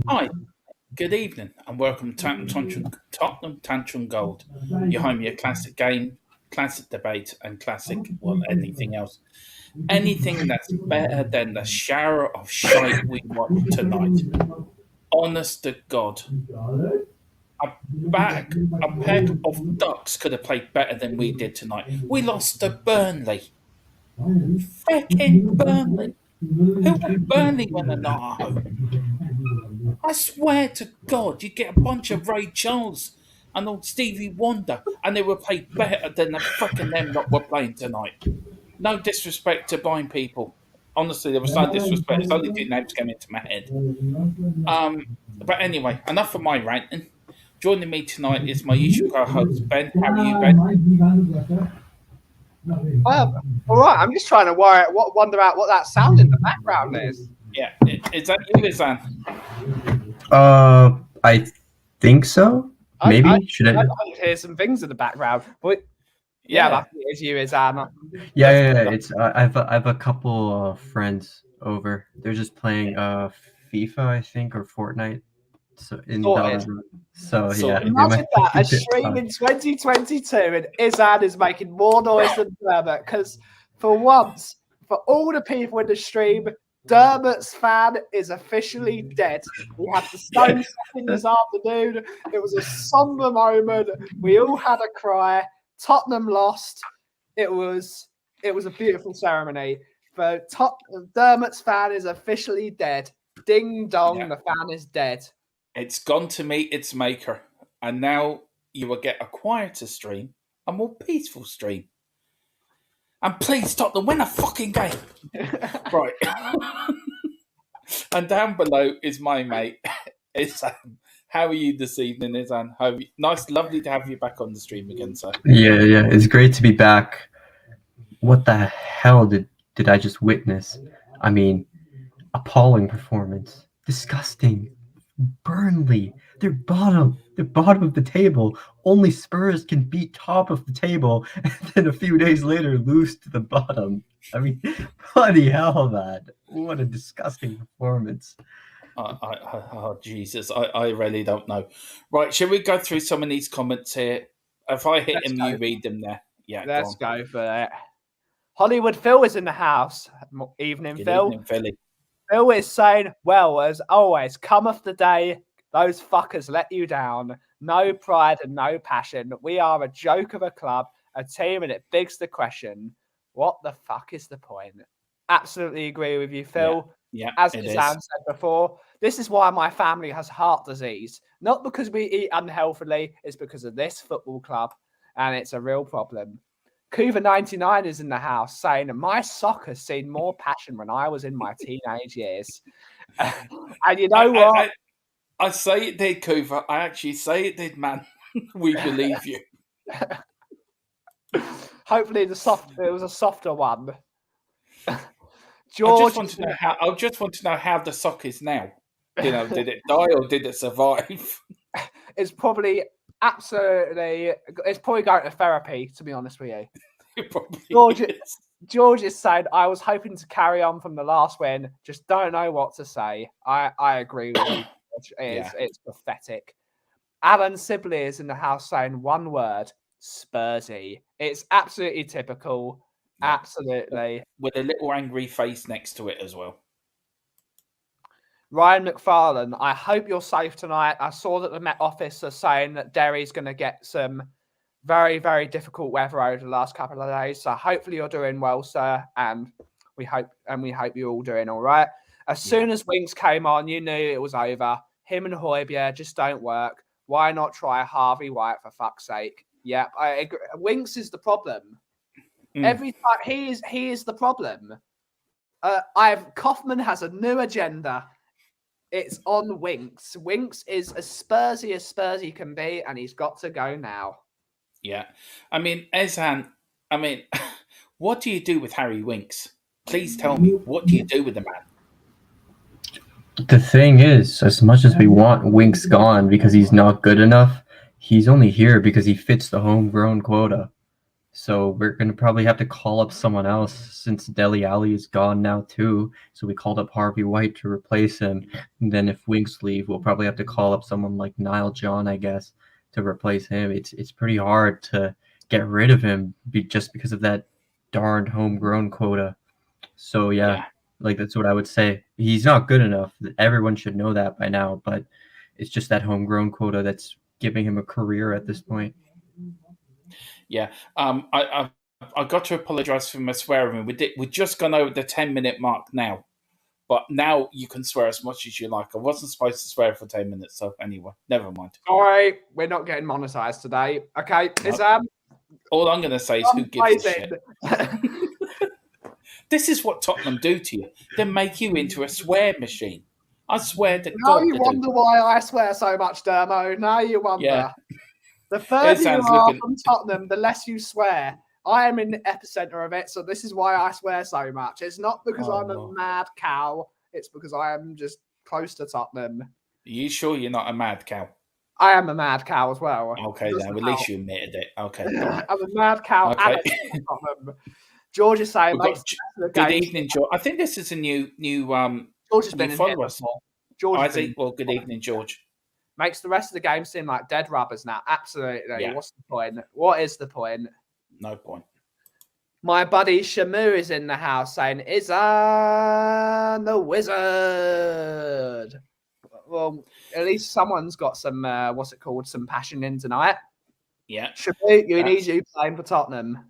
Hi, good evening, and welcome to Tottenham Tantrum Gold. Your home, your classic game, classic debate, and classic, well, anything else. Anything that's better than the shower of shite we watched tonight. Honest to God, a a pack of ducks could have played better than we did tonight. We lost to Burnley. Freaking Burnley. Who are Burnley when they're not at home? I swear to God, you get a bunch of Ray Charles and old Stevie Wonder, and they were played better than the fucking them that were playing tonight. No disrespect to blind people. Honestly, there was no disrespect. It's only two names came into my head. But anyway, enough of my ranting. Joining me tonight is my usual co-host Ben. How are you, Ben? All right. I'm just trying to wonder out what that sound in the background is. Yeah, is that you, Izan? I think so. Maybe I should I? hear some things in the background, but I think it is you, Izan. Yeah. It's I have a couple of friends over. They're just playing FIFA, I think, or Fortnite. So in Belgium. So yeah. Imagine that a stream in 2022, and Izan is making more noise than Dermot. Because for once, for all the people in the stream, Dermot's fan is officially dead. We had the stone in this afternoon. It was a somber moment. We all had a cry. Tottenham lost. It was a beautiful ceremony. But Dermot's fan is officially dead. Ding dong, the fan is dead. It's gone to meet its maker, and now you will get a quieter stream, a more peaceful stream. And please stop the win a fucking game. Right. And down below is my mate, Izan. How are you this evening, Izan? Nice, lovely to have you back on the stream again, sir. Yeah. It's great to be back. What the hell did I just witness? I mean, appalling performance. Disgusting. Burnley, they're bottom of the table. Only Spurs can beat top of the table, and then a few days later lose to the bottom. I mean, bloody hell, man! What a disgusting performance. Oh Jesus, I really don't know. Right, shall we go through some of these comments here? If I hit them, you read them there. Yeah, let's go for it. Hollywood Phil is in the house. Evening, Phil. Evening, Philly. Phil is saying, well, as always, cometh the day those fuckers let you down. No pride and no passion. We are a joke of a club, a team, and it begs the question, what the fuck is the point? Absolutely agree with you, Phil. Yeah, as Sam said before, this is why my family has heart disease. Not because we eat unhealthily, it's because of this football club, and it's a real problem. Cuva99 is in the house saying, my soccer's seen more passion when I was in my teenage years. And you know what? I say it did, Cuva. I actually say it did, man. We believe you. Hopefully it was a softer one. George, I just want to know how the sock is now. You know, did it die or did it survive? It's probably going to therapy, to be honest with you. George is saying, I was hoping to carry on from the last win, just don't know what to say. I agree with you, George. It's pathetic. Alan Sibley is in the house saying one word, Spursy. It's absolutely typical. Yeah. Absolutely. With a little angry face next to it as well. Ryan McFarlane, I hope you're safe tonight. I saw that the Met Office are saying that Derry's going to get some very, very difficult weather over the last couple of days. So hopefully you're doing well, sir. And we hope you're all doing all right. As soon as Winks came on, you knew it was over. Him and Højbjerg just don't work. Why not try Harvey White for fuck's sake? Yeah, I agree. Winks is the problem. Every time he is the problem. Kaufman has a new agenda. It's on Winks. Winks is as Spursy can be, and he's got to go now. Yeah. I mean, Ezan, what do you do with Harry Winks? Please tell me, what do you do with the man? The thing is, as much as we want Winks gone because he's not good enough, he's only here because he fits the homegrown quota. So we're going to probably have to call up someone else since Dele Alli is gone now too. So we called up Harvey White to replace him. And then if Winks leave, we'll probably have to call up someone like Niall John, I guess, to replace him. It's pretty hard to get rid of him just because of that darned homegrown quota. So yeah, like that's what I would say. He's not good enough. Everyone should know that by now, but it's just that homegrown quota that's giving him a career at this point. Yeah, I got to apologise for my swearing. We're just gone over the 10-minute mark now, but now you can swear as much as you like. I wasn't supposed to swear for 10 minutes, so anyway, never mind. All right, we're not getting monetised today. Okay, nope. All I'm going to say is who gives a shit. This is what Tottenham do to you. They make you into a swear machine. I swear to God. Now you wonder why I swear so much, Dermot. Now you wonder. Yeah. The further you are from Tottenham, the less you swear. I am in the epicenter of it, so this is why I swear so much. It's not because I'm a mad cow. It's because I am just close to Tottenham. Are you sure you're not a mad cow? I am a mad cow as well. Okay, then. At least you admitted it. Okay. I'm a mad cow and a Tottenham. George is saying, good evening, George. I think this is a new George has been follower. George, well, good evening, George. Makes the rest of the game seem like dead rubbers now. Absolutely. Yeah. What's the point? What is the point? No point. My buddy Shamu is in the house saying, Izan the Wizard. Well, at least someone's got some, some passion in tonight. Yeah. Shamu, you need you playing for Tottenham.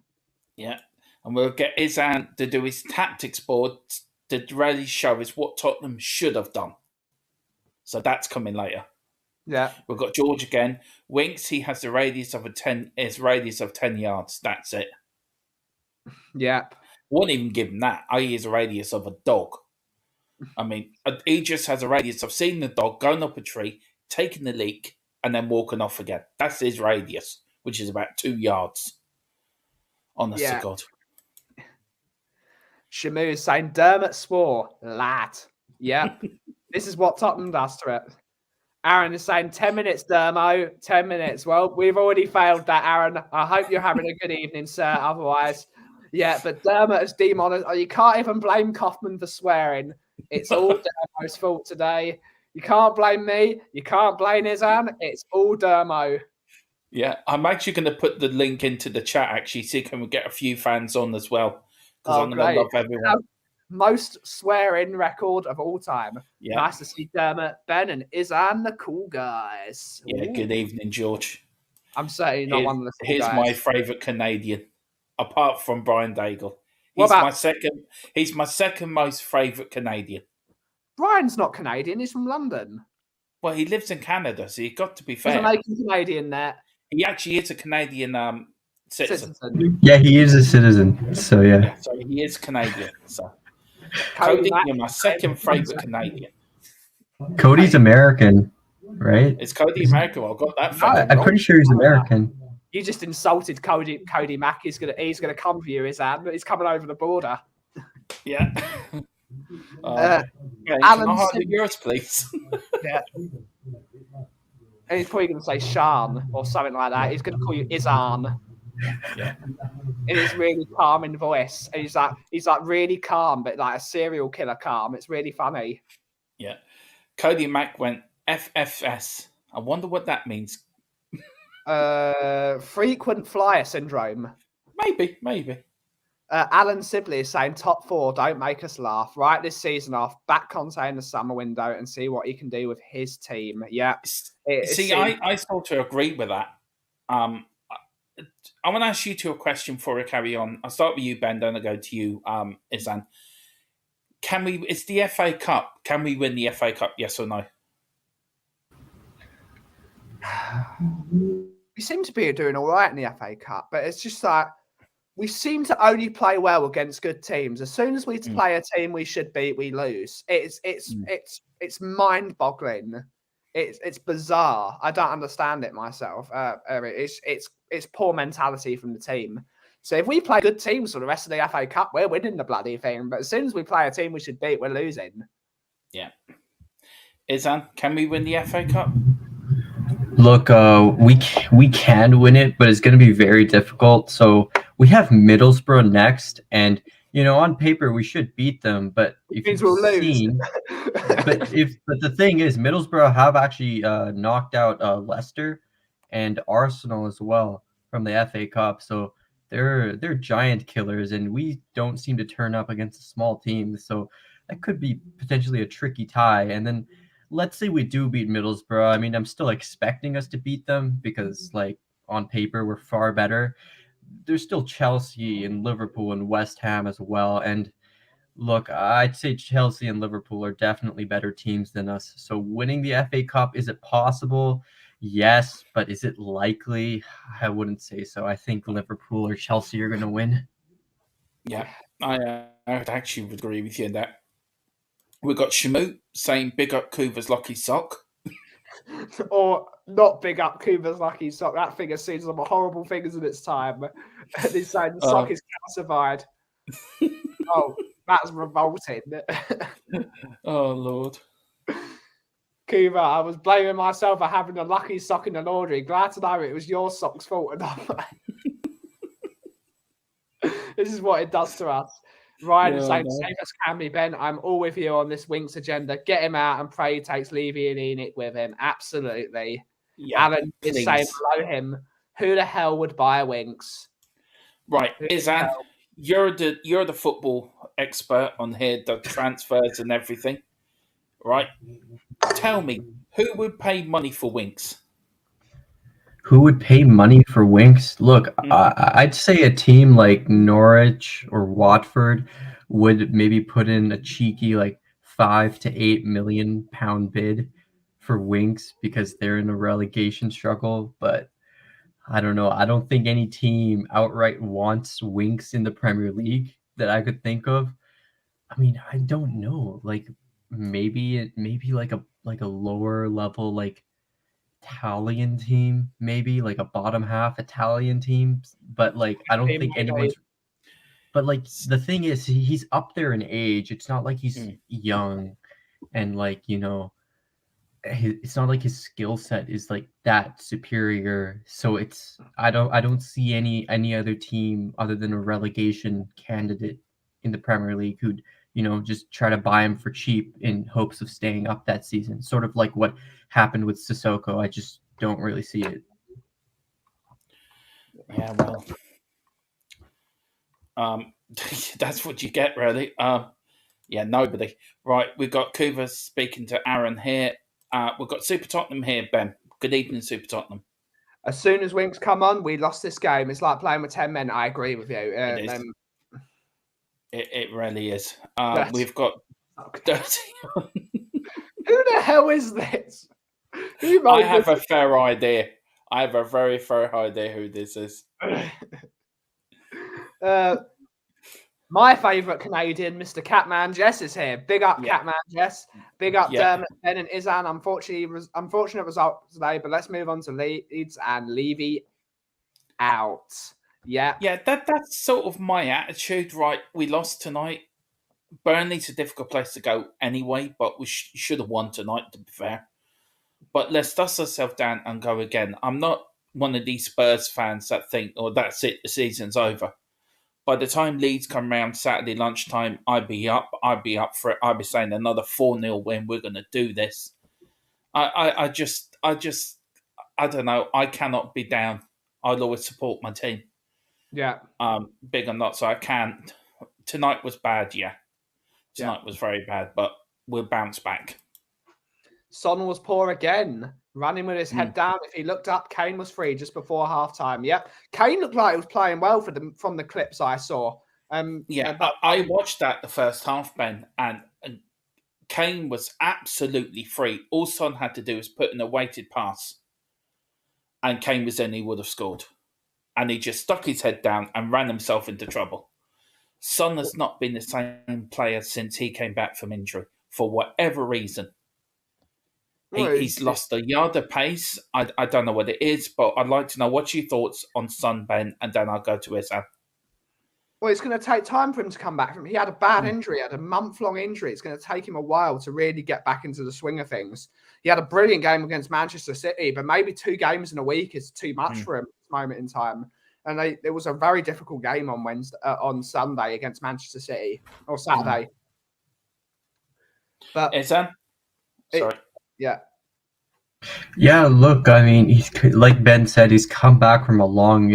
Yeah. And we'll get Izan to do his tactics board to really show us what Tottenham should have done. So that's coming later. Yeah. We've got George again. Winks, he has the radius of 10 yards. That's it. Yep. Won't even give him that. He has a radius of a dog. I mean, he just has a radius of seeing the dog, going up a tree, taking the leak, and then walking off again. That's his radius, which is about 2 yards. Honest to God. Shamu is saying, Dermot swore, lad. Yep. This is what Tottenham does to it. Aaron is saying 10 minutes, Dermo. 10 minutes. Well, we've already failed that, Aaron. I hope you're having a good evening, sir. Otherwise, yeah, but Dermot has demonized. You can't even blame Kaufman for swearing. It's all Dermo's fault today. You can't blame me. You can't blame Izan. It's all Dermo. Yeah, I'm actually going to put the link into the chat, actually, so can we get a few fans on as well. Because I'm going to love everyone. Most swearing record of all time. Yeah. Nice to see Dermot, Ben, and Izan, the cool guys. Yeah, Ooh. Good evening, George. I'm certainly not one of the cool Here's guys. my favourite Canadian, apart from Brian Daigle. He's my second most favourite Canadian. Brian's not Canadian, he's from London. Well, he lives in Canada, so you've got to be fair. He's making Canadian there. He actually is a Canadian citizen. Yeah, he is a citizen, so yeah. So he is Canadian, so... Cody, you're my second favourite Canadian. Cody's American, right? Is Cody American? Well, I got that. I'm pretty sure he's American. You just insulted Cody Mack. He's gonna come for you, Izan, but he's coming over the border. Yeah. Alan, can I have yours, please? Yeah. And he's probably gonna say Sean or something like that. He's gonna call you Izan. Yeah. In his really calming voice. And he's like really calm, but like a serial killer calm. It's really funny. Yeah. Cody Mack went FFS. I wonder what that means. Frequent flyer syndrome. Maybe. Alan Sibley is saying top 4, don't make us laugh. Right this season off, back Conte in the summer window and see what he can do with his team. Yeah. I sort of agree with that. I want to ask you two a question before we carry on. I'll start with you, Ben, then I'll go to you, Izan. It's the FA Cup. Can we win the FA Cup, yes or no? We seem to be doing all right in the FA Cup, but it's just like we seem to only play well against good teams. As soon as we play a team we should beat, we lose. It's mind-boggling. It's bizarre. I don't understand it myself. It's poor mentality from the team. So if we play good teams for the rest of the FA Cup, we're winning the bloody thing. But as soon as we play a team we should beat, we're losing. Yeah. Izan, can we win the FA Cup? Look, we can win it, but it's going to be very difficult. So we have Middlesbrough next, and on paper we should beat them. But if Means you've we'll lose. seen, but the thing is, Middlesbrough have actually knocked out Leicester and Arsenal as well from the FA Cup. So they're giant killers, and we don't seem to turn up against a small team. So that could be potentially a tricky tie. And then let's say we do beat Middlesbrough. I mean, I'm still expecting us to beat them because, like, on paper, we're far better. There's still Chelsea and Liverpool and West Ham as well. And look, I'd say Chelsea and Liverpool are definitely better teams than us. So winning the FA Cup, is it possible? Yes, but is it likely? I wouldn't say so. I think Liverpool or Chelsea are going to win. Yeah, I actually would agree with you in that. We've got Shamu saying big up Kuva's lucky sock. Or not big up Kuva's lucky sock. That thing has seen some horrible things in its time. And he's saying the sock is calcified. Oh, that's revolting. Oh, Lord. Kuva, I was blaming myself for having a lucky sock in the laundry. Glad to know it was your sock's fault and not mine. This is what it does to us. Ryan is saying, safe as can be, Ben. I'm all with you on this Winks agenda. Get him out and pray he takes Levy and Enoch with him. Absolutely. Yeah, Alan is saying below him, who the hell would buy Winks? Right, Izan, you're the football expert on here, the transfers and everything. Right? Tell me, who would pay money for Winks? Who would pay money for Winks? Look, I'd say a team like Norwich or Watford would maybe put in a cheeky like £5 to £8 million bid for Winks because they're in a relegation struggle. But I don't know. I don't think any team outright wants Winks in the Premier League that I could think of. I mean, I don't know. Like maybe like a lower level like Italian team, maybe like a bottom half Italian team, but like I don't think anyone's. But like the thing is, he's up there in age. It's not like he's young, and like it's not like his skill set is like that superior. So I don't see any other team other than a relegation candidate in the Premier League who'd just try to buy him for cheap in hopes of staying up that season. Sort of like what happened with Sissoko. I just don't really see it. Yeah, well, that's what you get, really. Yeah, nobody. Right, we've got Kuva speaking to Aaron here. We've got Super Tottenham here, Ben. Good evening, Super Tottenham. As soon as Winks come on, we lost this game. It's like playing with 10 men. I agree with you. It really is. We've got 30. Who the hell is this? I have a fair idea. I have a very fair idea who this is. My favourite Canadian, Mr. Catman Jess, is here. Big up, Catman Jess. Big up, Dermot, Ben, and Izan. Unfortunate result today, but let's move on to Leeds and Levy out. Yeah. Yeah, that's sort of my attitude, right? We lost tonight. Burnley's a difficult place to go anyway, but we should have won tonight, to be fair. But let's dust ourselves down and go again. I'm not one of these Spurs fans that think, oh, that's it, the season's over. By the time Leeds come around Saturday lunchtime, I'd be up for it. I'd be saying another 4-0 win. We're going to do this. I don't know. I cannot be down. I'll always support my team. Yeah. Big or not, so I can't. Tonight was bad, yeah. Tonight was very bad, but we'll bounce back. Son was poor again, running with his head down. If he looked up, Kane was free just before halftime. Yep, Kane looked like he was playing well from the clips I saw. I watched that the first half, Ben, and Kane was absolutely free. All Son had to do was put in a weighted pass, and Kane was in, he would have scored. And he just stuck his head down and ran himself into trouble. Son has not been the same player since he came back from injury, for whatever reason. He's lost a yard of pace. I don't know what it is, but I'd like to know what's your thoughts on Son, Ben, and then I'll go to Izan. Well, it's going to take time for him to come back from. He had a bad injury, he had a month-long injury. It's going to take him a while to really get back into the swing of things. He had a brilliant game against Manchester City, but maybe 2 games in a week is too much for him at this moment in time. and it was a very difficult game on Sunday against Manchester City, or Saturday. But Ezan? Sorry. Yeah. Yeah, look, I mean, he's like Ben said, he's come back from a long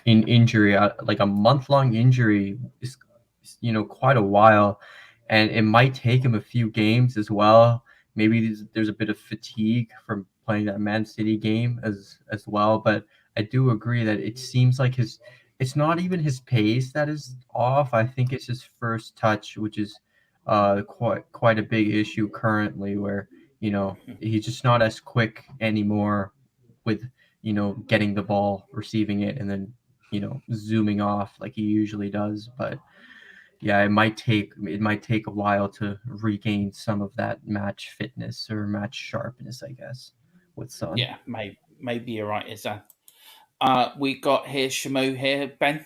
injury, like a month-long injury, is quite a while, and it might take him a few games as well. Maybe there's a bit of fatigue from playing that Man City game as well, but I do agree that it seems like it's not even his pace that is off. I think it's his first touch, which is quite a big issue currently, where he's just not as quick anymore with getting the ball, receiving it, and then zooming off like he usually does. But yeah, it might take a while to regain some of that match fitness or match sharpness, I guess, with Son. Yeah, maybe you're right, Ezan. We got here Shamu here, Ben.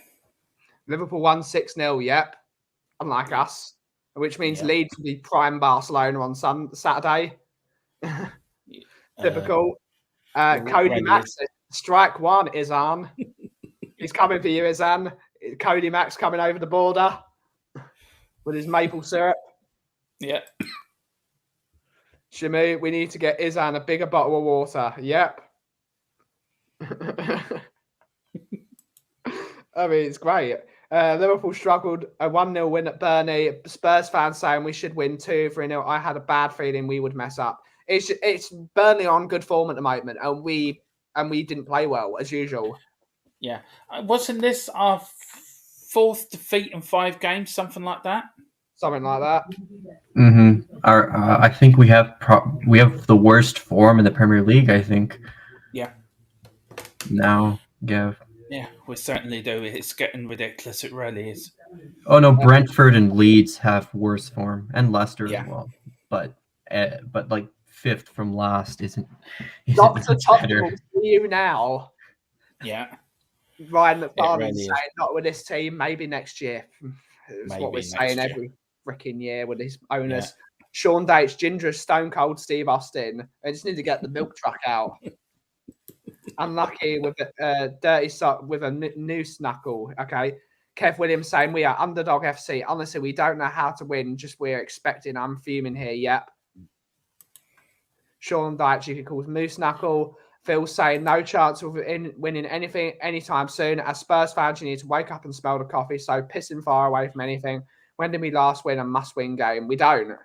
Liverpool won 6-0, yep. Unlike us, which means Leeds will be prime Barcelona on Saturday. Typical. Cody Max, strike one, Izan. He's coming for you, Izan. Cody Max coming over the border with his maple syrup. Yeah. Shamu, we need to get Izan a bigger bottle of water. Yep. I mean, it's great. Liverpool struggled, a 1-0 win at Burnley. Spurs fans saying we should win 2-3-0. I had a bad feeling we would mess up. It's Burnley on good form at the moment, and we didn't play well as usual. Yeah, wasn't this our fourth defeat in 5 games, something like that? Something like that. Mm-hmm. I think we have the worst form in the Premier League, I think. Yeah. Now, Gav. Yeah, we certainly do. It's getting ridiculous. It really is. Oh no, Brentford and Leeds have worse form, and Leicester as well. But like 5th from last isn't Dr. Tottenham will see you now. Yeah. Ryan McFarlane's saying not with this team, maybe next year. That's what we're saying every freaking year with these owners. Yeah. Sean Dates, Ginger, Stone Cold Steve Austin. They just need to get the milk truck out. Unlucky with a dirty sock with a noose knuckle. Okay. Kev Williams saying we are underdog FC. Honestly, we don't know how to win. Just we're expecting. I'm fuming here. Yep. Sean Dyche, you could call Moose Knuckle. Phil saying no chance of winning anything anytime soon. As Spurs fans, you need to wake up and smell the coffee. So pissing far away from anything. When did we last win a must-win game? We don't.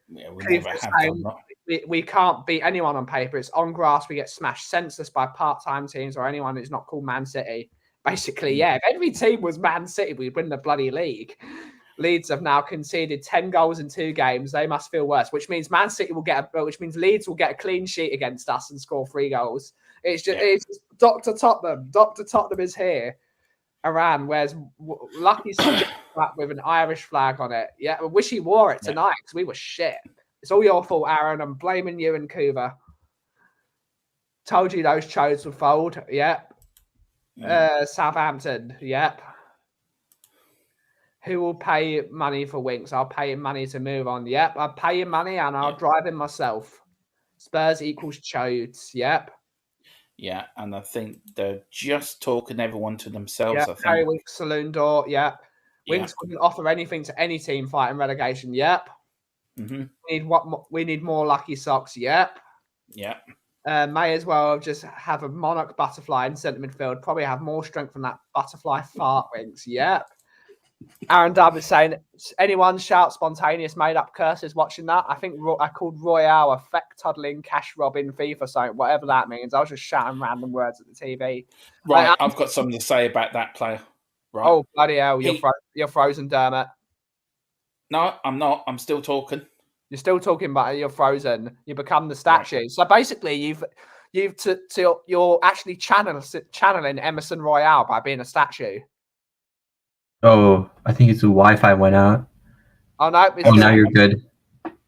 Yeah, we never have done that. We can't beat anyone on paper. It's on grass. We get smashed senseless by part-time teams or anyone who's not called Man City. Basically, yeah. If every team was Man City, we'd win the bloody league. Leeds have now conceded 10 goals in 2 games. They must feel worse, which means Man City which means Leeds will get a clean sheet against us and score 3 goals. It's just Dr. Tottenham. Dr. Tottenham is here. Iran wears lucky subject with an Irish flag on it. Yeah, I wish he wore it tonight because we were shit. It's all your fault, Aaron. I'm blaming you and Kuva. Told you those chodes would fold. Yep. Southampton. Yep. Who will pay money for Winks? I'll pay him money to move on. Yep. I'll pay him money and I'll drive him myself. Spurs equals chodes. Yep. Yeah, and I think they're just talking everyone to themselves. Yep. I think. Harry Winks saloon door. Yep. Winks wouldn't offer anything to any team fighting relegation. Yep. Mm-hmm. We need more lucky socks. Yep. Yeah. May as well just have a monarch butterfly in centre midfield. Probably have more strength than that butterfly fart. Winks. Yep. Aaron Dub is saying, anyone shout spontaneous made-up curses watching that? I think I called Royale effect tuddling, cash robbing, FIFA, something, whatever that means. I was just shouting random words at the TV. Right, I've got something to say about that player. Right. Oh, bloody hell, you're frozen, Dermot. No, I'm not. I'm still talking. You're still talking about you're frozen. You become the statue. Right. So basically, you're actually channeling Emerson Royal by being a statue. Oh, I think it's the Wi-Fi went out. Oh, no. Now you're good.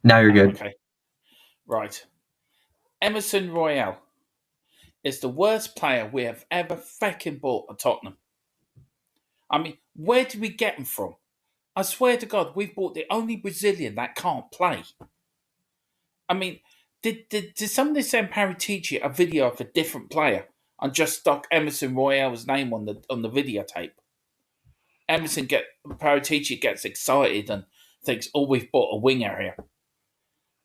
Now you're good. Okay. Right. Emerson Royal is the worst player we have ever fucking bought at Tottenham. I mean, where did we get him from? I swear to God, we've bought the only Brazilian that can't play. I mean, did somebody send Paratici a video of a different player? and just stuck Emerson Royal's name on the videotape. Paratici gets excited and thinks, "Oh, we've bought a wing area,"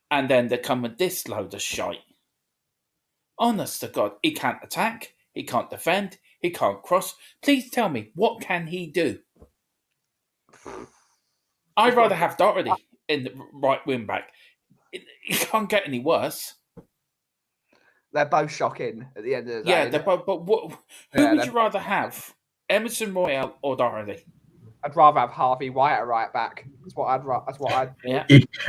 and then they come with this load of shite. Honest to God, he can't attack, he can't defend, he can't cross. Please tell me, what can he do? I'd rather have Doherty in the right wing back. It can't get any worse. They're both shocking at the end of the day. Yeah, but who would you rather have, Emerson Royal or Doherty? I'd rather have Harvey White at right back. That's what I'd. Yeah,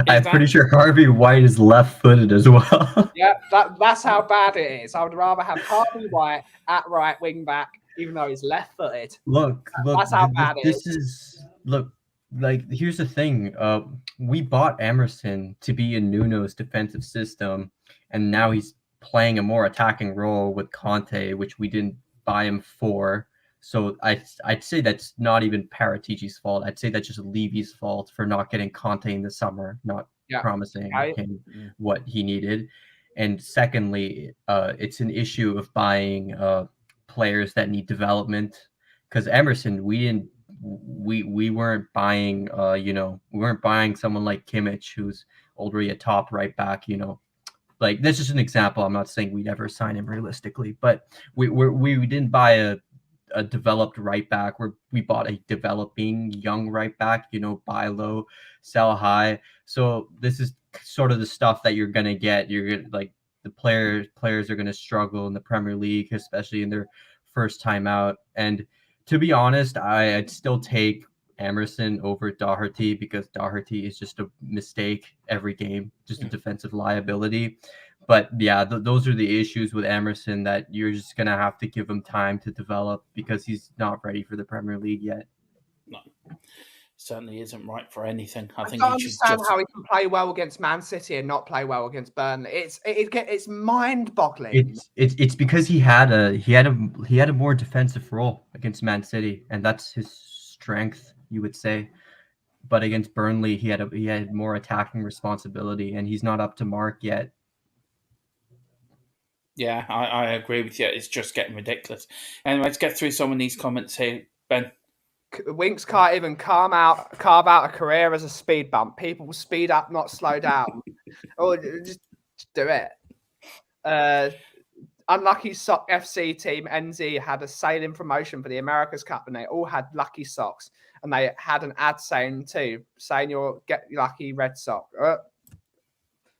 I'm pretty sure Harvey White is left-footed as well. Yeah, that's how bad it is. I would rather have Harvey White at right wing back, even though he's left-footed. Look. That's how bad it is. This is like here's the thing. We bought Emerson to be in Nuno's defensive system, and now he's playing a more attacking role with Conte, which we didn't buy him for. So I'd say that's not even Paratici's fault. I'd say that's just Levy's fault for not getting Conte in the summer, not promising him what he needed. And secondly, it's an issue of buying players that need development. Because Emerson, we weren't buying we weren't buying someone like Kimmich, who's already a top right back. Like, that's just an example. I'm not saying we'd ever sign him realistically, but we didn't buy a developed right back. We bought a developing young right back. Buy low, sell high. So this is sort of the stuff that you're gonna get. You're gonna, like, the players are gonna struggle in the Premier League, especially in their first time out. And to be honest, I'd still take Emerson over Doherty, because Doherty is just a mistake every game, just a defensive liability. But yeah, those are the issues with Emerson, that you're just going to have to give him time to develop, because he's not ready for the Premier League yet. No, certainly isn't right for anything. I think don't understand how he can play well against Man City and not play well against Burnley. It's mind-boggling. It's because he had a more defensive role against Man City, and that's his strength, you would say. But against Burnley, he had more attacking responsibility, and he's not up to mark yet. Yeah, I agree with you. It's just getting ridiculous. Anyway, let's get through some of these comments here, Ben. Winks can't even carve out a career as a speed bump. People will speed up, not slow down. Or just do it. Unlucky Sock FC team NZ had a sailing promotion for the America's Cup, and they all had lucky socks. And they had an ad saying you'll get lucky red sock.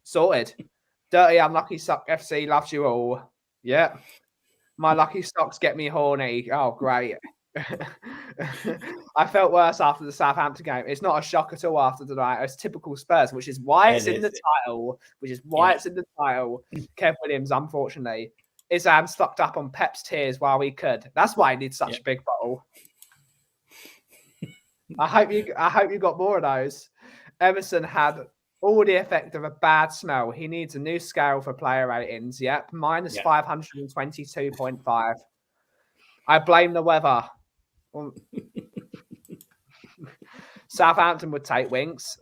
Sorted. Dirty Unlucky Sock FC loves you all. Yeah. My lucky socks get me horny. Oh, great. I felt worse after the Southampton game. It's not a shock at all after tonight. It's typical Spurs, which is why it's in the title. Kev Williams, unfortunately, Izan stocked up on Pep's tears while we could. That's why he needs such a big bottle. I hope you got more of those. Emerson had all the effect of a bad smell. He needs a new scale for player ratings. Yep, minus 522.5. I blame the weather. Southampton would take Winks.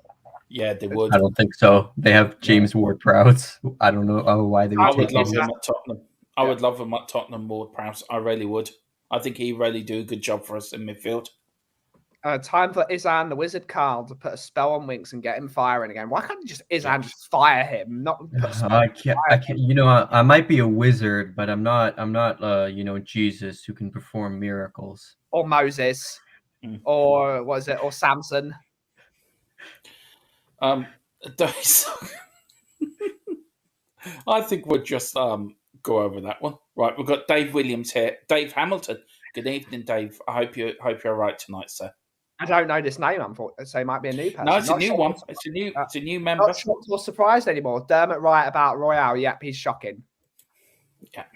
Yeah, they would. I don't think so. They have James Ward-Prowse. I don't know why they would. I would love him at Tottenham. I would love him at Tottenham, Ward-Prowse. I really would. I think he really do a good job for us in midfield. Time for Izan, the wizard Carl, to put a spell on Winks and get him firing again. Why can't Izan just fire him? Not put a spell I can't. I might be a wizard, but I'm not. Jesus, who can perform miracles. Or Moses, or what is it? Or Samson. I think we'll just go over that one. Right, we've got Dave Williams here. Dave Hamilton. Good evening, Dave. I hope you're all right tonight, sir. I don't know this name, unfortunately, so it might be a new person. No, it's a new one. It's a new member. Not shocked or surprised anymore. Dermot right about Royal. Yep, he's shocking. Yeah.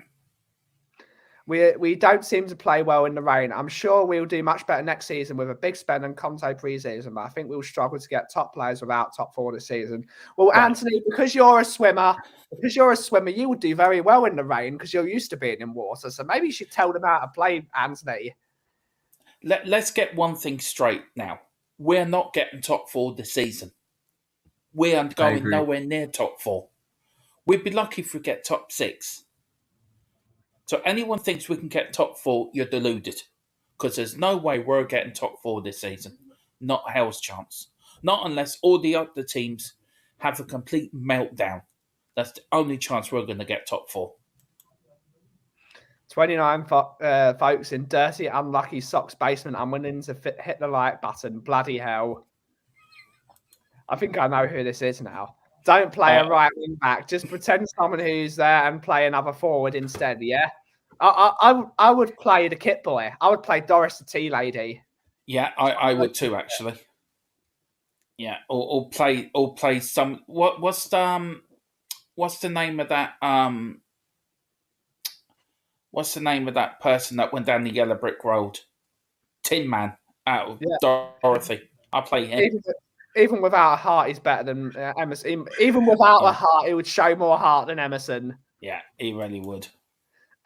We don't seem to play well in the rain. I'm sure we'll do much better next season with a big spend and Conte pre-season, but I think we'll struggle to get top players without top 4 this season. Well, right. Anthony, because you're a swimmer, you would do very well in the rain because you're used to being in water. So maybe you should tell them how to play, Anthony. Let's get one thing straight now. We're not getting top 4 this season. We aren't going nowhere near top 4. We'd be lucky if we get top 6. So anyone thinks we can get top 4, you're deluded. Because there's no way we're getting top 4 this season. Not hell's chance. Not unless all the other teams have a complete meltdown. That's the only chance we're going to get top 4. 29 folks in dirty, unlucky socks basement. I'm willing to hit the like button. Bloody hell. I think I know who this is now. Don't play a right wing back. Just pretend someone who's there and play another forward instead, yeah? I would play the kit boy. I would play Doris the tea lady. Yeah, I would too, actually. Yeah, or play some. What's the name of that? What's the name of that person that went down the yellow brick road? Tin Man out of Dorothy. I'll play him. Even without a heart, he's better than Emerson. Even without a heart, he would show more heart than Emerson. Yeah, he really would.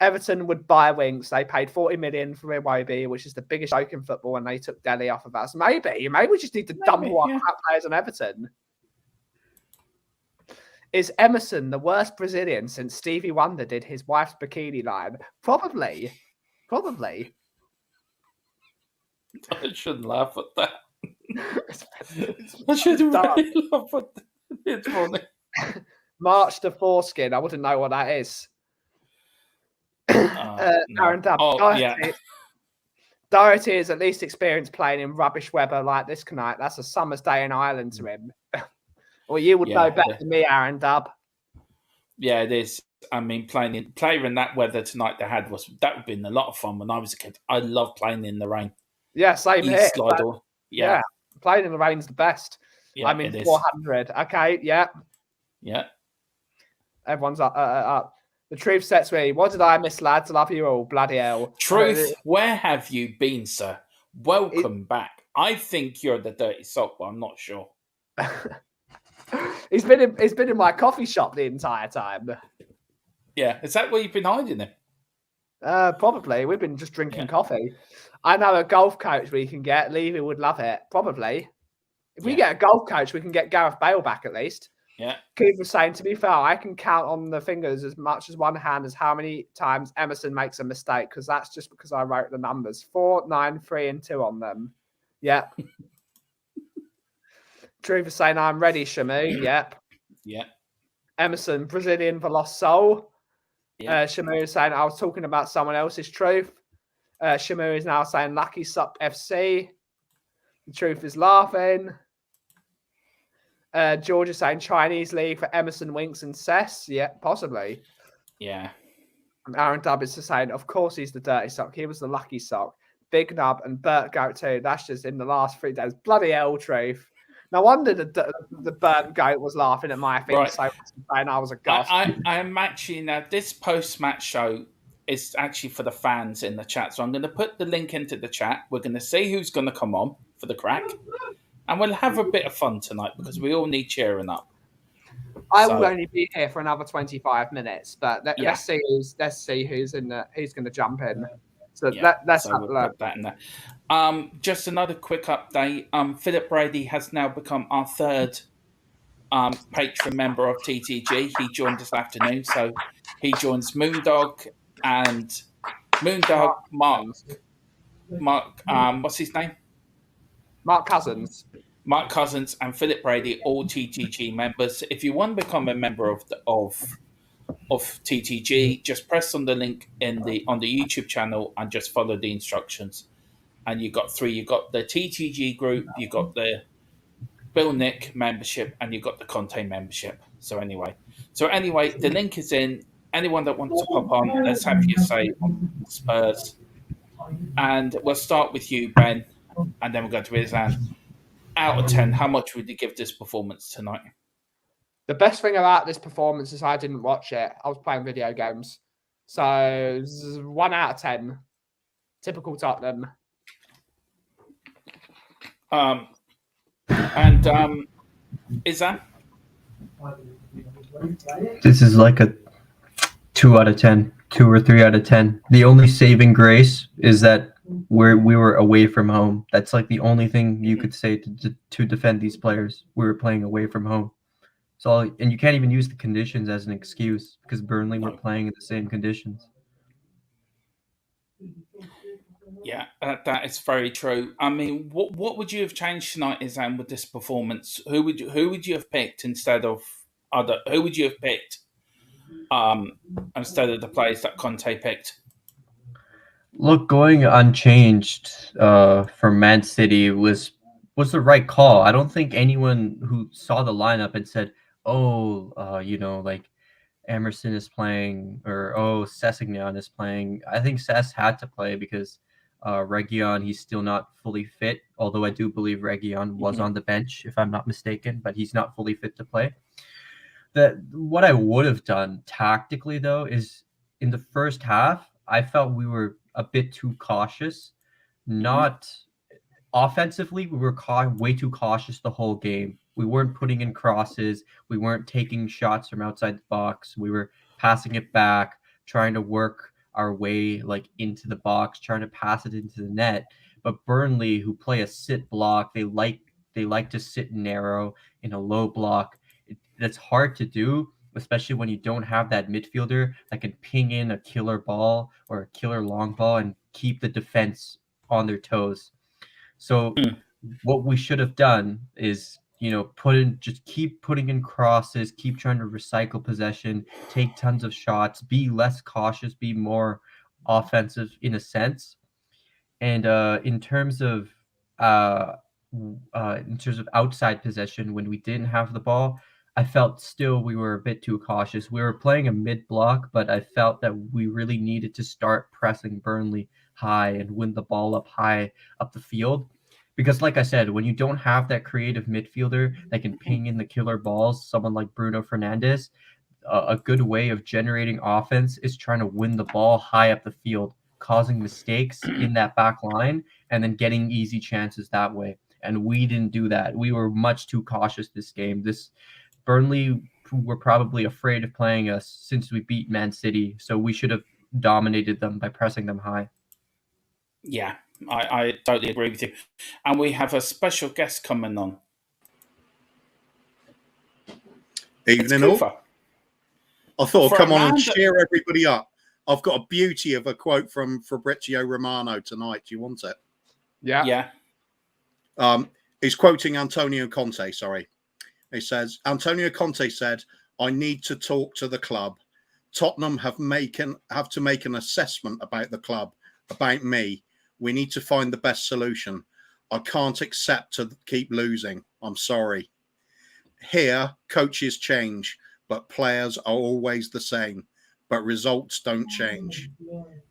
Everton would buy Winks. They paid 40 million for Iwobi, which is the biggest joke in football, and they took Delhi off of us. Maybe we just need to dump our crap players on Everton. Is Emerson the worst Brazilian since Stevie Wonder did his wife's bikini line? Probably. I shouldn't laugh at that. I shouldn't really laugh at that. It's funny. March the foreskin. I wouldn't know what that is. Aaron Dub. Doherty is at least experienced playing in rubbish weather like this tonight. That's a summer's day in Ireland to him. Well, you would know better than me, Aaron Dub. Yeah, it is. I mean, playing in that weather tonight that would have been a lot of fun when I was a kid. I love playing in the rain. Yeah, same here. Yeah, playing in the rain's the best. Yeah, I mean, 400. Okay, yeah. Everyone's up. The truth sets me. What did I miss, lads? Love you all. Bloody hell. Truth, where have you been, sir? Welcome back. I think you're the dirty sock, but I'm not sure. He's been in my coffee shop the entire time. Yeah, is that where you've been hiding him? Probably. We've been just drinking coffee. I know a golf coach we can get. Levy would love it. Probably. If we get a golf coach, we can get Gareth Bale back at least. Yeah. Keith was saying, to be fair, I can count on the fingers as much as one hand as how many times Emerson makes a mistake, because that's just because I wrote the numbers. 4, 9, 3, and 2 on them. Yep. Truth is saying, I'm ready, Shamu. Yep. Yeah. Emerson, Brazilian for lost soul. Yeah. Shamu is saying, I was talking about someone else's truth. Shamu is now saying, Lucky Sup FC. The truth is laughing. George is saying Chinese league for Emerson, Winks, and Cess. Yeah, possibly. Yeah. And Aaron Dubb is saying, of course, he's the dirty sock. He was the lucky sock. Big Nub and Burt Goat too. That's just in the last 3 days. Bloody hell, truth. No wonder the Burnt Goat was laughing at my thing. Right. So saying I was a ghost. I'm actually now. This post-match show is actually for the fans in the chat. So I'm going to put the link into the chat. We're going to see who's going to come on for the crack. And we'll have a bit of fun tonight because we all need cheering up. I will only be here for another 25 minutes, but let's see who's going to jump in. So let's have a look. Put that in there. Just another quick update. Philip Brady has now become our 3rd patron member of TTG. He joined this afternoon, so he joins Moondog and Mark. What's his name? Mark Cousins. Mark Cousins and Philip Brady, all TTG members. If you want to become a member of TTG, just press on the link on the YouTube channel and just follow the instructions. And you got 3. You got the TTG group, you got the Bill Nick membership, and you got the Conte membership. So anyway, the link is in. Anyone that wants to pop on, let's have your say on Spurs. And we'll start with you, Ben, and then we'll go to Izan. Out of 10, how much would you give this performance tonight? The best thing about this performance is I didn't watch it. I was playing video games. So 1 out of 10. Typical Tottenham. Izan? This is like a 2 out of 10. 2 or 3 out of 10. The only saving grace is that we were away from home. That's like the only thing you could say to defend these players. We were playing away from home. So, and you can't even use the conditions as an excuse because Burnley were playing in the same conditions. Yeah, that is very true. I mean, what would you have changed tonight, Izan, with this performance? Who would you have picked instead of other? Who would you have picked instead of the players that Conte picked? Look, going unchanged for Man City was the right call. I don't think anyone who saw the lineup and said, "Oh, like Emerson is playing," or "Oh, Sessegnon is playing." I think Sess had to play because Region, he's still not fully fit. Although I do believe Region was on the bench, if I'm not mistaken, but he's not fully fit to play. That what I would have done tactically though is in the first half, I felt we were a bit too cautious. Not offensively, we were way too cautious the whole game. We weren't putting in crosses. We weren't taking shots from outside the box. We were passing it back, trying to work our way like into the box, trying to pass it into the net. But Burnley, who play a sit block, they like to sit narrow in a low block. That's hard to do, especially when you don't have that midfielder that can ping in a killer ball or a killer long ball and keep the defense on their toes. So what we should have done is, just keep putting in crosses, keep trying to recycle possession, take tons of shots, be less cautious, be more offensive in a sense. And uh, in terms of outside possession, when we didn't have the ball, I felt still we were a bit too cautious. We were playing a mid block, but I felt that we really needed to start pressing Burnley high and win the ball up high up the field. Because, like I said, when you don't have that creative midfielder that can ping in the killer balls, someone like Bruno Fernandes, a good way of generating offense is trying to win the ball high up the field, causing mistakes in that back line, and then getting easy chances that way. And we didn't do that. We were much too cautious this game. This Burnley were probably afraid of playing us since we beat Man City, so we should have dominated them by pressing them high. Yeah, I totally agree with you. And we have a special guest coming on. It's Evening all. Kufa. I thought For I'd come a on and man that- cheer everybody up. I've got a beauty of a quote from Fabrizio Romano tonight. Do you want it? Yeah. He's quoting Antonio Conte, sorry. He says, Antonio Conte said, "I need to talk to the club. Tottenham have to make an assessment about the club, about me. We need to find the best solution. I can't accept to keep losing. I'm sorry. Here, coaches change, but players are always the same. But results don't change."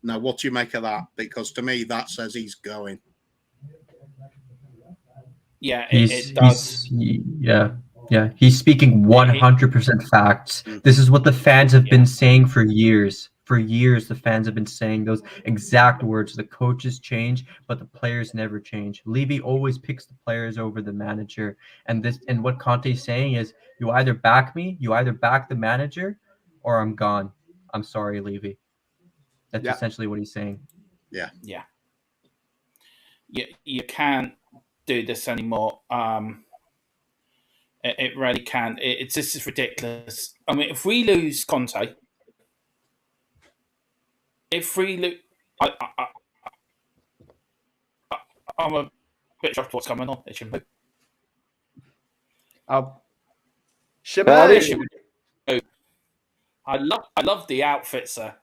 Now, what do you make of that? Because to me, that says he's going. Yeah, He's it does. he's speaking 100% facts. This is what the fans have been saying for years. For years, the fans have been saying those exact words. The coaches change, but the players never change. Levy always picks the players over the manager. And what Conte's saying is, you either back me, you either back the manager, or I'm gone. I'm sorry, Levy. That's essentially what he's saying. Yeah. You can't do this anymore. It really can. This is ridiculous. I mean, if we lose Conte, I'm a bit shocked what's going on. It shouldn't be. Shabu. I love the outfit, sir.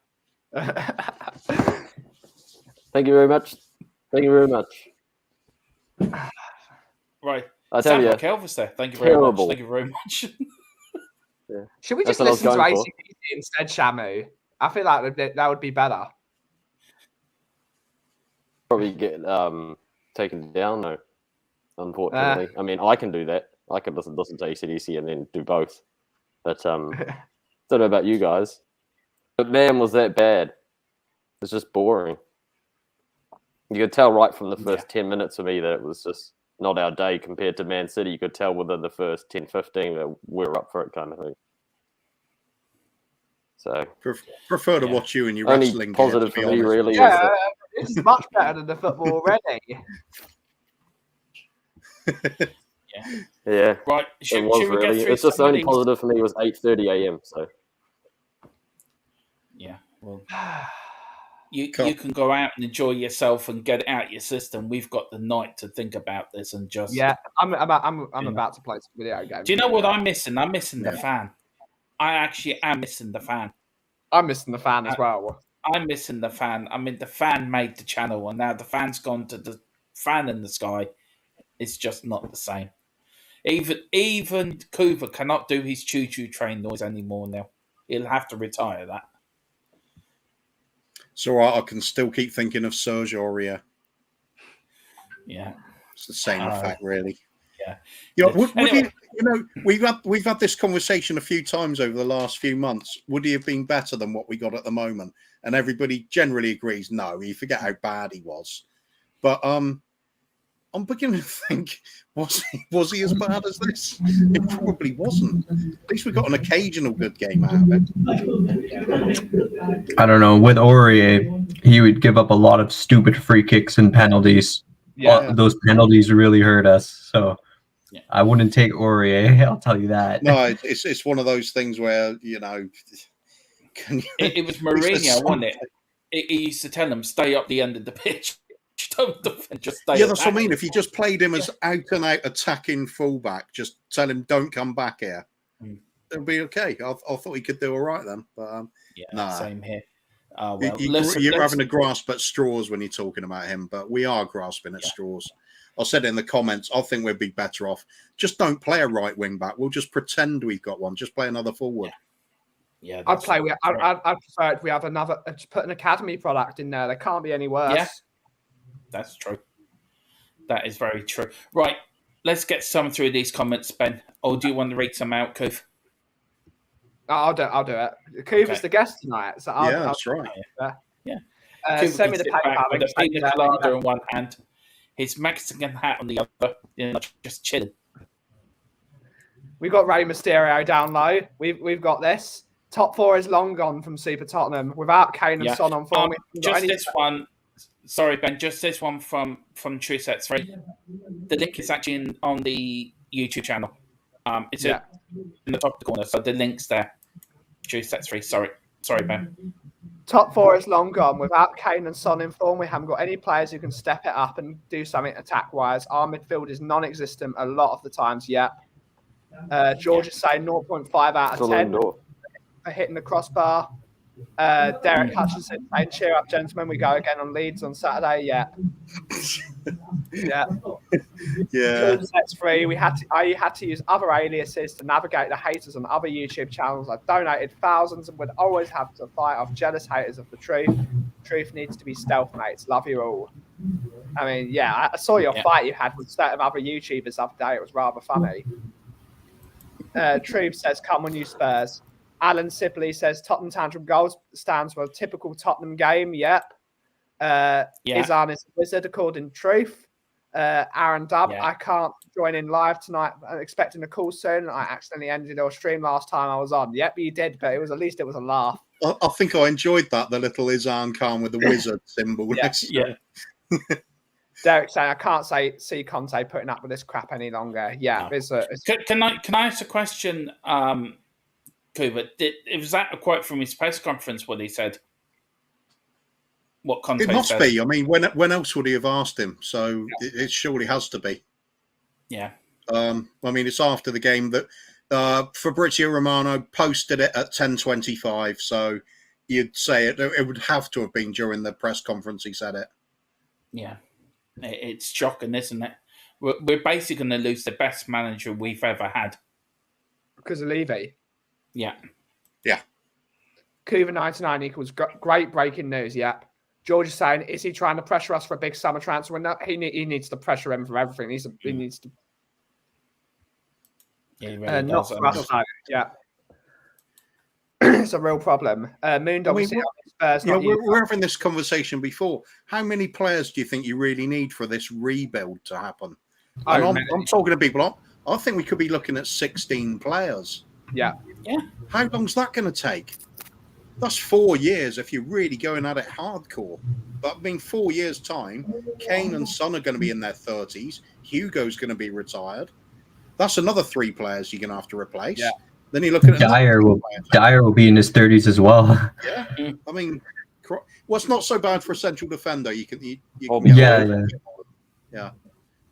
Thank you very much. Right. I tell you, like Elvis there. Thank you very terrible. much. Thank you very much. Should we That's just what I was listen to going for. ACDC instead, Shamu? I feel like that would be better. Probably get taken down though. Unfortunately, I mean, I can do that. I can listen to ACDC and then do both. But don't know about you guys. But man, was that bad? It's just boring. You could tell right from the first 10 minutes for me that it was just not our day compared to Man City. You could tell within the first 10, 15 that we're up for it kind of thing. So Prefer to watch you in your only wrestling positive gear, to for be me honest. really is Yeah, that this is much better than the football already. yeah. Right. It Should was we get really. through It's just the some of only these? positive for me was 8:30 a.m. So Yeah. Well. You Cool. can go out and enjoy yourself and get it out your system. We've got the night to think about this and just. Yeah, I'm about to play some video games. Do you know what I'm missing? I'm missing the fan. I actually am missing the fan. I'm missing the fan as well. I'm missing the fan. I mean, the fan made the channel, and now the fan's gone to the fan in the sky. It's just not the same. Even Cooper cannot do his choo-choo train noise anymore now. He'll have to retire that. So I can still keep thinking of Serge Aurier. Yeah, It's the same effect, really. Yeah. You know, Anyway. we've had this conversation a few times over the last few months. Would he have been better than what we got at the moment? And everybody generally agrees, no. You forget how bad he was. But I'm beginning to think, was he as bad as this? It probably wasn't. At least we got an occasional good game out of it. I don't know. With Aurier, he would give up a lot of stupid free kicks and penalties. Yeah. Those penalties really hurt us. So Yeah. I wouldn't take Aurier. I'll tell you that. No, it's one of those things where, It was Mourinho, wasn't it? He used to tell him, stay up the end of the pitch. Don't defend, just stay. Yeah, that's what I mean. If you just played him as out and out attacking fullback, just tell him don't come back here, it'll be okay. I thought he could do all right then, but Same here. You're having a grasp at straws when you're talking about him, but we are grasping at straws. I said in the comments, I think we'd be better off. Just don't play a right wing back. We'll just pretend we've got one. Just play another forward. Yeah, I'd prefer if we have another. Just put an academy product in there. There can't be any worse. Yeah. That's true. That is very true. Right, let's get some through these comments, Ben. Or do you want to read some out, Coof? I'll do it. Coof is the guest tonight, so That's right. Send me the PayPal with link. a pina colada in one hand, his Mexican hat on the other, just chilling. We've got Rey Mysterio down low. We've got this. Top 4 is long gone from Super Tottenham without Kane and Son on form. This one. Sorry, Ben. Just this one from True Sets 3. The link is actually on the YouTube channel. It's in the top of the corner, so the link's there. True Sets 3. Sorry, Ben. Top 4 is long gone. Without Kane and Son in form, we haven't got any players who can step it up and do something attack-wise. Our midfield is non-existent a lot of the times. George is saying 0.5 out of 10 for hitting the crossbar. Derek Hutchinson saying, cheer up, gentlemen. We go again on Leeds on Saturday. Yeah. That's free. I had to use other aliases to navigate the haters on other YouTube channels. I donated thousands and would always have to fight off jealous haters of the truth. Truth needs to be stealth, mates. Love you all. I mean, I saw your fight you had with certain other YouTubers the other day. It was rather funny. Truth says, come on, you Spurs. Alan Sibley says Tottenham Tantrum goals stands for a typical Tottenham game. Yep. Izan is a wizard, according to Truth. Aaron Dubb, I can't join in live tonight. I'm expecting a call soon. I accidentally ended your stream last time I was on. Yep, you did, but at least it was a laugh. I think I enjoyed that, the little Izan Khan with the wizard symbol. Derek saying, I can't see Conte putting up with this crap any longer. Yeah. No. Can I ask a question? Cooper, was that a quote from his press conference? What he said? What Conte It must said? be. I mean, when else would he have asked him? So it surely has to be. Yeah. I mean, it's after the game that Fabrizio Romano posted it at 10:25. So you'd say it would have to have been during the press conference he said it. Yeah. It's shocking, isn't it? We're basically going to lose the best manager we've ever had. Because of Levy. Yeah. Cuba 99 equals great breaking news. Yep. George is saying, is he trying to pressure us for a big summer transfer window? He needs to pressure him for everything. He needs to. Yeah, he really not does. for us. Yeah. It's a real problem. Moondog, we're having this conversation before. How many players do you think you really need for this rebuild to happen? I'm talking to people. I think we could be looking at 16 players. Yeah. How long's that going to take? That's 4 years if you're really going at it hardcore. But I mean, 4 years' time, Kane and Son are going to be in their 30s. Hugo's going to be retired. That's another 3 players you're going to have to replace. Yeah. Then you look at Dyer will be in his 30s as well. Yeah. I mean, Well, it's not so bad for a central defender. You can get yeah.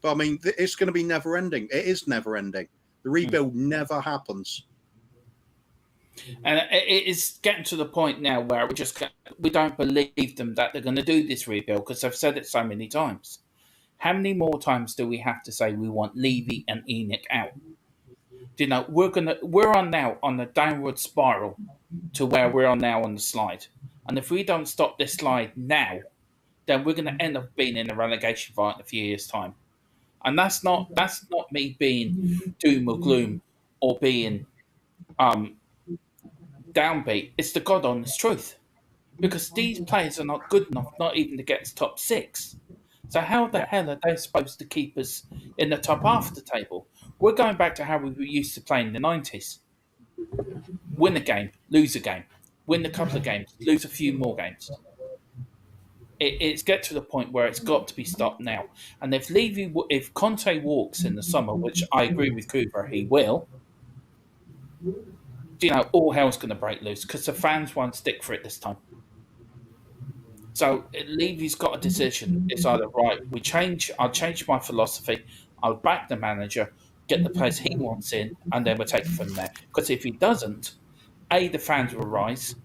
But I mean, it's going to be never ending. It is never ending. The rebuild never happens. And it is getting to the point now where we don't believe them that they're going to do this rebuild because they've said it so many times. How many more times do we have to say we want Levy and Enoch out? You know, we're on now on the downward spiral to where we're on now on the slide. And if we don't stop this slide now, then we're going to end up being in a relegation fight in a few years' time. And that's not me being doom or gloom or being downbeat. It's the God honest truth. Because these players are not good enough, not even to get to top 6. So how the hell are they supposed to keep us in the top half of the table? We're going back to how we were used to playing in the 90s. Win a game, lose a game. Win a couple of games, lose a few more games. It's get to the point where it's got to be stopped now. And if Conte walks in the summer, which I agree with Cooper, he will, you know, all hell's going to break loose because the fans won't stick for it this time. So Levy's got a decision. It's either I'll change my philosophy, I'll back the manager, get the players he wants in, and then we'll take it from there. Because if he doesn't, the fans will rise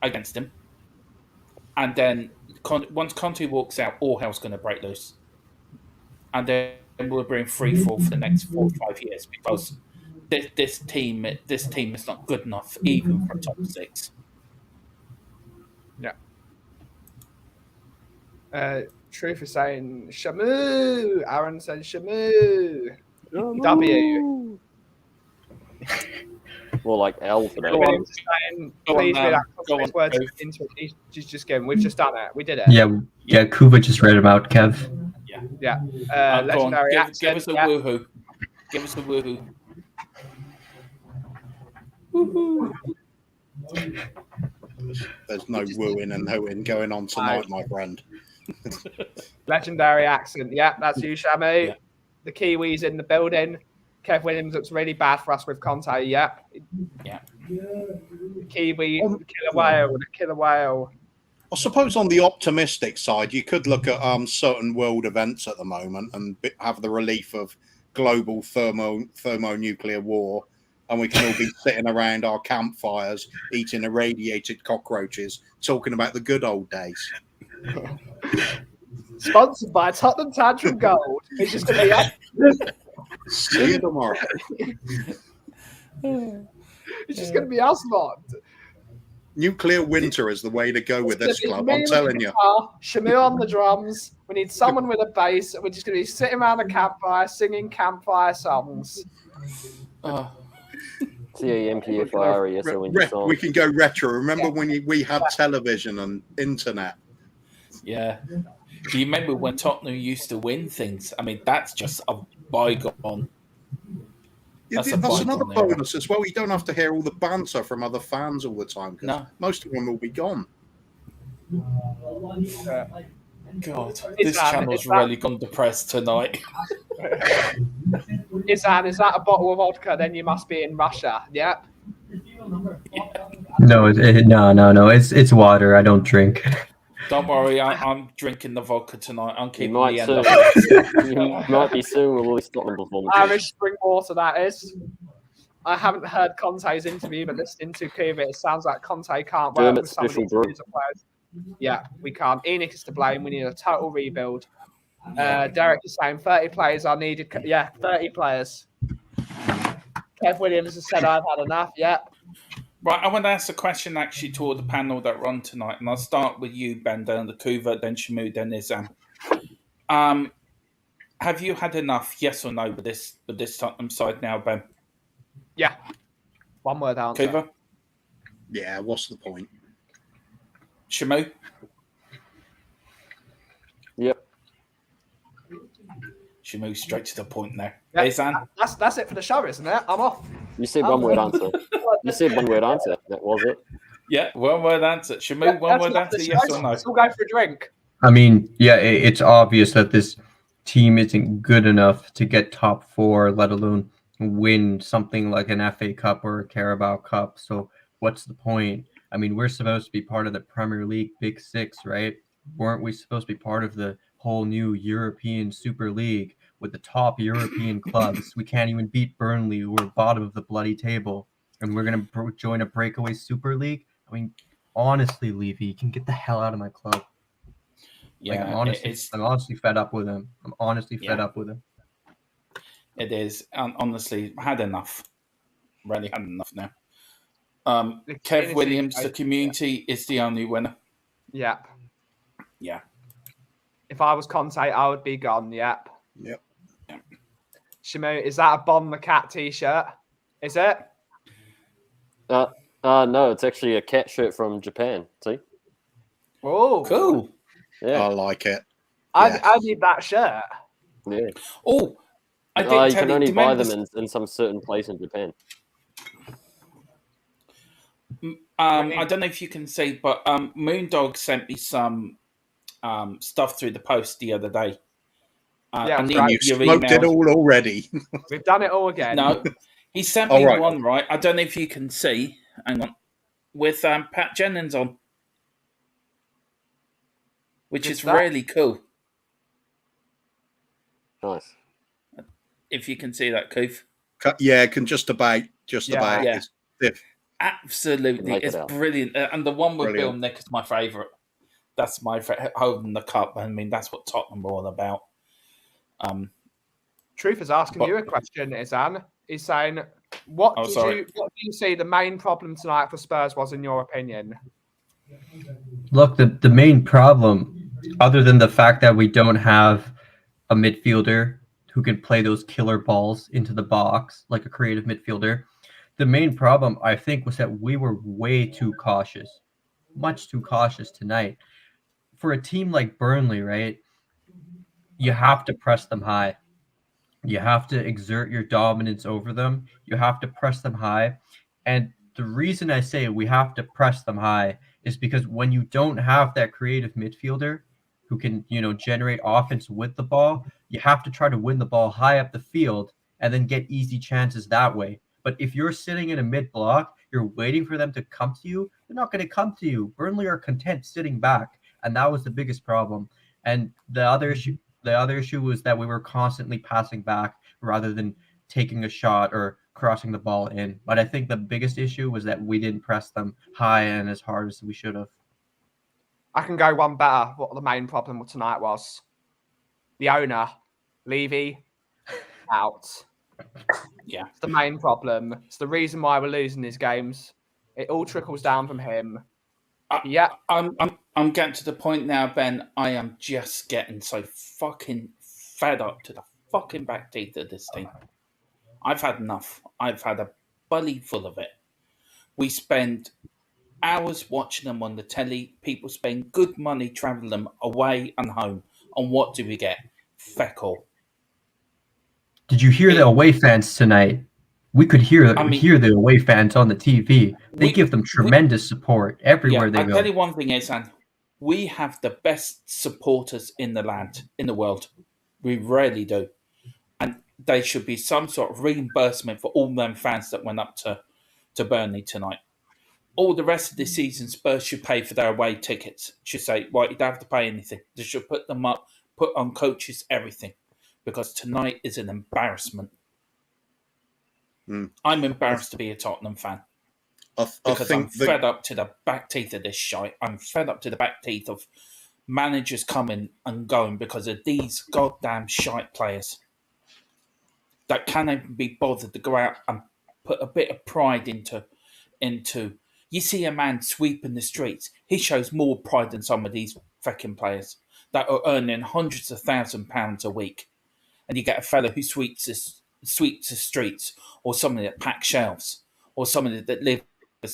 against him, and then once Conte walks out, all hell's going to break loose, and then we'll bring free fall for the next 4 or 5 years because this team is not good enough even for top 6. Yeah. Truth is saying Shamu. Aaron said Shamu. W. More like L for that. Please read that words into it. Just given. We've just done it. We did it. Yeah. Kuba just read them out, Kev. Yeah. Legendary give us a woohoo. Give us a woohoo. Woohoo. There's no wooing and hooing going on tonight, my friend. Legendary accent. Yeah, that's you, Shamu. Yeah. The Kiwis in the building. Kev Williams looks really bad for us with Conte. Yeah. Kiwi, the killer whale. I suppose on the optimistic side, you could look at certain world events at the moment and have the relief of global thermonuclear war, and we can all be sitting around our campfires eating irradiated cockroaches, talking about the good old days. Sponsored by Tottenham Tantrum Gold. It's just going to be See you tomorrow. It's just going to be us lot. Nuclear winter is the way to go with this club. I'm telling you. Shamil on the drums. We need someone with a bass. We're just going to be sitting around the campfire singing campfire songs. CAMPFIRESONG. We can go retro. Remember when we had television and internet? Yeah. Do you remember when Tottenham used to win things? I mean, that's just a bygone. That's another bonus as well. You don't have to hear all the banter from other fans all the time. No. Most of them will be gone. God, this channel's really gone depressed tonight. Is that a bottle of vodka? Then you must be in Russia. Yeah. No, no. It's water. I don't drink. Don't worry, I'm drinking the vodka tonight. I'm keeping the end up. You might be soon with all these Tottenham performances. Irish spring water, that is. I haven't heard Conte's interview, but listening to Kuba, it sounds like Conte can't work with some of these players. Yeah, we can't. Enoch is to blame. We need a total rebuild. Derek is saying 30 players are needed. Yeah, 30 players. Kev Williams has said I've had enough. Yeah. Right, I want to ask a question actually to all the panel that run tonight, and I'll start with you, Ben, then the Kuva, then Shamu, then Izam. Have you had enough, yes or no, with this Tottenham side now, Ben? Yeah. One word answer. Kuva? Yeah, what's the point? Shamu? Yep. Shamu straight to the point there. Yeah, Izam? That's it for the show, isn't it? I'm off. You said one word answer. You said one word answer. That was it. Yeah, one word answer. Shamu, one word answer, yes or no? We'll go for a drink. I mean, yeah, it's obvious that this team isn't good enough to get top 4, let alone win something like an FA Cup or a Carabao Cup. So what's the point? I mean, we're supposed to be part of the Premier League Big Six, right? Weren't we supposed to be part of the whole new European Super League with the top European clubs? We can't even beat Burnley, who are bottom of the bloody table, and we're going to join a breakaway Super League? I mean, honestly, Levy, you can get the hell out of my club. Like, Yeah, I'm honestly fed up with him. I'm honestly fed Yeah. up with him. it is. Honestly, had enough. Really had enough now. Kev Williams, the community, is the only winner. Yep. Yeah. If I was Conte, I would be gone. Yep. Yep. Shamu, is that a Bon the Cat t-shirt? Is it? No, it's actually a cat shirt from Japan. See? Oh, Cool. Yeah. I like it. I need that shirt. Yeah. Oh, I did You tell can you. only do you buy remember them in some certain place in Japan. I don't know if you can see, but Moondog sent me some stuff through the post the other day. Yeah, I that's need right. You your smoked it emails. all already. We've done it all again. No, he sent All me right. one, right? I don't know if you can see. Hang on. With Pat Jennings on, which Good is stuff. really cool. Nice. If you can see that, Coof. Yeah, can just about. Yeah. Yeah. It's stiff. Absolutely. Make it It's out. brilliant. And the one with Brilliant. Bill Nick is my favourite. That's my favourite, holding the cup. I mean, that's what Tottenham are all about. Truth is asking What- you a question, Izan. He's saying, what do you see the main problem tonight for Spurs was, in your opinion? Look, the main problem, other than the fact that we don't have a midfielder who can play those killer balls into the box like a creative midfielder, the main problem, I think, was that we were way too cautious, much too cautious tonight. For a team like Burnley, right, you have to press them high. You have to exert your dominance over them. You have to press them high. And the reason I say we have to press them high is because when you don't have that creative midfielder who can, generate offense with the ball, you have to try to win the ball high up the field and then get easy chances that way. But if you're sitting in a mid block, you're waiting for them to come to you, they're not going to come to you. Burnley are content sitting back, and that was the biggest problem. And the other issue was that we were constantly passing back rather than taking a shot or crossing the ball in. But I think the biggest issue was that we didn't press them high and as hard as we should have. I can go one better. What the main problem tonight was. The owner, Levy, out. Yeah. It's the main problem. It's the reason why we're losing these games. It all trickles down from him. Yeah. I'm getting to the point now, Ben. I am just getting so fucking fed up to the fucking back teeth of this team. I've had enough. I've had a belly full of it. We spend hours watching them on the telly. People spend good money traveling them away and home. And what do we get? Feck all. Did you hear the away fans tonight? We could hear the away fans on the TV. They give them tremendous support everywhere they go. I'll tell you one thing, Ezan. We have the best supporters in the land, in the world. We really do. And there should be some sort of reimbursement for all them fans that went up to Burnley tonight. All the rest of the season, Spurs should pay for their away tickets. Should say, well, you don't have to pay anything. They should put them up, put on coaches, everything. Because tonight is an embarrassment. I'm embarrassed to be a Tottenham fan. Because I'm fed up to the back teeth of this shite. I'm fed up to the back teeth of managers coming and going because of these goddamn shite players that can't even be bothered to go out and put a bit of pride into. You see a man sweeping the streets. He shows more pride than some of these fucking players that are earning hundreds of £1,000s a week. And you get a fellow who sweeps the streets, or somebody that packs shelves, or somebody that lives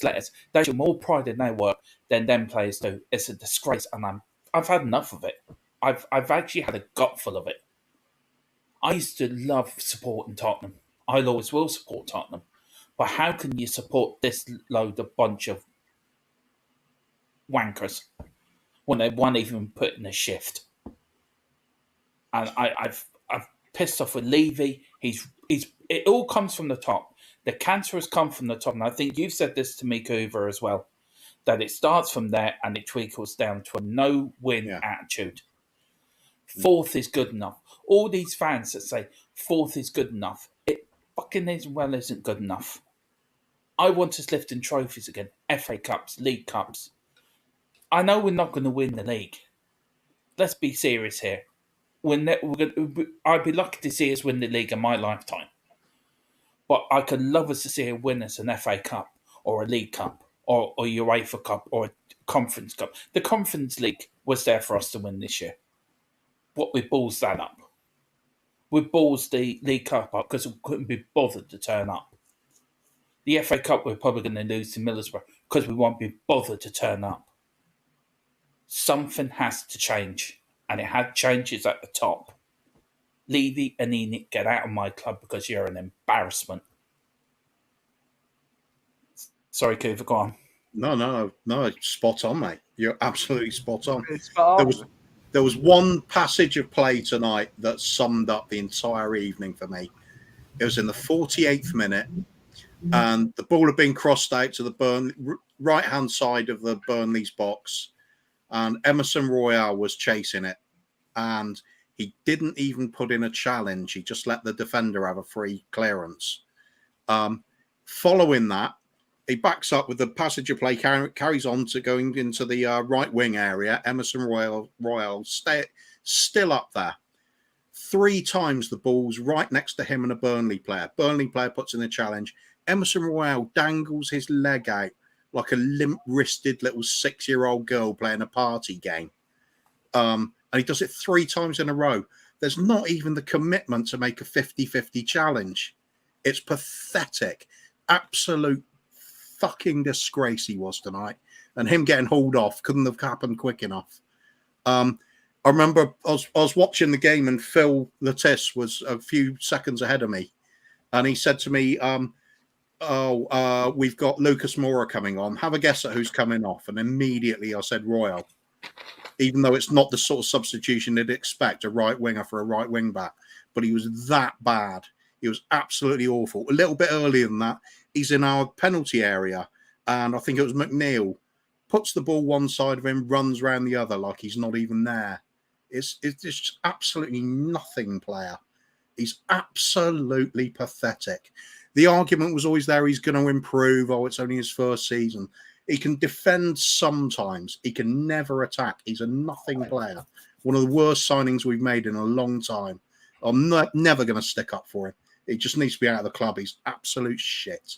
letters. They show more pride in their work than them players do. It's a disgrace, and I've had enough of it. I've actually had a gut full of it. I used to love supporting Tottenham. I always will support Tottenham. But how can you support this load of bunch of wankers when they won't even put in a shift? And I've pissed off with Levy. It all comes from the top. The cancer has come from the top. And I think you've said this to me, Coover, as well. that it starts from there and it trickles down to a no-win attitude. Fourth is good enough. All these fans that say fourth is good enough, it fucking isn't good enough. I want us lifting trophies again. FA Cups, League Cups. I know we're not going to win the league. Let's be serious here. I'd be lucky to see us win the league in my lifetime. But I could love us to see a win us an FA Cup or a League Cup or UEFA Cup or a Conference Cup. The Conference League was there for us to win this year. But we balls that up. We balls the League Cup up because we couldn't be bothered to turn up. The FA Cup we're probably going to lose to Middlesbrough because we won't be bothered to turn up. Something has to change, and it had changes at the top. Levy and Enoch, get out of my club because you're an embarrassment. Sorry, Cooper, go on. No, spot on, mate. You're absolutely spot on. Spot on. There was one passage of play tonight that summed up the entire evening for me. It was in the 48th minute, and the ball had been crossed out to the right-hand side of the Burnley's box, and Emerson Royal was chasing it, and he didn't even put in a challenge. He just let the defender have a free clearance. Following that, he backs up with the passage of play, carries on to going into the right wing area. Emerson Royal still up there. 3 times the ball's right next to him and a Burnley player. Burnley player puts in a challenge. Emerson Royal dangles his leg out like a limp-wristed little 6-year-old girl playing a party game. And he does it 3 times in a row. There's not even the commitment to make a 50-50 challenge. It's pathetic. Absolute fucking disgrace he was tonight. And him getting hauled off couldn't have happened quick enough. I remember I was watching the game and Phil Lattis was a few seconds ahead of me. And he said to me, we've got Lucas Moura coming on. Have a guess at who's coming off. And immediately I said Royal. Even though it's not the sort of substitution they'd expect, a right winger for a right wing back. But he was that bad. He was absolutely awful. A little bit earlier than that, he's in our penalty area. And I think it was McNeil. Puts the ball one side of him, runs around the other like he's not even there. It's just absolutely nothing player. He's absolutely pathetic. The argument was always there, he's going to improve. Oh, it's only his first season. He can defend sometimes. He can never attack. He's a nothing player. One of the worst signings we've made in a long time. I'm never going to stick up for him. He just needs to be out of the club. He's absolute shit.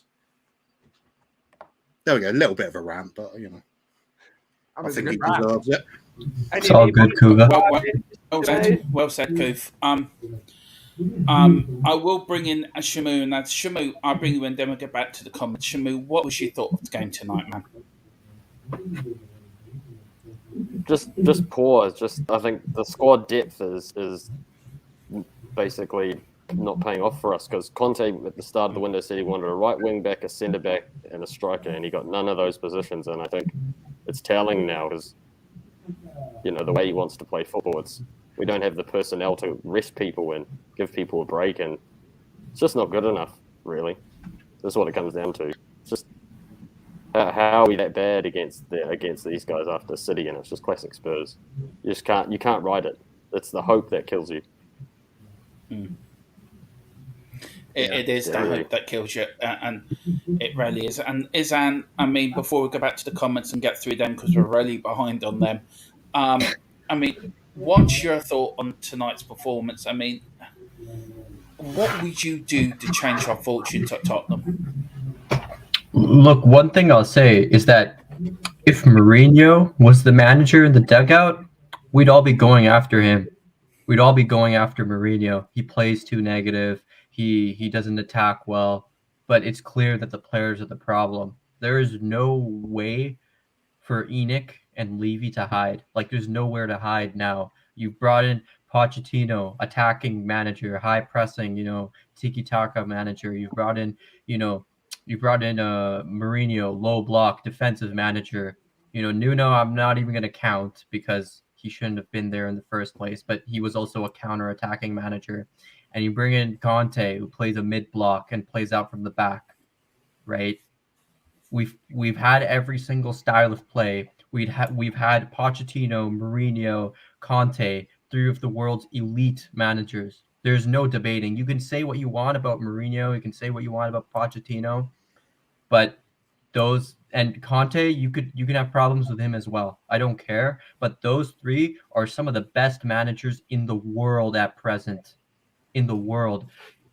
There we go. A little bit of a rant, but, you know. I think he deserves it. It's all good, Kuva. Well said, Koof. I will bring in Shamu, and that's Shamu. I'll bring you in, then we'll get back to the comments. Shamu, what was your thought of the game tonight, man? Just poor. I think the squad depth is basically not paying off for us, because Conte at the start of the window said he wanted a right wing back, a centre back, and a striker, and he got none of those positions. And I think it's telling now, because the way he wants to play football, we don't have the personnel to rest people and give people a break, and it's just not good enough, really. That's what it comes down to. It's just how are we that bad against these guys after City, and it's just classic Spurs. You can't ride it. It's the hope that kills you. It is the hope that kills you, and it really is. And Izan, I mean, before we go back to the comments and get through them, because we're really behind on them, I mean, what's your thought on tonight's performance? I mean, what would you do to change our fortunes at Tottenham? Look, one thing I'll say is that if Mourinho was the manager in the dugout, we'd all be going after him. We'd all be going after Mourinho. He plays too negative. He doesn't attack well. But it's clear that the players are the problem. There is no way for Enoch and Levy to hide. Like, there's nowhere to hide now. You've brought in Pochettino, attacking manager, high pressing, tiki-taka manager. You've brought in Mourinho, low block defensive manager. Nuno, I'm not even going to count because he shouldn't have been there in the first place, but he was also a counter-attacking manager. And you bring in Conte, who plays a mid-block and plays out from the back, right? We've had every single style of play. We've had Pochettino, Mourinho, Conte, three of the world's elite managers. There's no debating. You can say what you want about Mourinho, you can say what you want about Pochettino, but those and Conte, you can have problems with him as well. I don't care, but those three are some of the best managers in the world at present. In the world.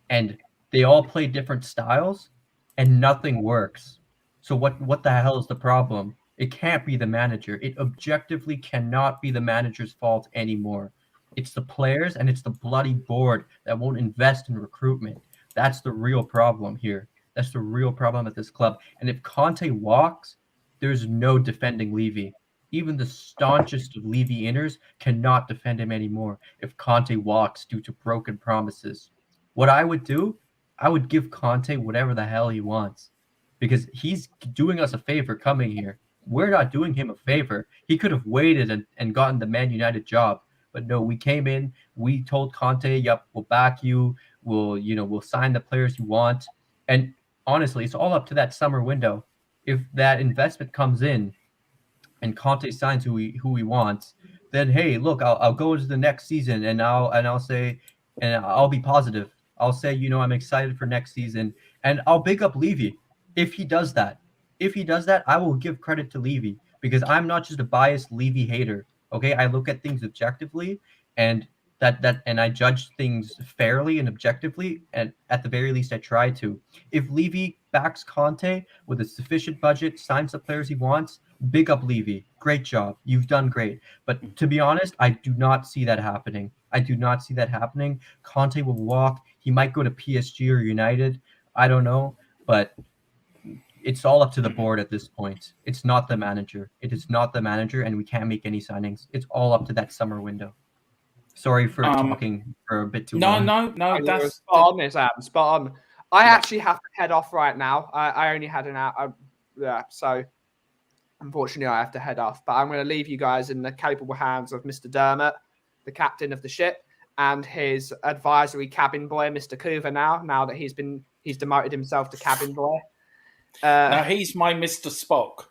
And they all play different styles and nothing works. So what the hell is the problem? It can't be the manager. It objectively cannot be the manager's fault anymore. It's the players and it's the bloody board that won't invest in recruitment. That's the real problem here. That's the real problem at this club. And if Conte walks, there's no defending Levy. Even the staunchest of Levy inners cannot defend him anymore if Conte walks due to broken promises. What I would do, I would give Conte whatever the hell he wants because he's doing us a favor coming here. We're not doing him a favor. He could have waited and gotten the Man United job. But no, we came in, we told Conte, yep, we'll back you. We'll sign the players you want. And honestly, it's all up to that summer window. If that investment comes in and Conte signs who he wants, then hey, look, I'll go into the next season and I'll say, and I'll be positive. I'll say, I'm excited for next season, and I'll big up Levy if he does that. If he does that, I will give credit to Levy because I'm not just a biased Levy hater. Okay, I look at things objectively, and and I judge things fairly and objectively, and at the very least, I try to. If Levy backs Conte with a sufficient budget, signs the players he wants, big up Levy. Great job. You've done great. But to be honest, I do not see that happening. I do not see that happening. Conte will walk. He might go to PSG or United. I don't know. But it's all up to the board at this point. It's not the manager. It is not the manager, and we can't make any signings. It's all up to that summer window. Sorry for talking for a bit too long. No. That's spot on, this Adam. Spot on. I actually have to head off right now. I only had an hour. So unfortunately, I have to head off. But I'm going to leave you guys in the capable hands of Mr. Dermot, the captain of the ship, and his advisory cabin boy, Mr. Coover. Now that he's demoted himself to cabin boy. Now he's my Mr. Spock.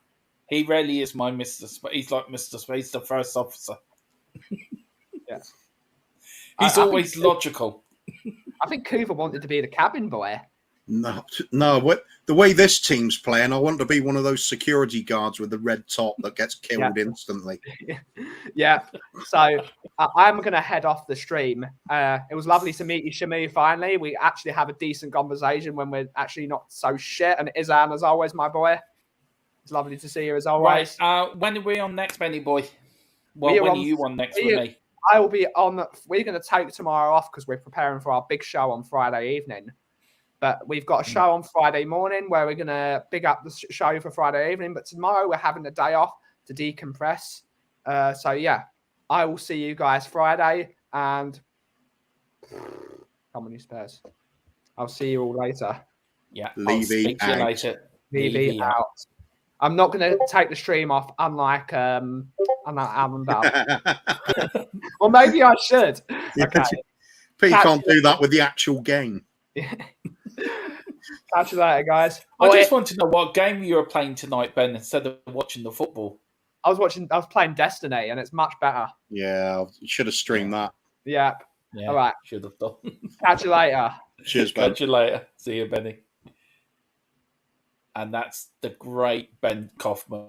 He really is my Mr. Spock. He's like Mr. Spock. He's the first officer. Yes. He's always logical. I think Coover wanted to be the cabin boy. No. The way this team's playing, I want to be one of those security guards with the red top that gets killed instantly. Yeah. So I'm going to head off the stream. It was lovely to meet you, Shamu, finally. We actually have a decent conversation when we're actually not so shit. And Izan, as always, my boy. It's lovely to see you as always. Right. When are we on next, Benny boy? Well, when are you on next with me? I will be on. We're going to take tomorrow off because we're preparing for our big show on Friday evening. But we've got a show on Friday morning where we're going to big up the show for Friday evening. But tomorrow we're having a day off to decompress. So, yeah, I will see you guys Friday. And how many spares? I'll see you all later. Yeah, Levy out. You later. Levy out. I'm not going to take the stream off, unlike Alan Bell. Or maybe I should. Okay. Pete can't do that with the actual game. Catch you later, guys. I just want to know what game you were playing tonight, Ben, instead of watching the football. I was playing Destiny, and it's much better. Yeah, you should have streamed that. Yeah. All right. Should have done. Catch you later. Cheers, Ben. Catch you later. See you, Benny. And that's the great Ben Kaufman.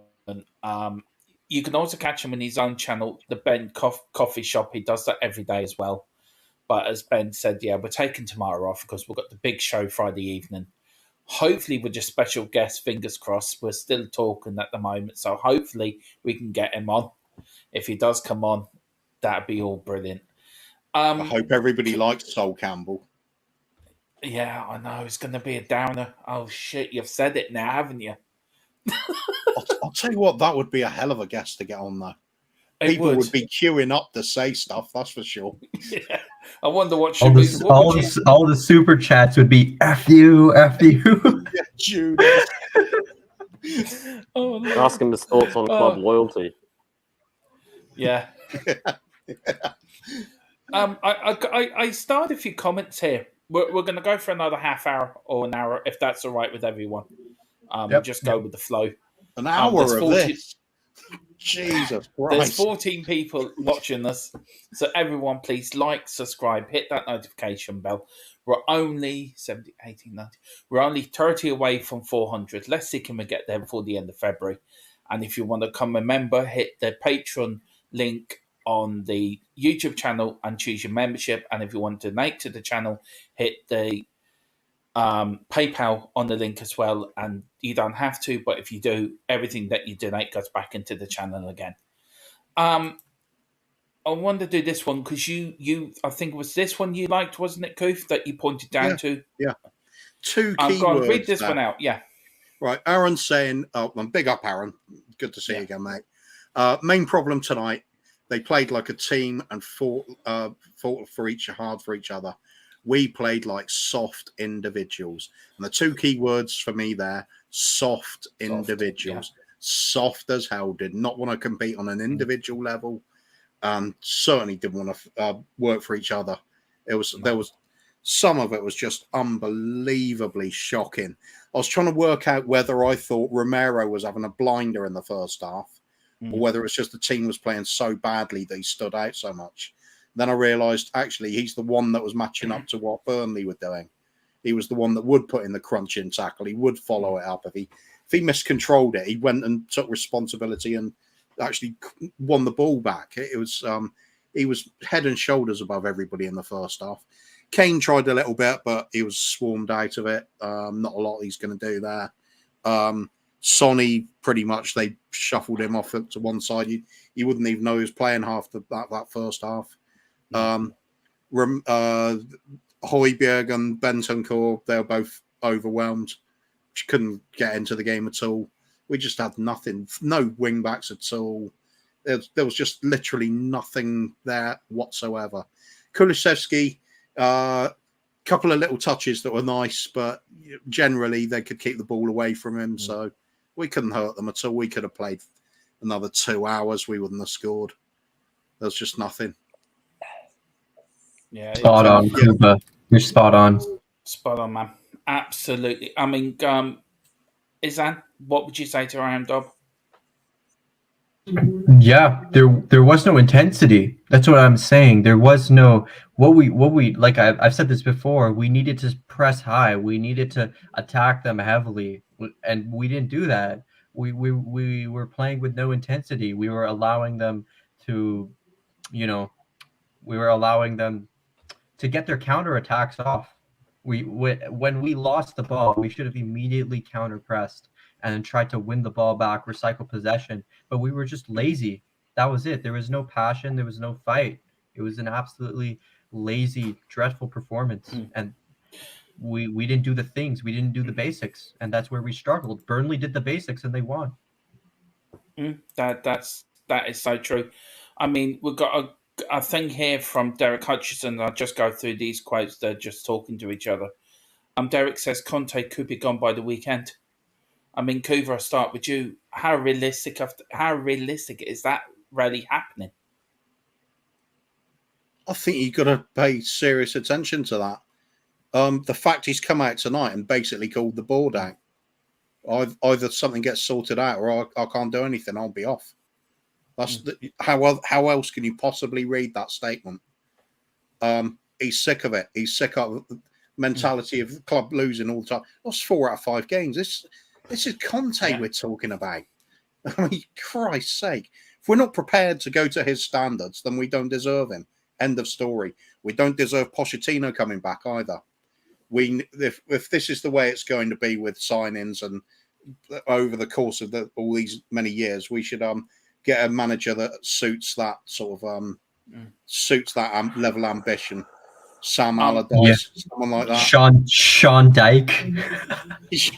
You can also catch him on his own channel, the Ben Coffee Shop. He does that every day as well. But as Ben said, yeah, we're taking tomorrow off because we've got the big show Friday evening. Hopefully with your special guest, fingers crossed. We're still talking at the moment. So hopefully we can get him on. If he does come on, that'd be all brilliant. I hope everybody likes Sol Campbell. Yeah, I know. It's going to be a downer. Oh, shit. You've said it now, haven't you? I'll tell you what, that would be a hell of a guest to get on, though. People would be queuing up to say stuff, that's for sure. Yeah. I wonder what all the super chats would be F you. Yeah, Judas. Oh, no. Ask him his thoughts on club loyalty. Yeah. I started a few comments here. We're going to go for another half hour or an hour, if that's all right with everyone. Just go with the flow. An hour there's of 40 this. Jesus There's Christ. 14 people watching us. So everyone, please like, subscribe, hit that notification bell. We're only 70, 18, 19. We're only 30 away from 400. Let's see can we get there before the end of February. And if you want to become a member, hit the Patreon link on the YouTube channel and choose your membership. And if you want to donate to the channel, hit the PayPal on the link as well. And you don't have to, but if you do, everything that you donate goes back into the channel again. I wanted to do this one because you I think it was this one you liked, wasn't it, Koof, that you pointed down to? Yeah. Two keywords. Go on, read this one out. Yeah. Right. Aaron's saying, big up, Aaron. Good to see you again, mate. Main problem tonight, they played like a team and fought hard for each other. We played like soft individuals. And the two key words for me there, soft individuals. Yeah. Soft as hell, did not want to compete on an individual level. Certainly didn't want to work for each other. There was some of it was just unbelievably shocking. I was trying to work out whether I thought Romero was having a blinder in the first half or whether it was just the team was playing so badly that he stood out so much. Then I realised, actually, he's the one that was matching up to what Burnley were doing. He was the one that would put in the crunching tackle. He would follow it up. If he miscontrolled it, he went and took responsibility and actually won the ball back. It was he was head and shoulders above everybody in the first half. Kane tried a little bit, but he was swarmed out of it. Not a lot he's going to do there. Sonny, pretty much, they shuffled him off to one side. You wouldn't even know he was playing half that first half. Højbjerg and Bentancur, they were both overwhelmed. She couldn't get into the game at all. We just had nothing, no wing backs at all. There was just literally nothing there whatsoever. Kulusevski, couple of little touches that were nice, but generally they could keep the ball away from him. So we couldn't hurt them at all. We could have played another 2 hours. We wouldn't have scored. There was just nothing. Yeah, spot on, Kuba. You're spot on. Spot on, man. Absolutely. I mean, Izan, what would you say to Roundup? Yeah, there was no intensity. That's what I'm saying. There was no what we like. I've said this before. We needed to press high. We needed to attack them heavily, and we didn't do that. We were playing with no intensity. We were allowing them to, we were allowing them to get their counterattacks off. When we lost the ball, we should have immediately counter-pressed and then tried to win the ball back, recycle possession. But we were just lazy. That was it. There was no passion. There was no fight. It was an absolutely lazy, dreadful performance. And we didn't do the things. We didn't do the basics. And that's where we struggled. Burnley did the basics and they won. That is so true. I mean, we've got a thing here from Derek Hutchison. I'll just go through these quotes. They're just talking to each other. Derek says Conte could be gone by the weekend. I mean, Kuva, I'll start with you. How realistic is that really happening? I think you've got to pay serious attention to that. The fact he's come out tonight and basically called the board out. Either something gets sorted out or I can't do anything. I'll be off. That's how else can you possibly read that statement? He's sick of it. He's sick of the mentality of the club losing all the time. Lost 4 out of 5 games. This is Conte we're talking about. I mean, Christ's sake. If we're not prepared to go to his standards, then we don't deserve him. End of story. We don't deserve Pochettino coming back either. If this is the way it's going to be with signings and over the course of all these many years, we should get a manager that suits that sort of suits that level of ambition. Sam Allardyce, someone like that. Sean Dyke.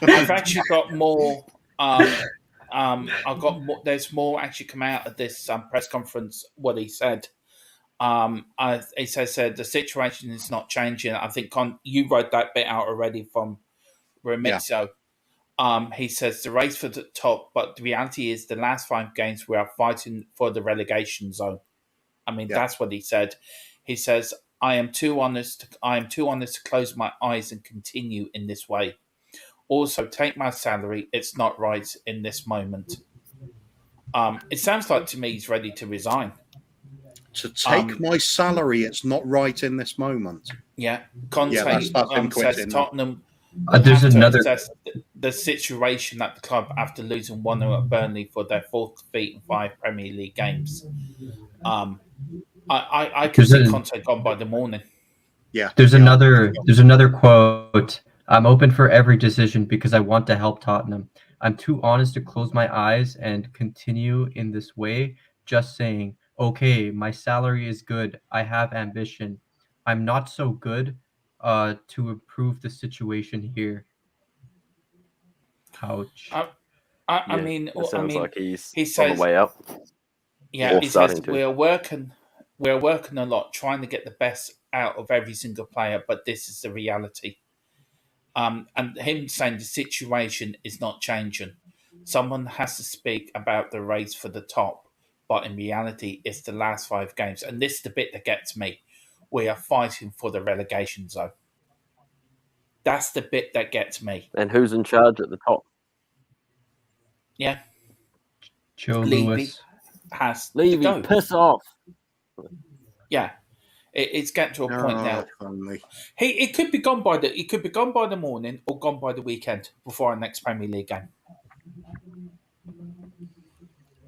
I've actually got more. There's more actually come out of this press conference. What he said. He said the situation is not changing. I think you wrote that bit out already from Remizio. Yeah. He says the race for the top, but the reality is the last 5 games we are fighting for the relegation zone. I mean, that's what he said. He says, I am too honest to close my eyes and continue in this way. Also, take my salary. It's not right in this moment. It sounds like to me he's ready to resign. To take my salary, it's not right in this moment. Yeah, Conte that's him says quitting. Tottenham There's have to another. assess the situation at the club after losing 1-0 at Burnley for their fourth defeat in 5 Premier League games. I could see Conte gone by the morning. Yeah. There's another quote. I'm open for every decision because I want to help Tottenham. I'm too honest to close my eyes and continue in this way, just saying, okay, my salary is good. I have ambition. I'm not so good to improve the situation here. Ouch. I mean, it sounds like he's he on says, the way up. Yeah, Or he says starting to. we're working a lot, trying to get the best out of every single player, but this is the reality. And him saying the situation is not changing. Someone has to speak about the race for the top, but in reality, it's the last 5 games, and this is the bit that gets me. We are fighting for the relegation zone. That's the bit that gets me. And who's in charge at the top? Yeah, Joe Levy Lewis. has to Levy, go. piss off. Yeah, it's getting to a point now. Only. It could be gone by the morning or gone by the weekend before our next Premier League game.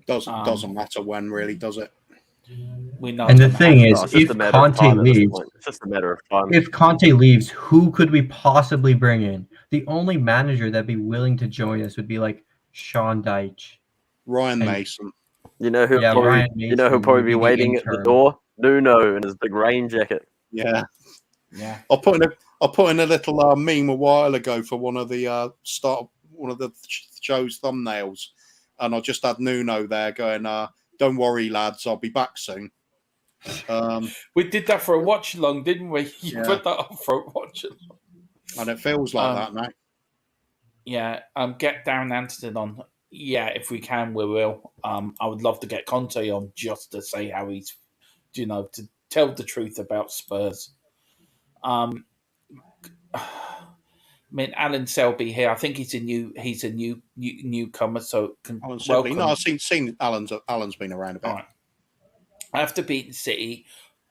Doesn't matter when, really, does it? We know. And the thing is, It's just if a matter of Conte time at this leaves, point. It's just a matter of time. if Conte leaves, who could we possibly bring in? The only manager that'd be willing to join us would be like Sean Dyche. Ryan And- Mason. You know who'll Yeah, probably, Ryan you know who'll Mason probably would be be the waiting at the interim. door? Nuno in his big rain jacket. Yeah. Yeah. I'll put in a little meme a while ago for one of the show's thumbnails, and I just had Nuno there going, "Don't worry, lads, I'll be back soon." We did that for a watch along, didn't we? You Yeah. put that up for a watch along. And it feels like that now. Yeah. Get Darren Anderson on. Yeah, if we can, we will. I would love to get Conte on just to say how he's, to tell the truth about Spurs. I mean, Alan Selby here. I think he's a newcomer. So welcome. No, I've seen Alan's been around a bit. All right. After beating City,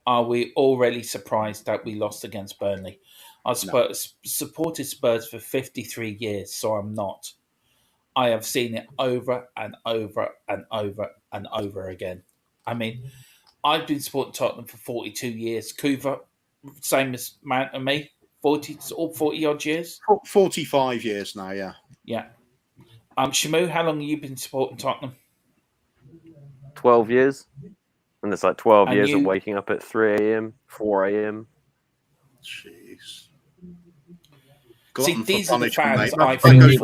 are we already surprised that we lost against Burnley? I've supported Spurs for 53 years, so I'm not. I have seen it over and over and over and over again. I mean, I've been supporting Tottenham for 42 years. Kuva, same as amount of me, 40 odd years. 45 years now, yeah. Yeah. Shamu, how long have you been supporting Tottenham? 12 years. And it's like 12 And years you- of waking up at 3 a.m., 4 a.m. Jeez. See, these are the punishment, fans mate. I And think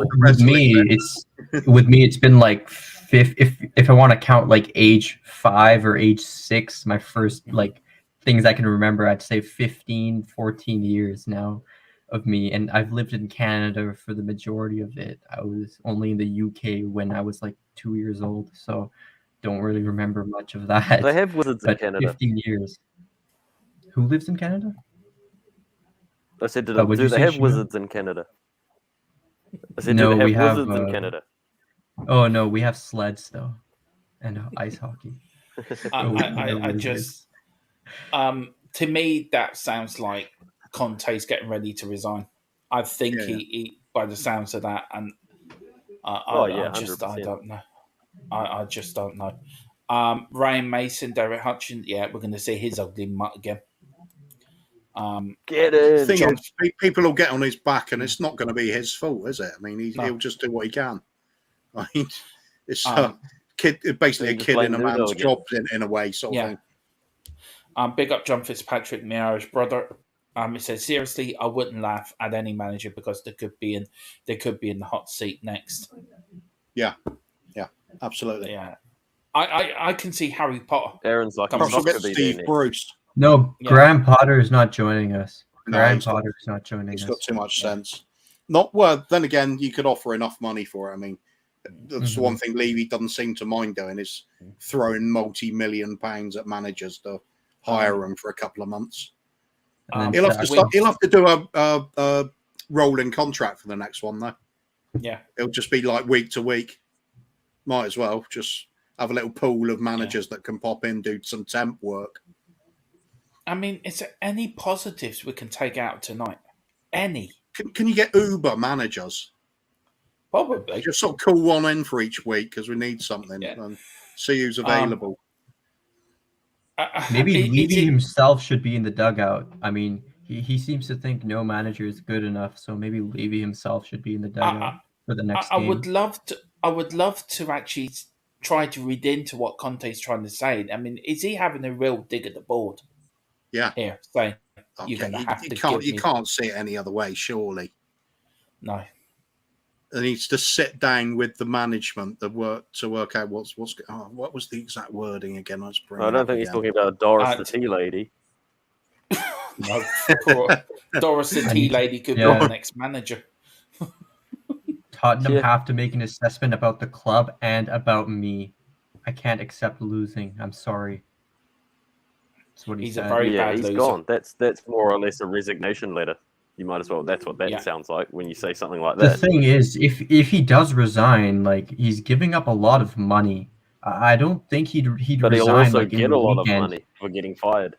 with me, it's been like if I want to count like age 5 or age 6, my first like things I can remember, I'd say 15, 14 years now of me. And I've lived in Canada for the majority of it. I was only in the UK when I was like 2 years old, so don't really remember much of that. They have wizards in But Canada. 15 years. Who lives in Canada? I said, do what'd you they say, have Shmuel? wizards in Canada? I said, No, do they we have have, wizards in Canada? Oh no, we have sleds though, and ice hockey. I just, to me, that sounds like Conte's getting ready to resign. I think he by the sounds of that, and I 100%. don't know. I just don't know. Ryan Mason, Derek Hutchins, yeah, we're going to see his ugly mutt again. Get in. The thing is, people will get on his back, and it's not going to be his fault, is it? I mean, he'll just do what he can. I mean, it's basically a kid in a man's job in a way, sort of thing. Big up John Fitzpatrick, my Irish brother. He says, seriously, I wouldn't laugh at any manager because they could be in the hot seat next. Yeah, absolutely. Yeah, I can see Harry Potter. Aaron's like, Perhaps we'll get Steve Bruce. No, Graham Potter is not joining us. No, Potter is not joining us. He's got too much sense. Not well. Then again, you could offer enough money for it. I mean, that's one thing Levy doesn't seem to mind doing is throwing multi-million pounds at managers to hire them for a couple of months. He'll have to do a rolling contract for the next one, though. Yeah. It'll just be like week to week. Might as well just have a little pool of managers that can pop in, do some temp work. I mean, is there any positives we can take out tonight? Any? Can you get Uber managers? Probably. Just sort of call one in for each week because we need something and see who's available. Maybe Levy himself should be in the dugout. I mean, he seems to think no manager is good enough, so maybe Levy himself should be in the dugout for the next game. I would love to actually try to read into what Conte's trying to say. I mean, is he having a real dig at the board? Yeah. Here, saying you can't see it any other way, surely. No. It needs to sit down with the management to work out what was the exact wording again. I don't think he's talking about Doris the tea lady. No, Doris the tea lady could be our next manager. Tottenham have to make an assessment about the club and about me. I can't accept losing. I'm sorry. That's what he's said. a very bad loser. He's gone. That's more or less a resignation letter. You might as well. That's what that sounds like when you say something like that. The thing is, if he does resign, like he's giving up a lot of money. I don't think he'd but resign. He'll also like, get a lot of money for getting fired.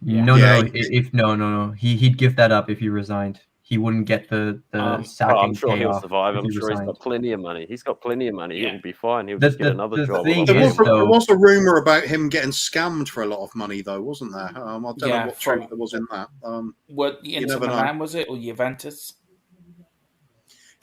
No. He'd give that up if he resigned. He wouldn't get the sacking I'm sure payoff. He'll survive. I'm sure he's got plenty of money. He's got plenty of money. He'll be fine. He'll just get another job. There was a rumor about him getting scammed for a lot of money, though, wasn't there? I don't know what truth there was in that. What Inter Milan was it, or Juventus?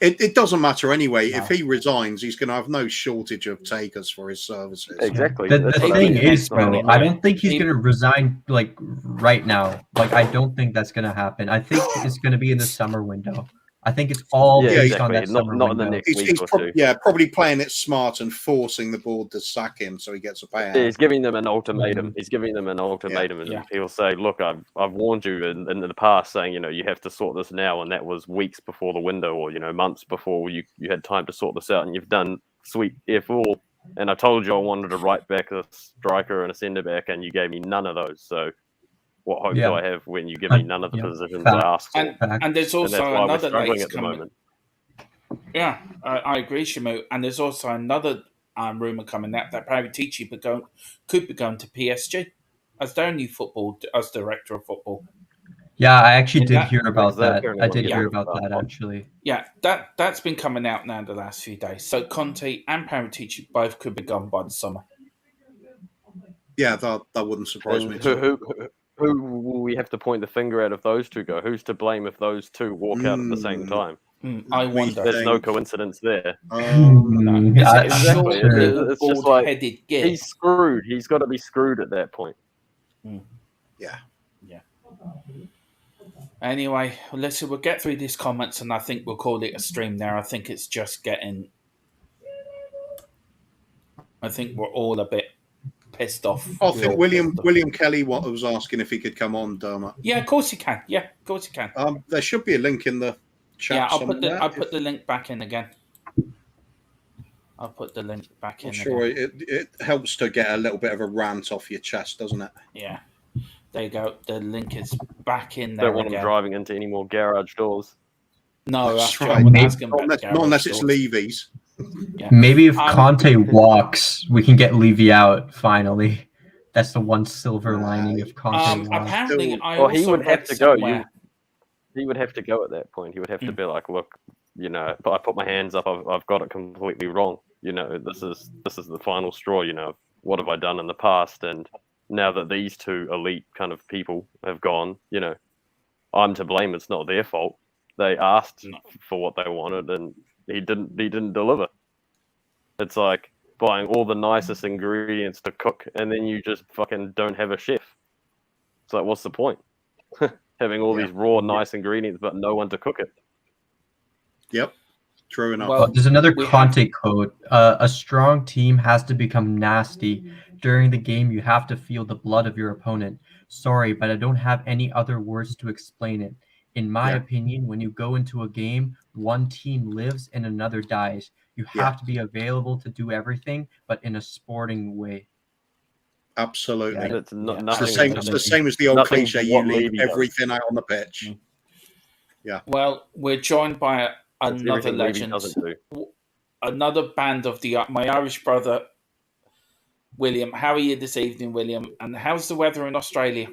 It doesn't matter anyway. No. If he resigns, he's going to have no shortage of takers for his services. Exactly. The thing is, bro, I don't think he's going to resign like right now. Like, I don't think that's going to happen. I think it's going to be in the summer window. I think it's all based on that summer window. Not in the next week or two. Yeah, probably playing it smart and forcing the board to sack him so he gets a payout. Yeah, he's giving them an ultimatum. He's giving them an ultimatum, and he'll say, "Look, I've warned you in the past, saying you have to sort this now, and that was weeks before the window, or months before you had time to sort this out, and you've done sweet F all. And I told you I wanted a right back, a striker, and a centre back, and you gave me none of those. So what hope do I have when you give me none of the positions I asked for? And there's also another latest coming. Yeah, I agree, Shamu. And there's also another rumour coming out that Paratici could be going to PSG as their new as director of football. Yeah, I actually did hear about that. I did hear about that, actually. Yeah, that's been coming out now the last few days. So Conte and Paratici both could be gone by the summer. Yeah, that wouldn't surprise me. Who will we have to point the finger at if those two go? Who's to blame if those two walk out at the same time? I wonder. There's no coincidence there. No. Exactly. It's just like he's screwed. He's got to be screwed at that point. Yeah. Anyway, listen, we'll get through these comments and I think we'll call it a stream there. I think it's just getting... I think we're all a bit pissed off. I think William Kelly was asking if he could come on, Dermot. Yeah, of course he can. There should be a link in the chat. Yeah, I'll put the link back in again. I'll put the link back in. Sure, it helps to get a little bit of a rant off your chest, doesn't it? Yeah. There you go. The link is back in there. Don't want him driving into any more garage doors. No, that's right. Not unless it's Levy's. Yeah. Maybe if Conte walks, we can get Levy out finally. That's the one silver lining if Conte walks. Apparently, he would have to go. He would have to go at that point. He would have to be like, look, I put my hands up. I've got it completely wrong. This is the final straw. What have I done in the past? And now that these two elite kind of people have gone, I'm to blame. It's not their fault. They asked for what they wanted, and he didn't deliver. It's like buying all the nicest ingredients to cook, and then you just fucking don't have a chef. It's like, what's the point? Having all these raw, nice ingredients, but no one to cook it. Yep. True enough. Well, there's another Conte quote. A strong team has to become nasty. During the game, you have to feel the blood of your opponent. Sorry, but I don't have any other words to explain it. In my opinion, when you go into a game, one team lives and another dies. You have to be available to do everything, but in a sporting way. Absolutely. Yeah, it's the same as the old cliche, you leave everything out on the pitch. Yeah. Well, we're joined by It's another everything Levy legend, doesn't do. another band of my Irish brother, William. How are you this evening, William? And how's the weather in Australia?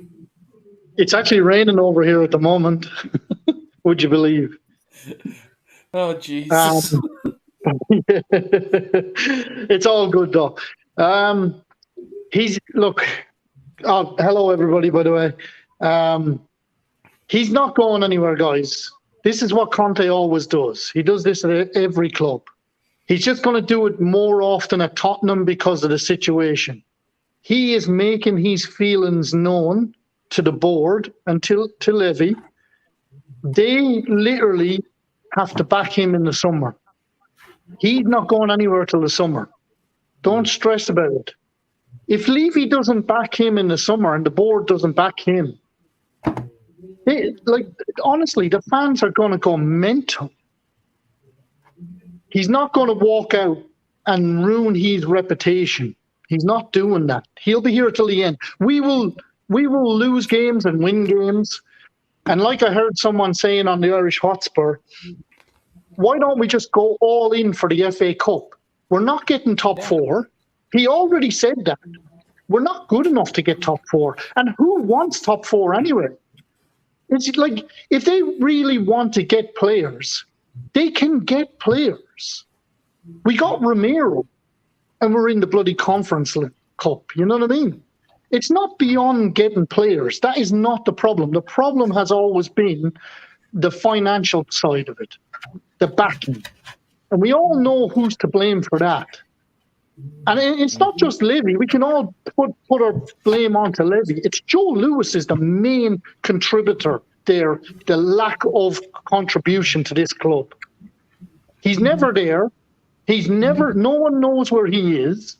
It's actually raining over here at the moment. Would you believe? Oh, Jesus. It's all good though. Hello everybody, by the way. He's not going anywhere, guys. This is what Conte always does. He does this at every club. He's just going to do it more often at Tottenham because of the situation. He is making his feelings known to the board and to Levy. They literally have to back him in the summer. He's not going anywhere till the summer. Don't stress about it. If Levy doesn't back him in the summer and the board doesn't back him, honestly, the fans are going to go mental. He's not going to walk out and ruin his reputation. He's not doing that. He'll be here till the end. We will lose games and win games. And like I heard someone saying on the Irish Hotspur, why don't we just go all in for the FA Cup? We're not getting top four. He already said that. We're not good enough to get top four. And who wants top four anyway? It's like, if they really want to get players, they can get players. We got Romero, and we're in the bloody Conference Cup. You know what I mean? It's not beyond getting players. That is not the problem. The problem has always been the financial side of it, the backing. And we all know who's to blame for that. And it's not just Levy. We can all put our blame onto Levy. It's Joe Lewis is the main contributor there, the lack of contribution to this club. He's never there. No one knows where he is.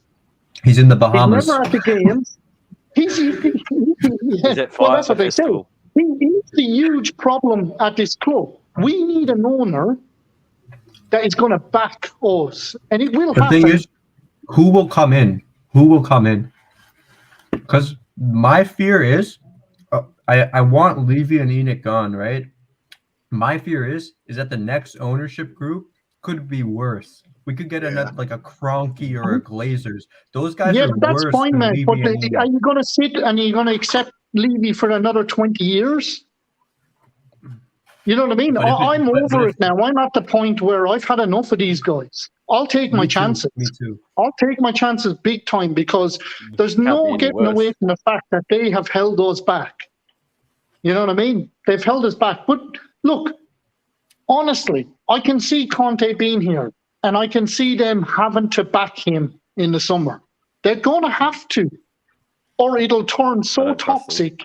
He's in the Bahamas. He's never at the games. He's at well, that's what they say. festival. He's the huge problem at this club. We need an owner that is going to back us, and it will happen. The thing is, who will come in? Who will come in? Because my fear is, I want Levy and Enoch gone, right? My fear is that the next ownership group could be worse. We could get another, like a Kroenke or a Glazers. Those guys are that's worse fine, than man. Levy But and Enoch. are you going to sit and you're going to accept Levy for another 20 years? You know what I mean? I'm over it now. I'm at the point where I've had enough of these guys. I'll take my chances. Me too. I'll take my chances big time because there's no getting away from the fact that they have held us back. You know what I mean? They've held us back. But look, honestly, I can see Conte being here and I can see them having to back him in the summer. They're going to have to, or it'll turn so toxic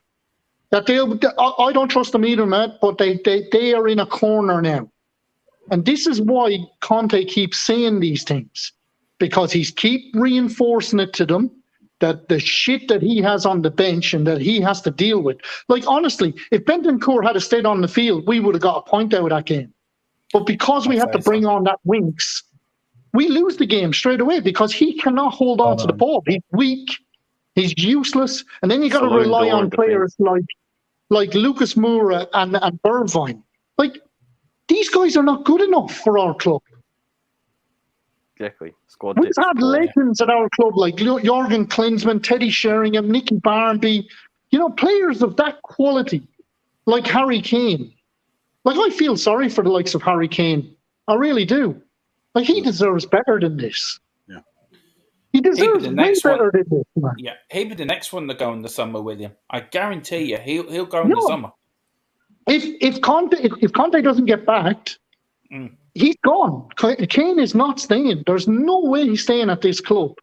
that I don't trust them either, Matt, but they are in a corner now. And this is why Conte keeps saying these things, because he's keep reinforcing it to them, that the shit that he has on the bench and that he has to deal with. Like, honestly, if Bentancur had stayed on the field, we would have got a point out of that game. But because we had to bring on that Winks, we lose the game straight away because he cannot hold on to the ball. He's weak. He's useless. And then you got to rely on players like Lucas Moura and Bergwijn. Like, these guys are not good enough for our club. Exactly. Squad We've had legends at our club like Jurgen Klinsmann, Teddy Sheringham, Nicky Barnby, players of that quality, like Harry Kane. Like, I feel sorry for the likes of Harry Kane. I really do. Like, he deserves better than this. Yeah. He deserves way better than this, man. Yeah, he'll be the next one to go in the summer, William. I guarantee you, he'll go in the summer. If Conte doesn't get backed, he's gone. Kane is not staying. There's no way he's staying at this club.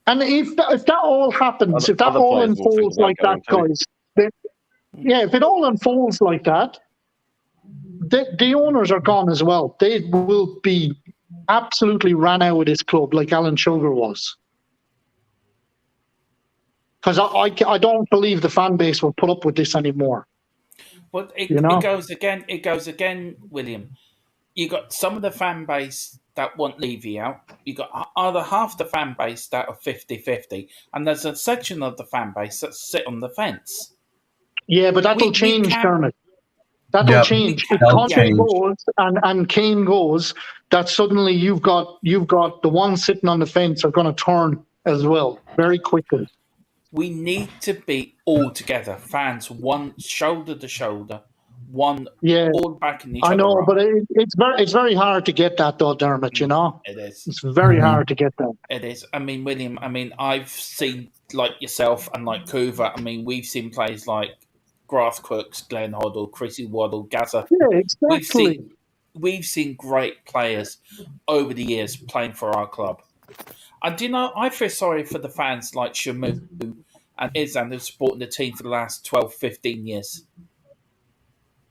And if that all happens, if that all unfolds like that, guys, then, if it all unfolds like that, the owners are gone as well. They will be absolutely ran out of this club like Alan Sugar was. Because I don't believe the fan base will put up with this anymore. But it goes again, William. You got some of the fan base that want Levy out. You got other half the fan base that are 50-50. And there's a section of the fan base that sit on the fence. Yeah, but that'll change, Dermot. That'll change. If that'll Conte change. goes and Kane goes, that suddenly you've got the ones sitting on the fence are going to turn as well very quickly. We need to be all together, fans, one shoulder to shoulder, one all backing each other. I know, up. but it's very hard to get that though, Dermot. You know, it is. It's very hard to get that. It is. I mean, William. I mean, I've seen like yourself and like Coover. I mean, we've seen players like Graf Crooks, Glenn Hoddle, Chrissy Waddle, Gaza. Yeah, exactly. We've seen great players over the years playing for our club. And do you know, I feel sorry for the fans like Shamu and Izan who've supported the team for the last 12, 15 years.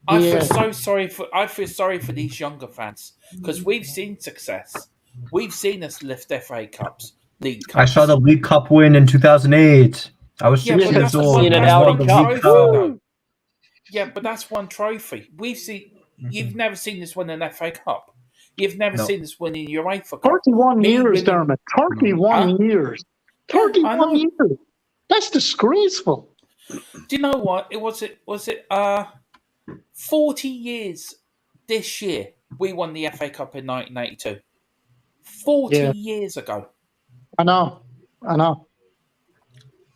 I feel sorry for these younger fans because we've seen success. We've seen us lift FA Cups, League Cups. I saw the League Cup win in 2008. I was 6 years old. Yeah, but that's one trophy. You've never seen us win an FA Cup. You've never seen us win in UEFA Cup. 31 years, Dermot. 31 years. 31 years. That's disgraceful. Do you know what? Was it 40 years this year we won the FA Cup in 1982. 40 years ago. I know.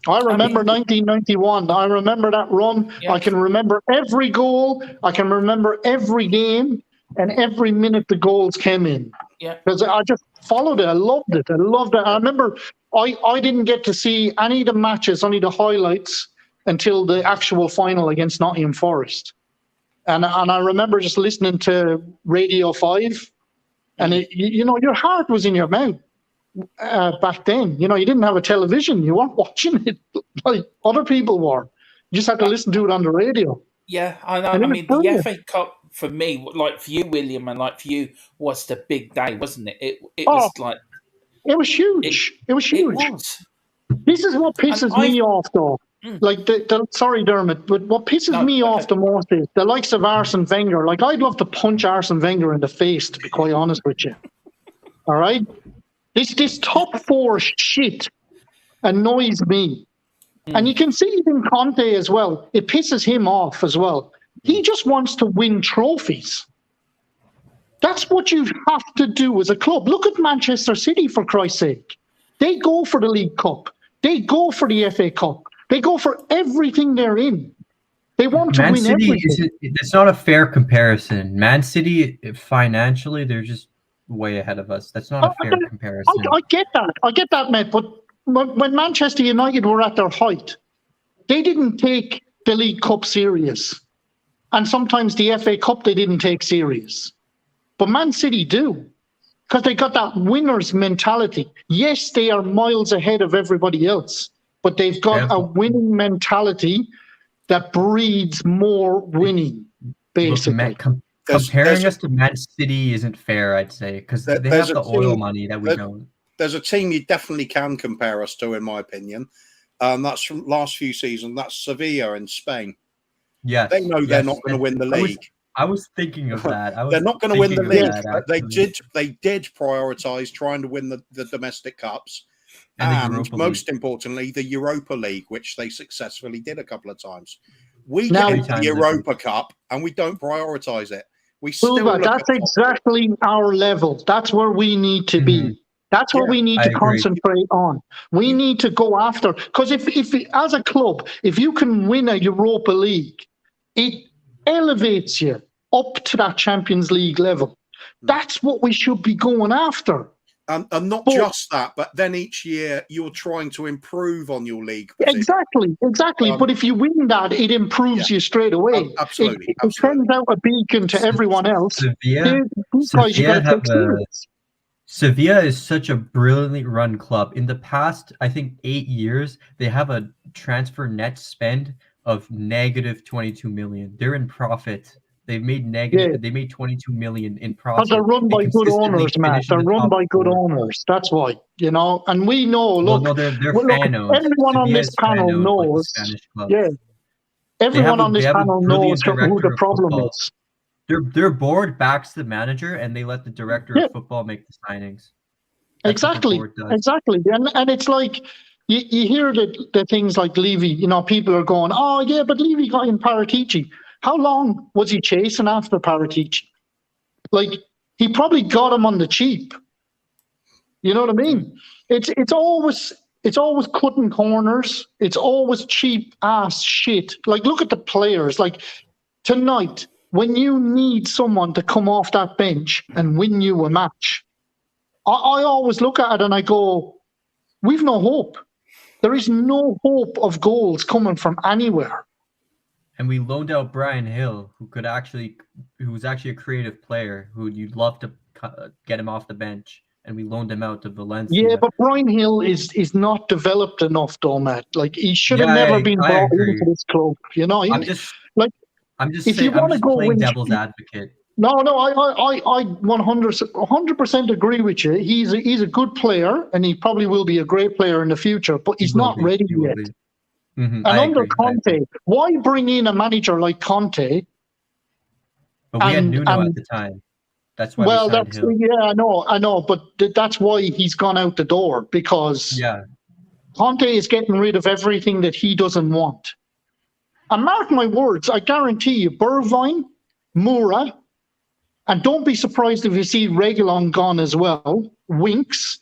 I remember 1991. I remember that run. I can remember every goal. I can remember every game and every minute the goals came in. Yeah. Because I just followed it. I loved it. I remember I didn't get to see any of the matches, only the highlights, until the actual final against Nottingham Forest. And I remember just listening to Radio 5, and your heart was in your mouth back then. You didn't have a television. You weren't watching it like other people were. You just had to listen to it on the radio. Yeah, I know. I mean, the FA Cup for me, like for you, William, and like for you, was the big day, wasn't it? It was like... It was huge. It was huge. It was. This is what pisses me off, though. Like, sorry, Dermot, but what pisses me off the most is the likes of Arsene Wenger. Like, I'd love to punch Arsene Wenger in the face, to be quite honest with you. All right? This top four shit annoys me. And you can see it in Conte as well. It pisses him off as well. He just wants to win trophies. That's what you have to do as a club. Look at Manchester City, for Christ's sake. They go for the League Cup. They go for the FA Cup. They go for everything they're in. They want to win everything. It's not a fair comparison. Man City, financially, they're just way ahead of us. That's not a fair comparison. I get that, mate. But when Manchester United were at their height, they didn't take the League Cup serious. And sometimes the FA Cup they didn't take serious. But Man City do. Because they got that winner's mentality. Yes, they are miles ahead of everybody else. But they've got a winning mentality that breeds more winning, basically. Comparing us to Man City isn't fair, I'd say, because they have the oil money that we don't. There's a team you definitely can compare us to, in my opinion. That's from last few seasons. That's Sevilla in Spain. Yeah, they know they're not going to win the league. I was thinking of that. They're not going to win the league. They did prioritise trying to win the domestic cups. And most importantly, the Europa League, which they successfully did a couple of times. We get the Europa Cup and we don't prioritise it. That's exactly our level. That's where we need to be. That's what we need to concentrate on. We need to go after, because if as a club, if you can win a Europa League, it elevates you up to that Champions League level. That's what we should be going after. And not just that, but then each year you're trying to improve on your league position. Exactly. But if you win that, it improves you straight away. Absolutely. It sends out a beacon to everyone else. Sevilla is such a brilliantly run club. In the past, I think 8 years, they have a transfer net spend of negative 22 million. They're in profit. They've made negative. They made 22 million in profit. Because they're run by good owners, Matt. They're run by good owners. That's why, And we know. Look, everyone on this panel knows. Everyone on this panel knows who the problem is. Their board backs the manager, and they let the director of football make the signings. Exactly. And it's like you hear the things like Levy. People are going, "Oh yeah, but Levy got in Paratici." How long was he chasing after Paratici? Like, he probably got him on the cheap. You know what I mean? It's always cutting corners. It's always cheap ass shit. Like, look at the players. Like, tonight, when you need someone to come off that bench and win you a match, I always look at it and I go, we've no hope. There is no hope of goals coming from anywhere. And we loaned out Brian Hill, who was actually a creative player, who you'd love to get him off the bench, and we loaned him out to Valencia. Yeah, but Brian Hill is not developed enough, though, Matt. Like, he should have never been brought into this club. You know, I'm just if you want to go playing win, devil's advocate. No, I 100% agree with you. He's a good player, and he probably will be a great player in the future, but he's not ready yet. Mm-hmm. And under Conte, why bring in a manager like Conte? But we had Nuno at the time. That's why. Well, I know, but that's why he's gone out the door, because Conte is getting rid of everything that he doesn't want. And mark my words, I guarantee you, Bergwijn, Moura, and don't be surprised if you see Reguilon gone as well, Winks,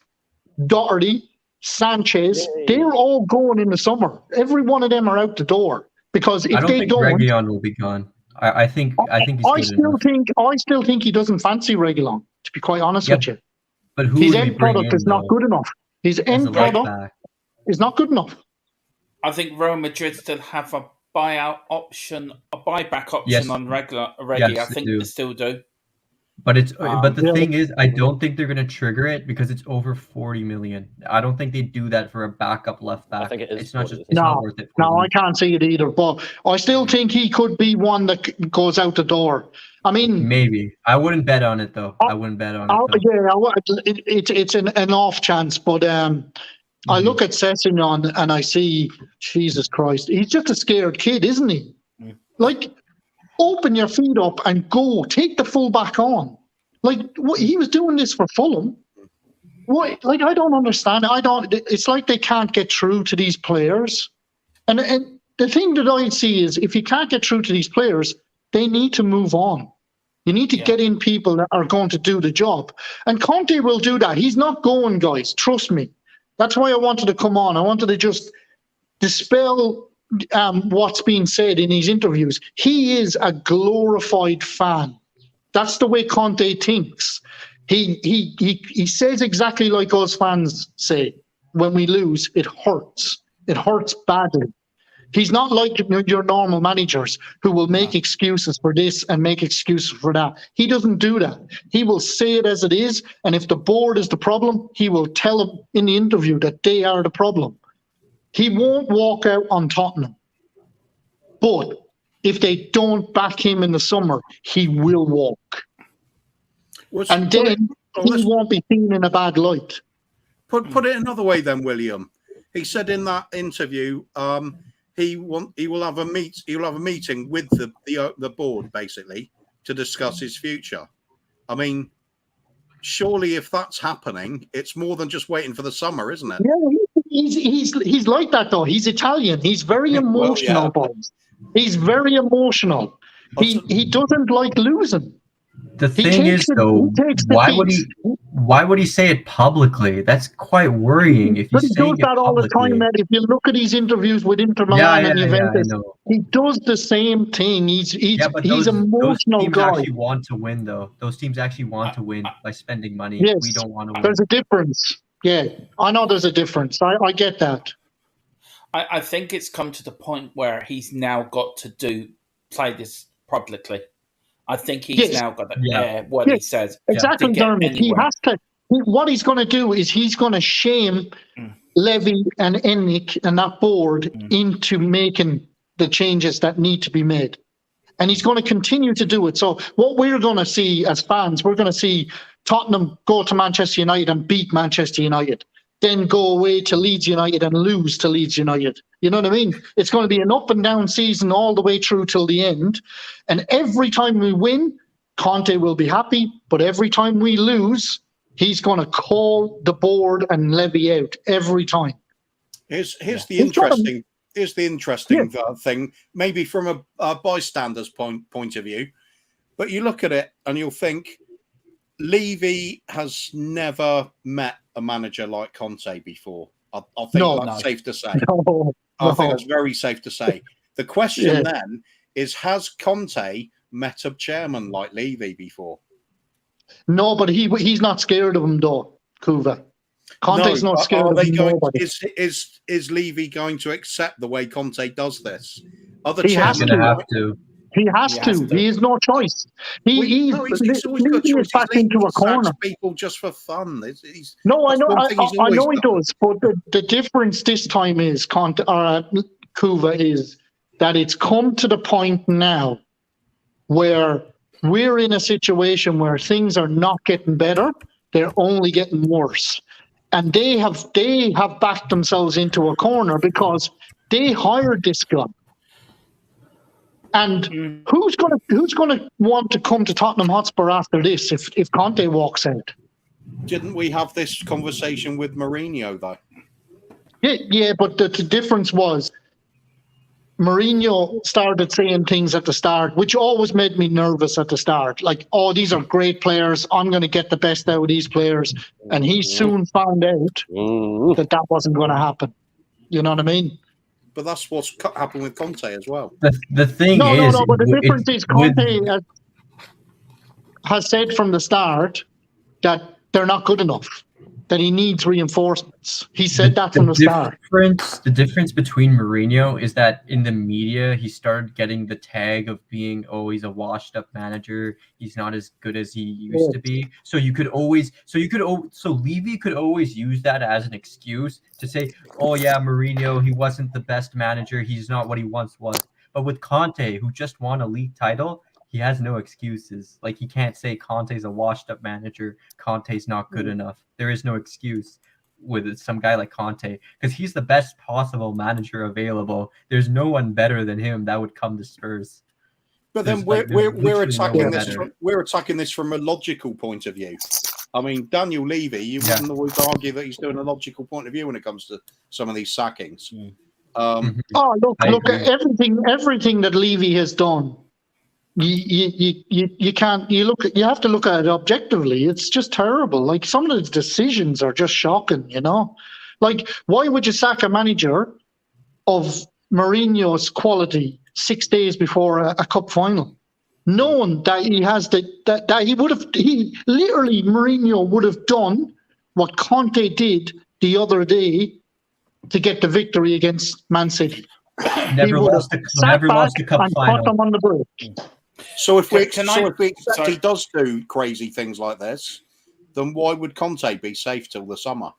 Doherty, Sanchez, they're all going in the summer. Every one of them are out the door, because if they don't, Reguilon will be gone. I think he's I still think he doesn't fancy Reguilon, to be quite honest with you. But his end product is not good enough. His end product is not good enough. I think Real Madrid still have a buyback option on Reggie. Yes, I think they still do. But the thing is, I don't think they're going to trigger it because it's over 40 million. I don't think they do that for a backup left back. I think it is. It's not worth it. No, I can't see it either. But I still think he could be one that goes out the door. I mean, maybe. I wouldn't bet on it though. I wouldn't bet on it. Yeah, it's an off chance. But I look at Sessegnon and I see, Jesus Christ, he's just a scared kid, isn't he? Like, open your feet up and go. Take the full back on. Like, he was doing this for Fulham. What? Like, I don't understand. It's like they can't get through to these players. And the thing that I see is, if you can't get through to these players, they need to move on. You need to get in people that are going to do the job. And Conte will do that. He's not going, guys. Trust me. That's why I wanted to come on. I wanted to just dispel what's being said in these interviews. He is a glorified fan. That's the way Conte thinks. He says exactly like us fans say. When we lose, it hurts. It hurts badly. He's not like your normal managers who will make excuses for this and make excuses for that. He doesn't do that. He will say it as it is, and if the board is the problem, he will tell them in the interview that they are the problem. He won't walk out on Tottenham. But if they don't back him in the summer, he will walk. And then he won't be seen in a bad light. Put it another way then, William. He said in that interview, he will have a meeting with the board basically to discuss his future. I mean, surely if that's happening, it's more than just waiting for the summer, isn't it? Yeah, he's like that though. He's Italian. He's very emotional, boys. He's very emotional. He doesn't like losing. The thing is, though, why would he say it publicly? That's quite worrying. If he does that all the time, Matt. If you look at his interviews with Inter Milan and Juventus, he does the same thing. He's emotional those teams guy. Actually want to win, though. Those teams actually want to win by spending money. Yes, we don't want to win. There's a difference. Yeah, I know there's a difference. I get that. I think it's come to the point where he's now got to play this publicly. I think he's now got to air what he says. Exactly, Dermot. He has to. What he's going to do is he's going to shame Levy and Ennick and that board into making the changes that need to be made. And he's going to continue to do it. So what we're going to see as fans, we're going to see Tottenham go to Manchester United and beat Manchester United, then go away to Leeds United and lose to Leeds United. You know what I mean? It's going to be an up and down season all the way through till the end. And every time we win, Conte will be happy. But every time we lose, he's going to call the board and Levy out every time. Here's the interesting here's the interesting thing, maybe from a bystander's point of view, but you look at it and you'll think Levy has never met a manager like Conte before. I think that's safe to say. I think that's very safe to say. The question then is, has Conte met a chairman like Levy before? No, but he's not scared of him, though, Kuva. Conte's not scared of nobody. Is Levy going to accept the way Conte does this? He has to. He has to. He has no choice. He's always got choice. Back into a corner. People just for fun. I know he does. But the difference this time is Kuva is that it's come to the point now where we're in a situation where things are not getting better; they're only getting worse. And they have backed themselves into a corner because they hired this guy. And who's gonna want to come to Tottenham Hotspur after this if Conte walks out? Didn't we have this conversation with Mourinho though? Yeah, but the difference was Mourinho started saying things at the start, which always made me nervous at the start. Like, oh, these are great players. I'm going to get the best out of these players. And he soon found out that wasn't going to happen. You know what I mean? But that's what's happened with Conte as well. The thing is... No, but the difference is Conte has said from the start that they're not good enough, that he needs reinforcements. He said that from the start. The difference between Mourinho is that in the media, he started getting the tag of being, he's a washed-up manager. He's not as good as he used to be. So Levy could always use that as an excuse to say, Mourinho, he wasn't the best manager. He's not what he once was. But with Conte, who just won a league title, he has no excuses. Like, he can't say Conte's a washed-up manager. Conte's not good enough. There is no excuse with some guy like Conte because he's the best possible manager available. There's no one better than him that would come to Spurs. But then we're attacking this. We're attacking this from a logical point of view. I mean, Daniel Levy, you wouldn't always argue that he's doing a logical point of view when it comes to some of these sackings. Look at everything that Levy has done. You can't. You have to look at it objectively. It's just terrible. Like, some of the decisions are just shocking. You know, like, why would you sack a manager of Mourinho's quality 6 days before a cup final, knowing that he has that he would have Mourinho would have done what Conte did the other day to get the victory against Man City. Never lost the cup final. Put them on the break. So if we accept he does do crazy things like this, then why would Conte be safe till the summer?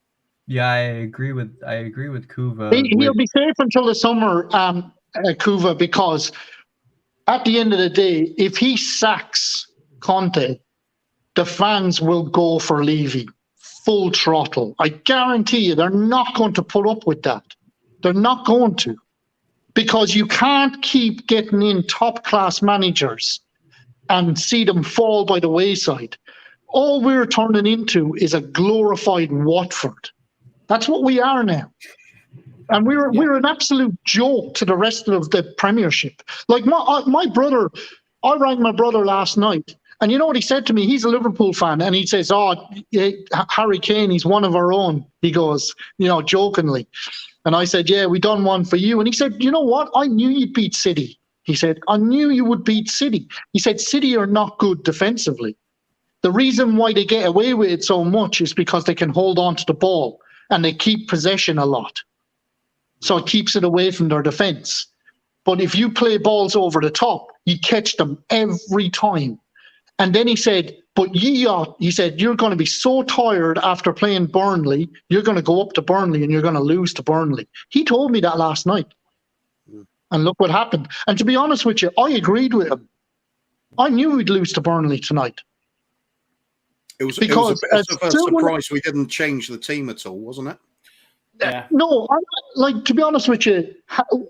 Yeah, I agree with Kuva. He'll be safe until the summer, Kuva, because at the end of the day, if he sacks Conte, the fans will go for Levy full throttle. I guarantee you, they're not going to put up with that. They're not going to. Because you can't keep getting in top-class managers and see them fall by the wayside. All we're turning into is a glorified Watford. That's what we are now. And we're an absolute joke to the rest of the Premiership. Like, my brother, I rang my brother last night, and you know what he said to me? He's a Liverpool fan, and he says, Harry Kane, he's one of our own. He goes, jokingly. And I said, yeah, we done one for you. And he said, you know what? I knew you'd beat City. He said, I knew you would beat City. He said, City are not good defensively. The reason why they get away with it so much is because they can hold on to the ball and they keep possession a lot. So it keeps it away from their defense. But if you play balls over the top, you catch them every time. And then he said, you're going to be so tired after playing Burnley, you're going to go up to Burnley and you're going to lose to Burnley. He told me that last night. And look what happened. And to be honest with you, I agreed with him. I knew we'd lose to Burnley tonight. It was a bit of a surprise we didn't change the team at all, wasn't it? Yeah. No, to be honest with you,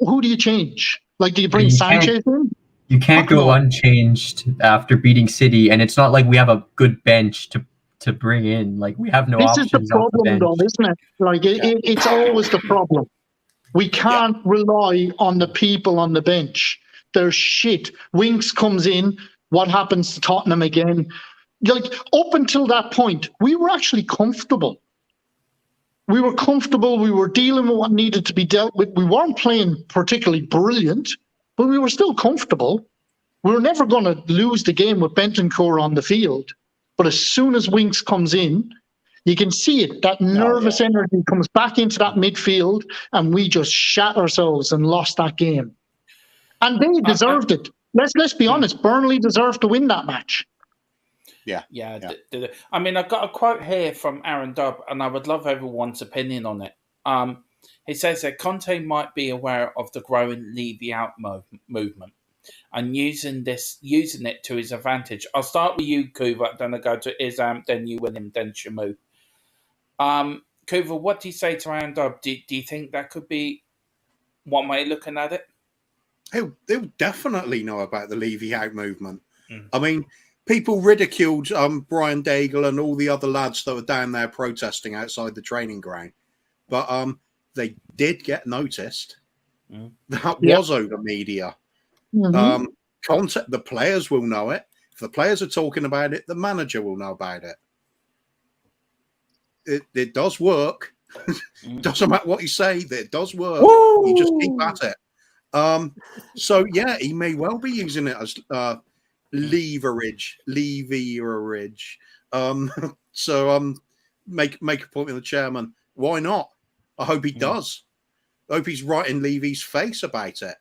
who do you change? Like, do you bring Sanchez in? You can't go unchanged after beating City, and it's not like we have a good bench to bring in. Like, we have no options. This is the problem, though, isn't it? Like, it's always the problem. We can't rely on the people on the bench. They're shit. Winks comes in. What happens to Tottenham again? Like, up until that point, we were actually comfortable. We were comfortable. We were dealing with what needed to be dealt with. We weren't playing particularly brilliant, but we were still comfortable. We were never going to lose the game with Bentancur on the field. But as soon as Winks comes in, you can see it. That nervous energy comes back into that midfield, and we just shat ourselves and lost that game. And they deserved it. Let's be honest. Burnley deserved to win that match. Yeah. I mean, I've got a quote here from Aaron Dubb, and I would love everyone's opinion on it. He says that Conte might be aware of the growing Levy out movement and using it to his advantage. I'll start with you, Kuva, then I'll go to Isam, then you, William, then Shamu. Kuva, what do you say to Aaron Dubb? Do you think that could be one way of looking at it? They'll definitely know about the Levy out movement. I mean, people ridiculed Brian Daigle and all the other lads that were down there protesting outside the training ground. But they did get noticed. That was over media. Conte, the players will know it. If the players are talking about it, the manager will know about it. It does work. Doesn't matter what you say, it does work. Woo! You just keep at it. So yeah, he may well be using it as leverage. So make a point with the chairman. Why not? I hope he does. I hope he's right in Levy's face about it.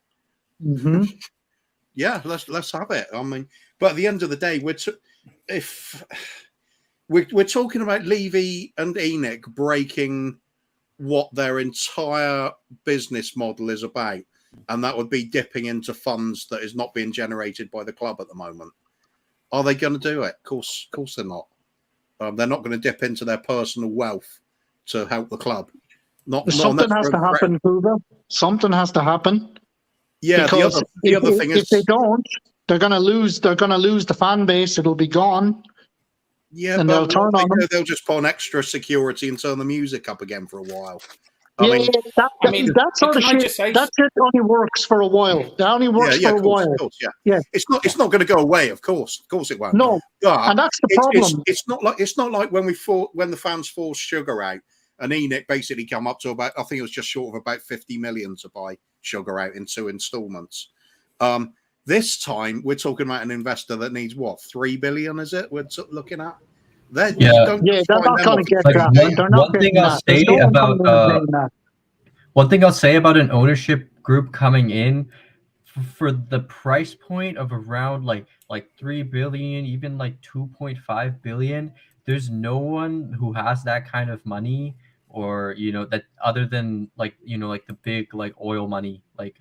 Yeah, let's have it. I mean, but at the end of the day, we're talking about Levy and ENIC breaking what their entire business model is about. And that would be dipping into funds that is not being generated by the club at the moment. Are they going to do it? Of course they're not. They're not going to dip into their personal wealth to help the club. Something has to happen, Kuba. Something has to happen. Yeah, because the other thing is, if they don't, they're going to lose. They're going to lose the fan base. It'll be gone. Yeah, and but they'll turn on them. They'll just put on extra security and turn the music up again for a while. That sort of shit. That shit only works for a while. It only works for a while. Course, it's not going to go away. Of course it won't. No, and that's the problem. It's not like when the fans forced Sugar out, and ENIC basically come up to about, I think it was just short of about 50 million to buy Sugar out in 2 installments. This time we're talking about an investor that needs what, 3 billion? Is it? We're looking at. They're not going to get that. One thing I'll say about an ownership group coming in for the price point of around like 3 billion, even like 2.5 billion. There's no one who has that kind of money, or that other than like the big like oil money, like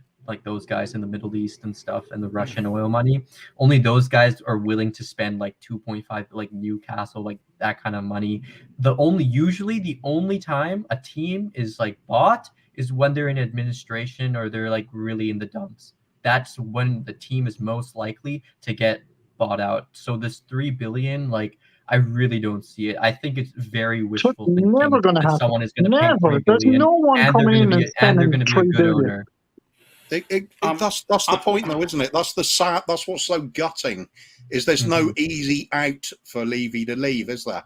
those guys in the Middle East and stuff, and the Russian oil money. Only those guys are willing to spend like 2.5, like Newcastle, like that kind of money. Usually the only time a team is like bought is when they're in administration or they're like really in the dumps. That's when the team is most likely to get bought out. So this 3 billion, like, I really don't see it. I think it's very wishful thinking never going to happen. Someone is going to pay 3 billion. There's no one coming in and they're going to be a good owner. That's the point, though, isn't it? That's what's so gutting. Is there's no easy out for Levy to leave, is there?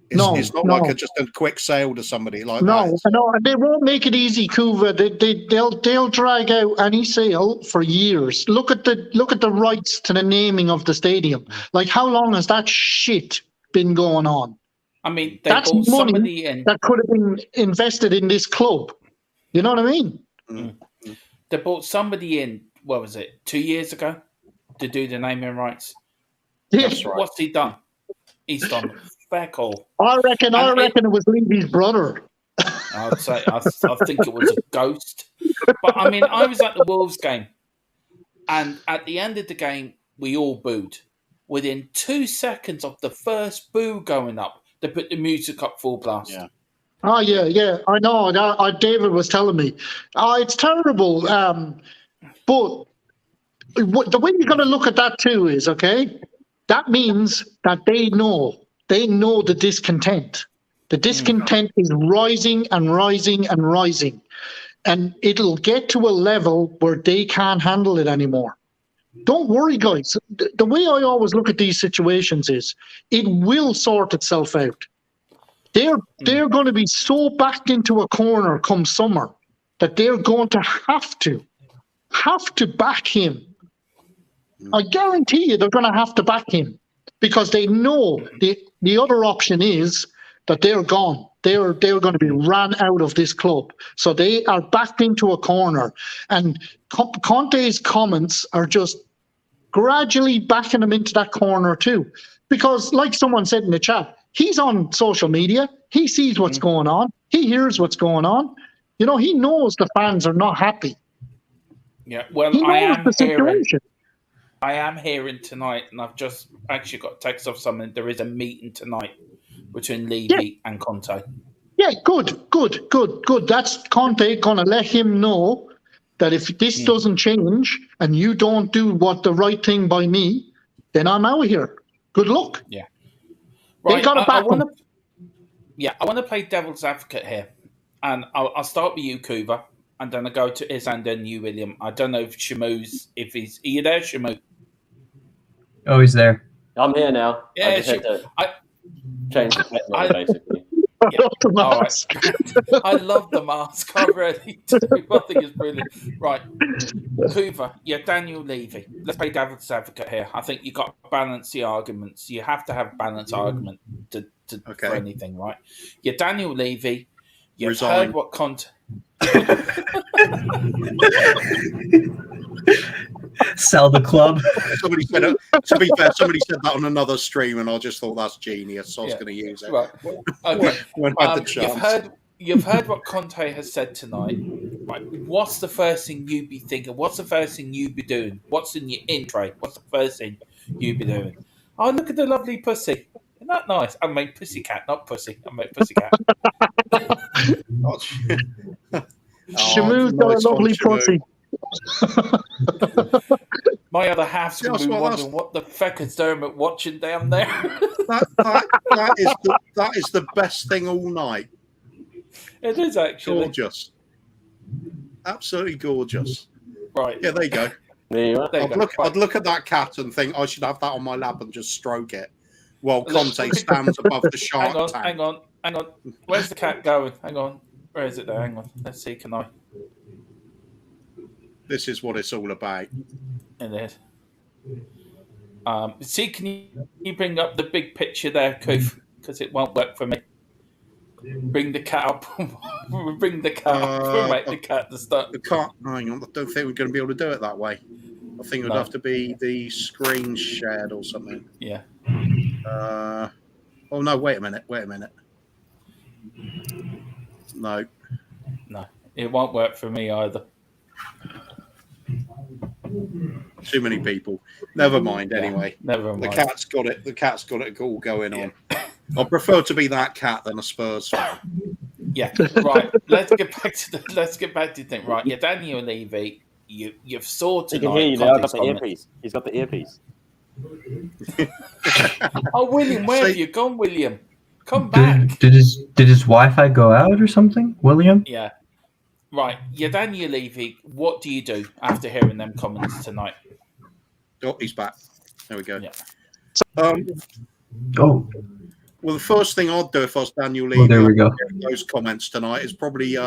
It's not like just a quick sale to somebody like that. No, and they won't make it easy, Kuva. They'll drag out any sale for years. Look at the rights to the naming of the stadium. Like, how long has that shit been going on? I mean, that's money that could have been invested in this club. You know what I mean? They brought somebody in, what was it, 2 years ago, to do the naming rights. Yes. What's he done? He's done fair call. I reckon it was Levy's brother. I think it was a ghost. But I mean, I was at the Wolves game, and at the end of the game, we all booed. Within 2 seconds of the first boo going up, they put the music up full blast. Yeah. Oh, yeah, I know. David was telling me. It's terrible. But the way you're going to look at that too is, okay, that means that they know the discontent. The discontent is rising and rising and rising. and it'll get to a level where they can't handle it anymore. Don't worry, guys. The way I always look at these situations is it will sort itself out. They're going to be so backed into a corner come summer that they're going to have to back him. I guarantee you they're going to have to back him because they know the other option is that they're gone. They're going to be ran out of this club. So they are backed into a corner. And Conte's comments are just gradually backing him into that corner too. Because like someone said in the chat, he's on social media. He sees what's going on. He hears what's going on. You know, he knows the fans are not happy. Yeah, well, He knows the situation. I am hearing tonight, and I've just actually got a text off someone. There is a meeting tonight between Levy and Conte. Yeah, good. That's Conte going to let him know that if this doesn't change and you don't do what the right thing by me, then I'm out of here. Good luck. Yeah. They got to back him. I want to play devil's advocate here. And I'll start with you, Kuva, and then I go to Iz and then you, William. I don't know if Shamu's, are you there, Shamu? Oh, he's there. I'm here now. Yeah, I just had to change the pet mode, basically. Yeah. All right. I love the mask. I really do. I think it's brilliant. Right. Kuva, Daniel Levy. Let's play devil's advocate here. I think you've got to balance the arguments. You have to have balanced argument for anything, right? Daniel Levy. You've Resign. heard what Conte... Sell the club. Somebody said it. To be fair, somebody said that on another stream, and I just thought that's genius. So I was going to use it. Right. Okay. When I had the chance. You've heard what Conte has said tonight. Right. What's the first thing you'd be thinking? What's the first thing you'd be doing? What's in your intro? What's the first thing you'd be doing? Oh, look at the lovely pussy. Isn't that nice? I mean pussycat, not pussy. I mean pussycat. Shamu's got a lovely pussy. My other half's going to be wondering what the fuck is Dermot watching down there. that is the best thing all night. It is actually gorgeous, absolutely gorgeous. Right? Yeah, there you go. There you are. I'd look at that cat and think I should have that on my lap and just stroke it while Conte stands above the shark tank. Hang on. Where's the cat going? Hang on. Where is it there? Hang on. Let's see. Can I? This is what it's all about. It is. See, can you bring up the big picture there, Koof? Because it won't work for me. Bring the cat up. Bring the cat up. We'll make the cat to start. We can't. Hang on. I don't think we're going to be able to do it that way. I think it would have to be the screen shared or something. Yeah. Oh no! Wait a minute. No, it won't work for me either. Too many people. Never mind. Anyway, never mind. The cat's got it. The cat's got it all going on. I prefer to be that cat than a Spurs fan. Yeah. Right. Let's get back to the thing. Right. Yeah, Daniel Levy. You've sorted. He can hear you now. I've got the earpiece. He's got the earpiece. Oh, William, where have you gone, William? Come back. Did his Wi-Fi go out or something, William? Yeah. Right. Daniel Levy, what do you do after hearing them comments tonight? Oh, he's back. There we go. Yeah. Well, the first thing I'd do if I was Daniel Levy, there we go. Those comments tonight is probably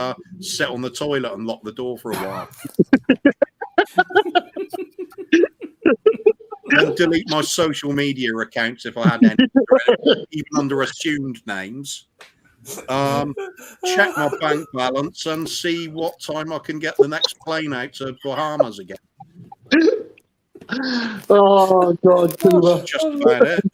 sit on the toilet and lock the door for a while. And delete my social media accounts if I had any, even under assumed names. Check my bank balance and see what time I can get the next plane out to Bahamas again. Oh God, that's just about it.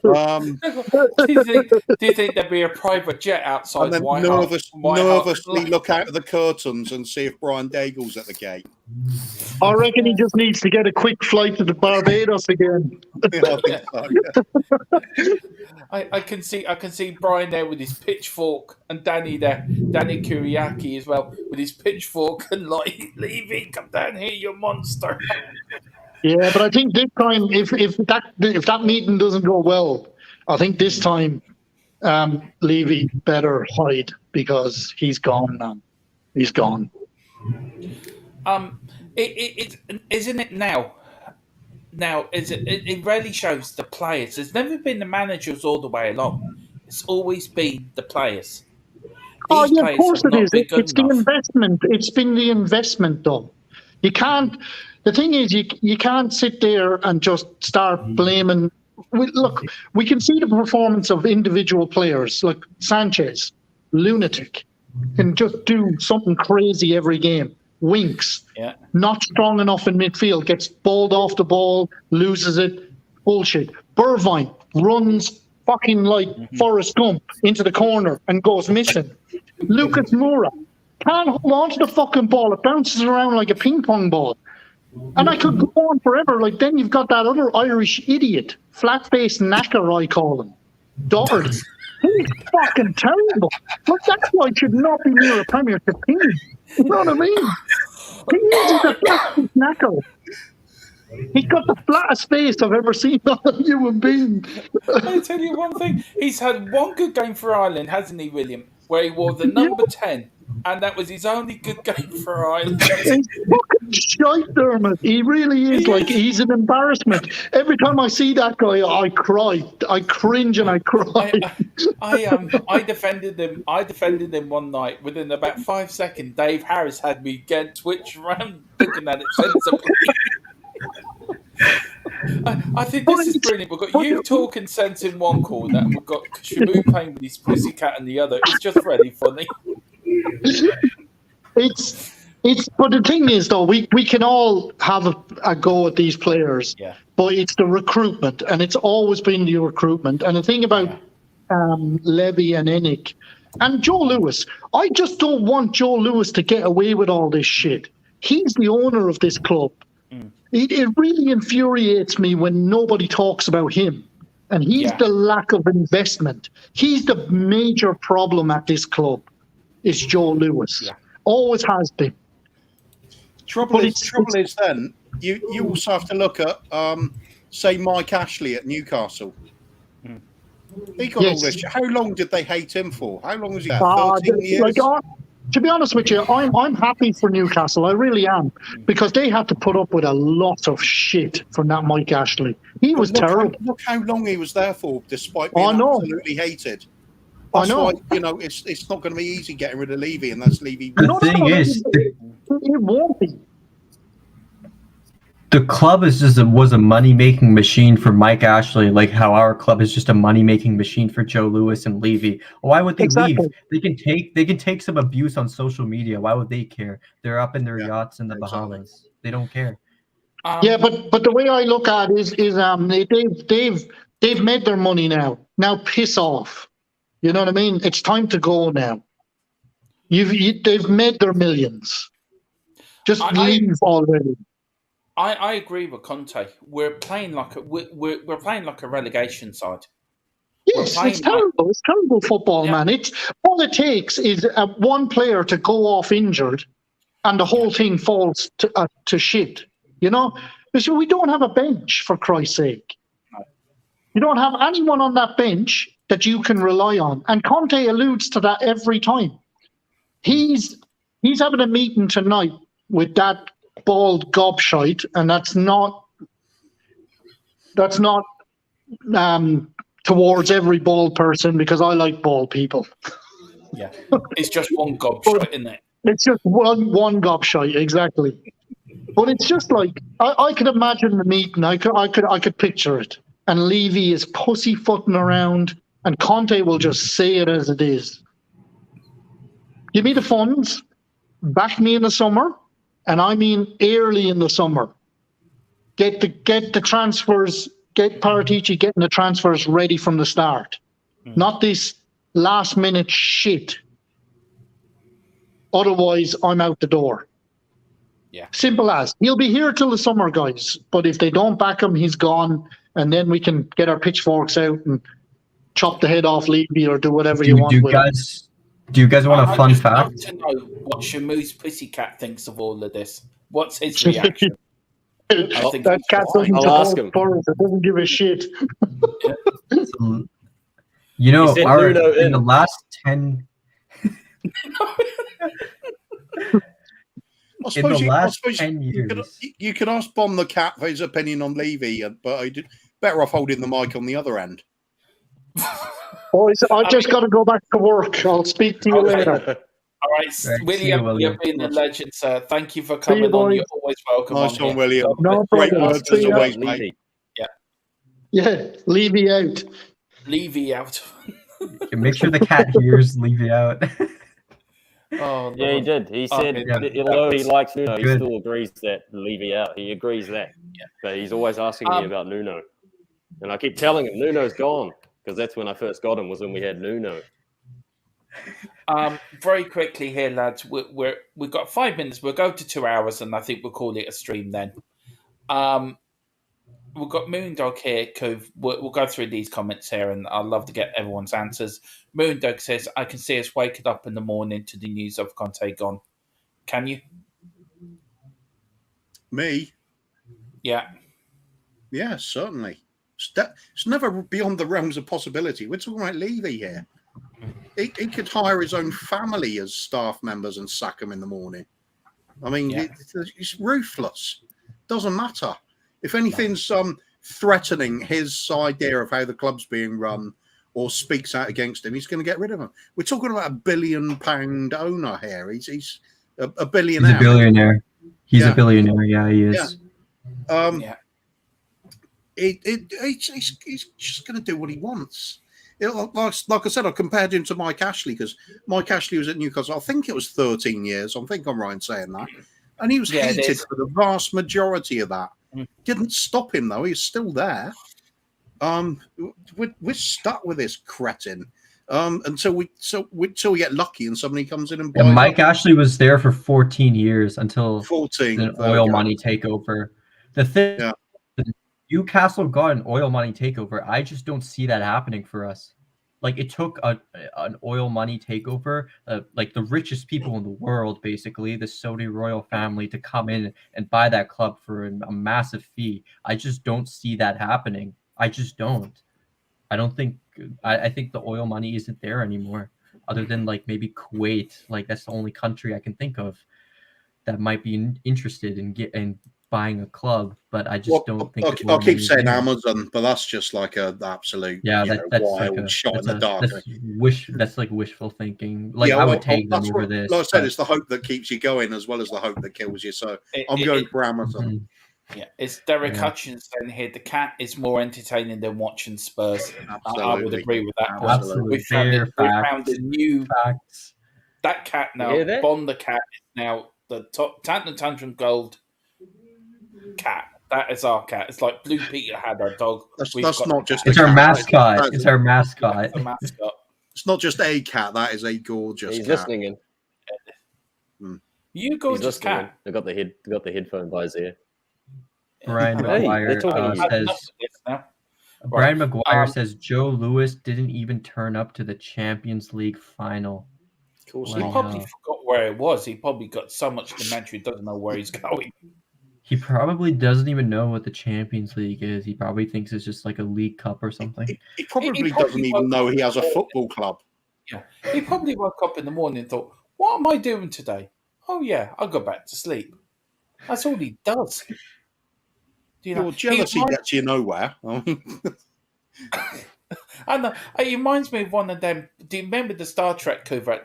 Do you think there'd be a private jet outside? And then nervously look out of the curtains and see if Brian Daigle's at the gate. I reckon he just needs to get a quick flight to the Barbados again. Yeah, I think so, yeah. I can see Brian there with his pitchfork and Danny Kuriaki as well with his pitchfork and like, Levy, come down here, you monster. Yeah, but I think this time, if that meeting doesn't go well, I think this time Levy better hide because he's gone now. he's gone. Isn't it now? Now, it really shows the players. There's never been the managers all the way along. It's always been the players. Oh, These yeah, of players course have it is. not been good It's the enough. investment. It's been the investment, though. You can't. The thing is, you can't sit there and just start blaming. Look, we can see the performance of individual players like Sanchez, lunatic, can just do something crazy every game. Winks, Yeah. not strong enough in midfield, gets balled off the ball, loses it. Bullshit. Bergwijn runs fucking like Forrest Gump into the corner and goes missing. Lucas Moura can't hold on to the fucking ball. It bounces around like a ping pong ball. And I could go on forever. Like, then you've got that other Irish idiot, flat-faced knacker, I call him, Doherty. He's fucking terrible. Look, that's why he should not be near a Premiership team. You know what I mean? He is a flat-faced knacker. He's got the flattest face I've ever seen on a human being. I'll tell you one thing. He's had one good game for Ireland, hasn't he, William? Where he wore the number 10. And that was his only good game for Ireland. He's fucking shite, Dermot. He really is. Like, he's an embarrassment. Every time I see that guy, I cry. I cringe and I cry. I defended him. I defended him one night. Within about 5 seconds, Dave Harris had me get twitch around looking at it sensibly. I think this is brilliant. We've got you talking sense in one corner, and we've got Shamu playing with his pussycat in the other. It's just really funny. But the thing is, though, we can all have a go at these players, but it's the recruitment, and it's always been the recruitment. And the thing about Levy and Enoch and Joe Lewis, I just don't want Joe Lewis to get away with all this shit. He's the owner of this club. It really infuriates me when nobody talks about him. And he's the lack of investment. He's the major problem at this club. Is Joe Lewis. Yeah. Always has been. Trouble is then, you also have to look at, say, Mike Ashley at Newcastle. He got all this. How long did they hate him for? How long was he there? 13 years? To be honest with you, I'm happy for Newcastle. I really am. Because they had to put up with a lot of shit from that Mike Ashley. He was terrible. Look how long he was there for, despite being absolutely hated. That's why, it's not going to be easy getting rid of Levy, and that's Levy. The thing is, it won't be. The club was a money-making machine for Mike Ashley, like how our club is just a money-making machine for Joe Lewis and Levy. Why would they leave? They can take some abuse on social media. Why would they care? They're up in their yachts in the Bahamas. They don't care. But the way I look at it is they've made their money now. Now piss off. You know what I mean? It's time to go now. They've made their millions. Just leave already. I agree with Conte. We're playing like we're playing like a relegation side. Yes, it's terrible. It's terrible football, man. It's all it takes is one player to go off injured, and the whole thing falls to shit. You know, because we don't have a bench, for Christ's sake. No. You don't have anyone on that bench that you can rely on, and Conte alludes to that every time. He's having a meeting tonight with that bald gobshite, and that's not towards every bald person, because I like bald people. Yeah, it's just one gobshite, isn't it? It's just one gobshite, exactly. But it's just like I could imagine the meeting. I could picture it, and Levy is pussyfooting around, and Conte will just say it as it is. Give me the funds, back me in the summer. And I mean early in the summer. Get the transfers, get Paratici getting the transfers ready from the start. Not this last minute shit. Otherwise, I'm out the door. Yeah. Simple as. He'll be here till the summer, guys. But if they don't back him, he's gone. And then we can get our pitchforks out and chop the head off Levy or do whatever you want with him. Do you guys want a fun fact? I'd love to know what Shamu's pussycat thinks of all of this. What's his reaction? That cat doesn't give a shit. You know, in the last 10... I In the suppose, last 10 you years. you could ask Bomb the Cat for his opinion on Levy, but I did better off holding the mic on the other end. Boys, I've just got to go back to work. I'll speak to you Okay. later. All right, Right, see you, William, William. you've been a legend, sir. Thank you for See you, coming on. boys. You're always welcome Nice on one, here. William. No Great problem. words See as ya. always, mate. Levy. Yeah, Levy out. Levy out. Make sure the cat hears Levy out. Oh, Yeah, he Lord. did. He said, Okay, Yeah. although he likes Nuno, he Good. still agrees that Levy out. He agrees that. Yeah. But he's always asking me about Nuno. And I keep telling him, Nuno's gone. Because that's when I first got him, was when we had Nuno. Very quickly here, lads. We've got 5 minutes. We'll go to 2 hours, and I think we'll call it a stream then. We've got Moondog here. We'll go through these comments here, and I'd love to get everyone's answers. Moondog says, "I can see us waking up in the morning to the news of Conte gone. Can you?" Me? Yeah. Yeah, certainly. It's never beyond the realms of possibility. We're talking about Levy here. He could hire his own family as staff members and sack them in the morning. I mean, Yeah. it's ruthless. Doesn't matter. If anything's threatening his idea of how the club's being run or speaks out against him, he's going to get rid of him. We're talking about £1 billion owner here. He's a billionaire. He's a billionaire. He's Yeah. a billionaire. Yeah, he is. Yeah. He's just going to do what he wants. Like I said, I compared him to Mike Ashley because Mike Ashley was at Newcastle. I think it was 13 years. I think I'm right in saying that. And he was Yeah, it hated is. for the vast majority of that. Mm. Didn't stop him, though. He's still there. We're stuck with this cretin until we get lucky and somebody comes in and buys And Mike up. Ashley was there for 14 years until 14. an there we oil go. money takeover. The thing, Yeah. Newcastle got an oil money takeover. I just don't see that happening for us. Like it took an oil money takeover, like the richest people in the world, basically the Saudi royal family, to come in and buy that club for a massive fee. I just don't see that happening. I just don't. I don't think. I think the oil money isn't there anymore. Other than like maybe Kuwait, like that's the only country I can think of that might be interested in buying a club, but I just don't think. I'll keep saying Amazon, but that's just like an absolute that's wild like shot in the dark. That's like wishful thinking. Like I would take them over this. Like I said, it's the hope that keeps you going as well as the hope that kills you. So I'm going for Amazon. Yeah, it's Derek Hutchinson here. The cat is more entertaining than watching Spurs. I would agree with that. Absolutely. We found a new facts. That cat now. Bond the cat is now the top Tottenham Tantrum Gold cat. That is our cat. It's like Blue Peter had our dog. That's not just. It's our mascot. It's our mascot. It's a mascot. It's not just a cat. That is a gorgeous. He's cat. listening in. You gorgeous cat. I got the headphone by his ear. Brian Maguire says Joe Lewis didn't even turn up to the Champions League final. Of course, he probably forgot where it was. He probably got so much dementia, he doesn't know where he's going. He probably doesn't even know what the Champions League is. He probably thinks it's just like a league cup or something. He probably doesn't even know he has a football club. Yeah, he probably woke up in the morning and thought, "What am I doing today? Oh yeah, I'll go back to sleep." That's all he does. Your jealousy gets you nowhere. I know. It reminds me of one of them. Do you remember the Star Trek cover,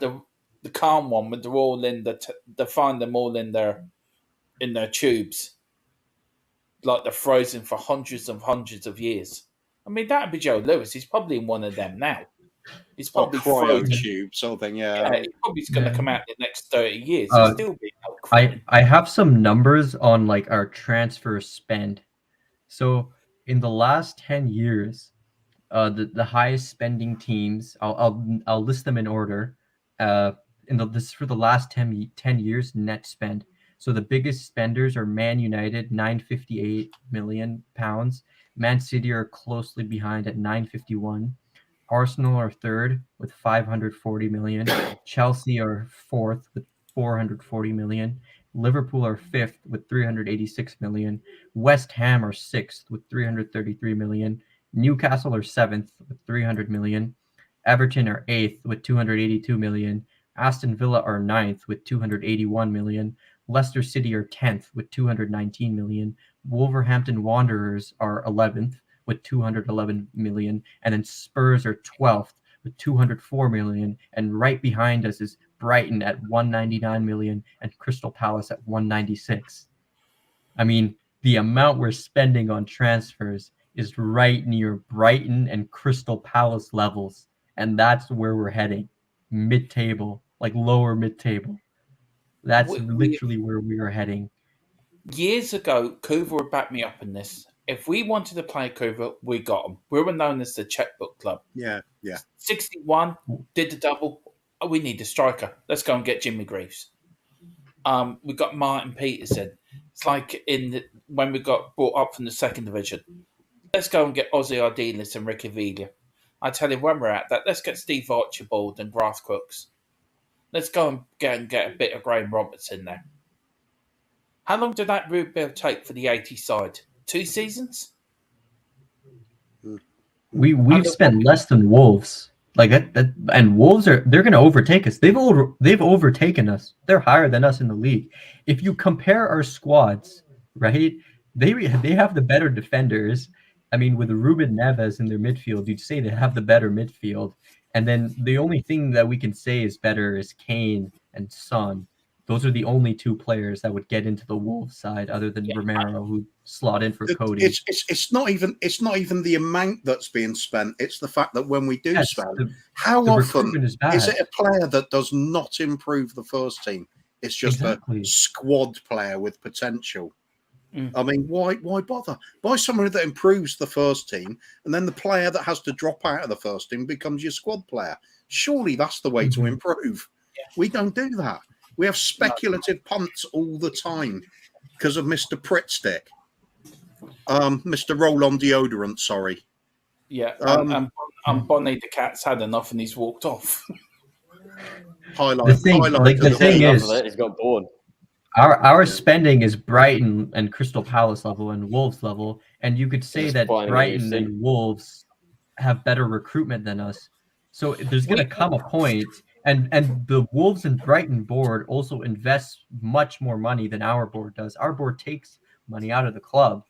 the calm one, when they're all in they find them all in their tubes, like they're frozen for hundreds of years. I mean, that'd be Joe Lewis. He's probably in one of them now. He's probably cryo tube, something. Yeah, he probably going to come out in the next 30 years. He'll still be out. I have some numbers on like our transfer spend. So in the last 10 years, the highest spending teams, I'll list them in order. This is for the last 10 years net spend. So the biggest spenders are Man United, £958 million. Man City are closely behind at 951. Arsenal are third with 540 million. Chelsea are fourth with 440 million. Liverpool are fifth with 386 million. West Ham are sixth with 333 million. Newcastle are seventh with 300 million. Everton are eighth with 282 million. Aston Villa are 9th with 281 million. Leicester City are 10th with 219 million. Wolverhampton Wanderers are 11th with 211 million. And then Spurs are 12th with 204 million. And right behind us is Brighton at 199 million and Crystal Palace at 196. I mean, the amount we're spending on transfers is right near Brighton and Crystal Palace levels. And that's where we're heading. Mid-table, like lower mid-table. That's literally where we are heading. Years ago, Kuva would back me up in this. If we wanted to play Kuva, we got them. We were known as the checkbook club. Yeah. 61, did the double. Oh, we need a striker. Let's go and get Jimmy Greaves. We got Martin Peterson. It's like when we got brought up from the second division. Let's go and get Ozzy Ardiles and Ricky Villa. I tell you, when we're at that, let's get Steve Archibald and Graf Crooks. Let's go and get a bit of Graham Roberts in there. How long did that rebuild take for the 80 side? 2 seasons? We've spent less than Wolves. Like that, and Wolves they're going to overtake us. They've overtaken us. They're higher than us in the league. If you compare our squads, right? They have the better defenders. I mean, with Ruben Neves in their midfield, you'd say they have the better midfield. And then the only thing that we can say is better is Kane and Son. Those are the only 2 players that would get into the Wolves side, other than Romero, who slot in for Cody. It's not even the amount that's being spent. It's the fact that when we do spend, how the often is it a player that does not improve the first team? It's just a squad player with potential. I mean, why bother? Buy someone that improves the first team, and then the player that has to drop out of the first team becomes your squad player. Surely that's the way to improve. Yeah. We don't do that. We have speculative punts all the time because of Mr. Prittstick. Mr. Roll-on deodorant, sorry. Yeah, and Bonnie the cat's had enough and he's walked off. The thing is, he's got bored. Our spending is Brighton and Crystal Palace level and Wolves level, and you could say that Brighton and Wolves have better recruitment than us. So there's going to come a point, and the Wolves and Brighton board also invests much more money than our board does. Our board takes money out of the club.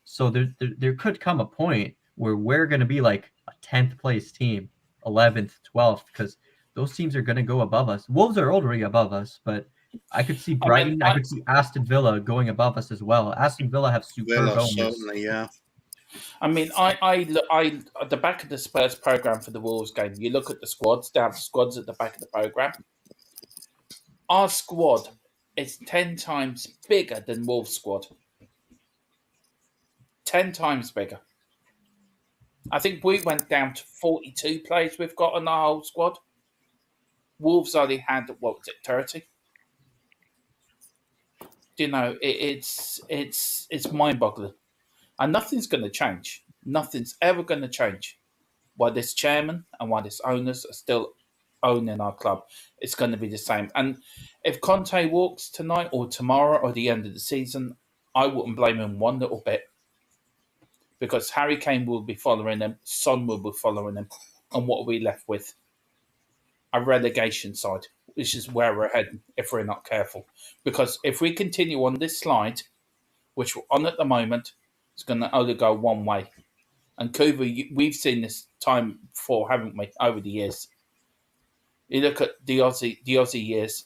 So there could come a point where we're going to be like a 10th place team, 11th, 12th, because those teams are going to go above us. Wolves are already above us, but I could see Brighton, I could see Aston Villa going above us as well. Aston Villa have superb owners. Certainly, yeah. I mean, I at the back of the Spurs program for the Wolves game, you look at the squads, down the squads at the back of the program. Our squad is 10 times bigger than Wolves' squad. 10 times bigger. I think we went down to 42 players we've got on our whole squad. Wolves only had, 30? You know, it's mind-boggling. And nothing's going to change. Nothing's ever going to change. While this chairman and while this owners are still owning our club, it's going to be the same. And if Conte walks tonight or tomorrow or the end of the season, I wouldn't blame him one little bit. Because Harry Kane will be following him, Son will be following him. And what are we left with? A relegation side, which is where we're heading if we're not careful. Because if we continue on this slide, which we're on at the moment, it's going to only go one way. And Kuva, we've seen this time before, haven't we, over the years? You look at the Aussie years,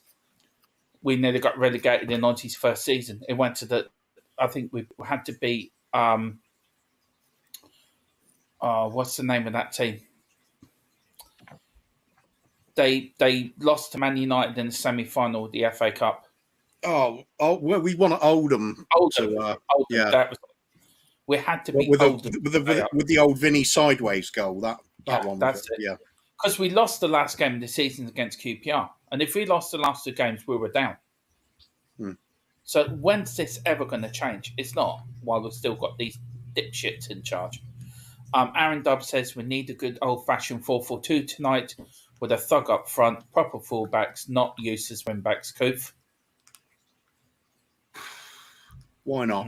we nearly got relegated in Aussie's first season. It went to I think we had to be, what's the name of that team? They lost to Man United in the semi-final of the FA Cup. Well, we want to Oldham. Yeah. That was, we had to be with the old Vinny sideways goal. That one. That's it. Yeah. Because we lost the last game of the season against QPR. And if we lost the last 2 games, we were down. So when's this ever going to change? It's not, while we've still got these dipshits in charge. Aaron Dubb says we need a good old-fashioned 4-4-2 tonight with a thug up front, proper fullbacks, not useless wing-backs. Coof. Why not?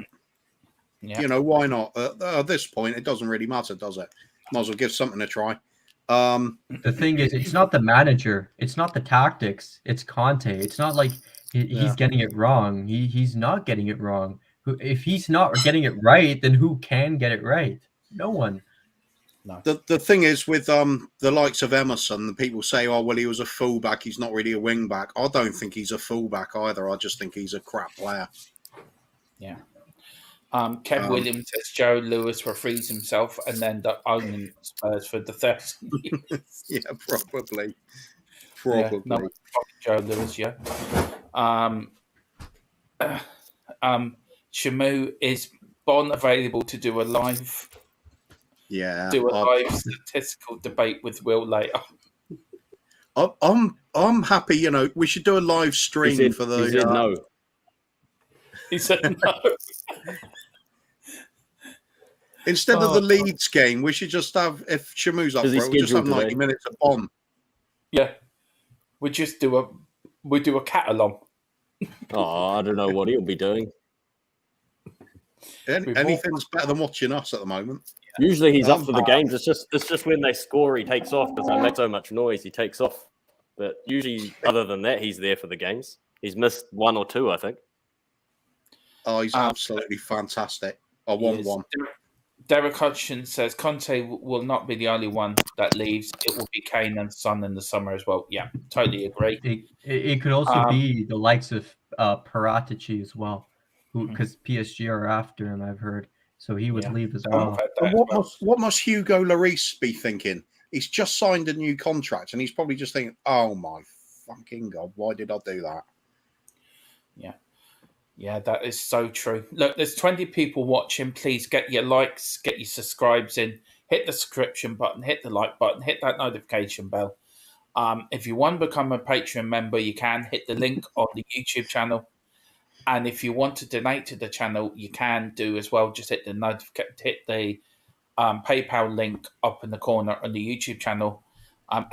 Yeah. You know, why not? At this point, it doesn't really matter, does it? Might as well give something a try. The thing is, it's not the manager, it's not the tactics, it's Conte. It's not like he's getting it wrong. He's not getting it wrong. If he's not getting it right, then who can get it right? No one. No. The thing is with the likes of Emerson, the people say, "Oh, well, he was a fullback. He's not really a wing back." I don't think he's a fullback either. I just think he's a crap player. Yeah. Kev Williams says Joe Lewis refrees himself and then the owning Spurs for the 13 years. Yeah, probably. Yeah, no, Joe Lewis, yeah. Shamu, is Bon available to do a live statistical debate with Will later? I'm happy. You know, we should do a live stream for the. He said no. He said no. Instead of the Leeds game, we should just have, if Shamu's up for it, we'll just have 90 minutes of Bon. Yeah, we just do a cat along. Oh, I don't know what he'll be doing. Anything's better than watching us at the moment. Usually he's up for the games. It's just when they score, he takes off because they make so much noise. He takes off. But usually, other than that, he's there for the games. He's missed one or two, I think. Oh, he's absolutely fantastic. I won one. Derek Hodgson says Conte will not be the only one that leaves. It will be Kane and Son in the summer as well. Yeah, totally agree. It could also be the likes of Paratici as well, because PSG are after him, I've heard. So he would leave as well. What must Hugo Lloris be thinking? He's just signed a new contract and he's probably just thinking, oh my fucking God, why did I do that? Yeah. Yeah, that is so true. Look, there's 20 people watching. Please get your likes, get your subscribes in, hit the subscription button, hit the like button, hit that notification bell. If you want to become a Patreon member, you can hit the link on the YouTube channel. And if you want to donate to the channel, you can do as well. Just hit the PayPal link up in the corner on the YouTube channel.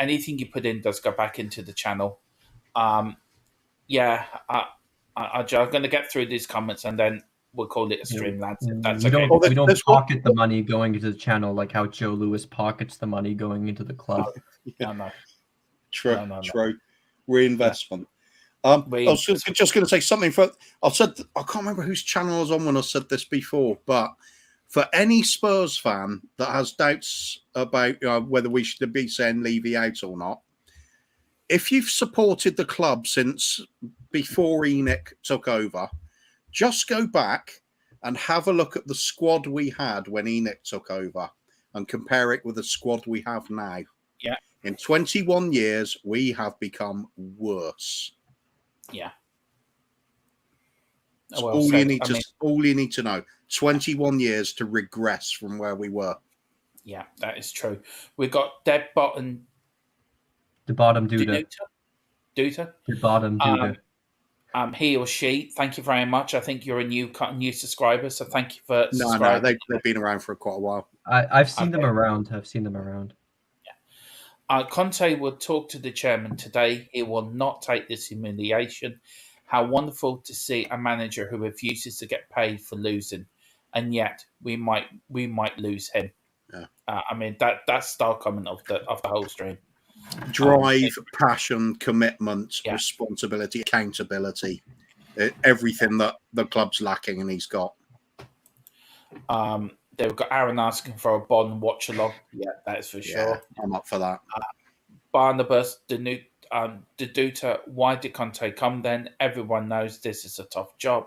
Anything you put in does go back into the channel. I'm going to get through these comments and then we'll call it a stream, lads. That's we okay. We don't pocket the money going into the channel like how Joe Lewis pockets the money going into the club. No. True. Reinvestment. I was just going to say something. I can't remember whose channel I was on when I said this before, but for any Spurs fan that has doubts about whether we should be saying Levy out or not, if you've supported the club since before ENIC took over, just go back and have a look at the squad we had when ENIC took over and compare it with the squad we have now. Yeah. In 21 years, we have become worse. Yeah. All you need to know. 21 years to regress from where we were. Yeah, that is true. We've got Deb Bottom. The bottom Duda. The bottom Duda. He or she, thank you very much. I think you're a new subscriber, so thank you for subscribing. No, they've been around for quite a while. I've seen them around. Yeah. Conte will talk to the chairman today. He will not take this humiliation. How wonderful to see a manager who refuses to get paid for losing, and yet we might lose him. Yeah. That's style comment of the whole stream. Drive, passion, commitment, responsibility, accountability, everything that the club's lacking, and he's got. They've got Aaron asking for a Bond watch along. Yeah, that's for sure. I'm up for that. Barnabas, Deduta, why did Conte come then? Everyone knows this is a tough job.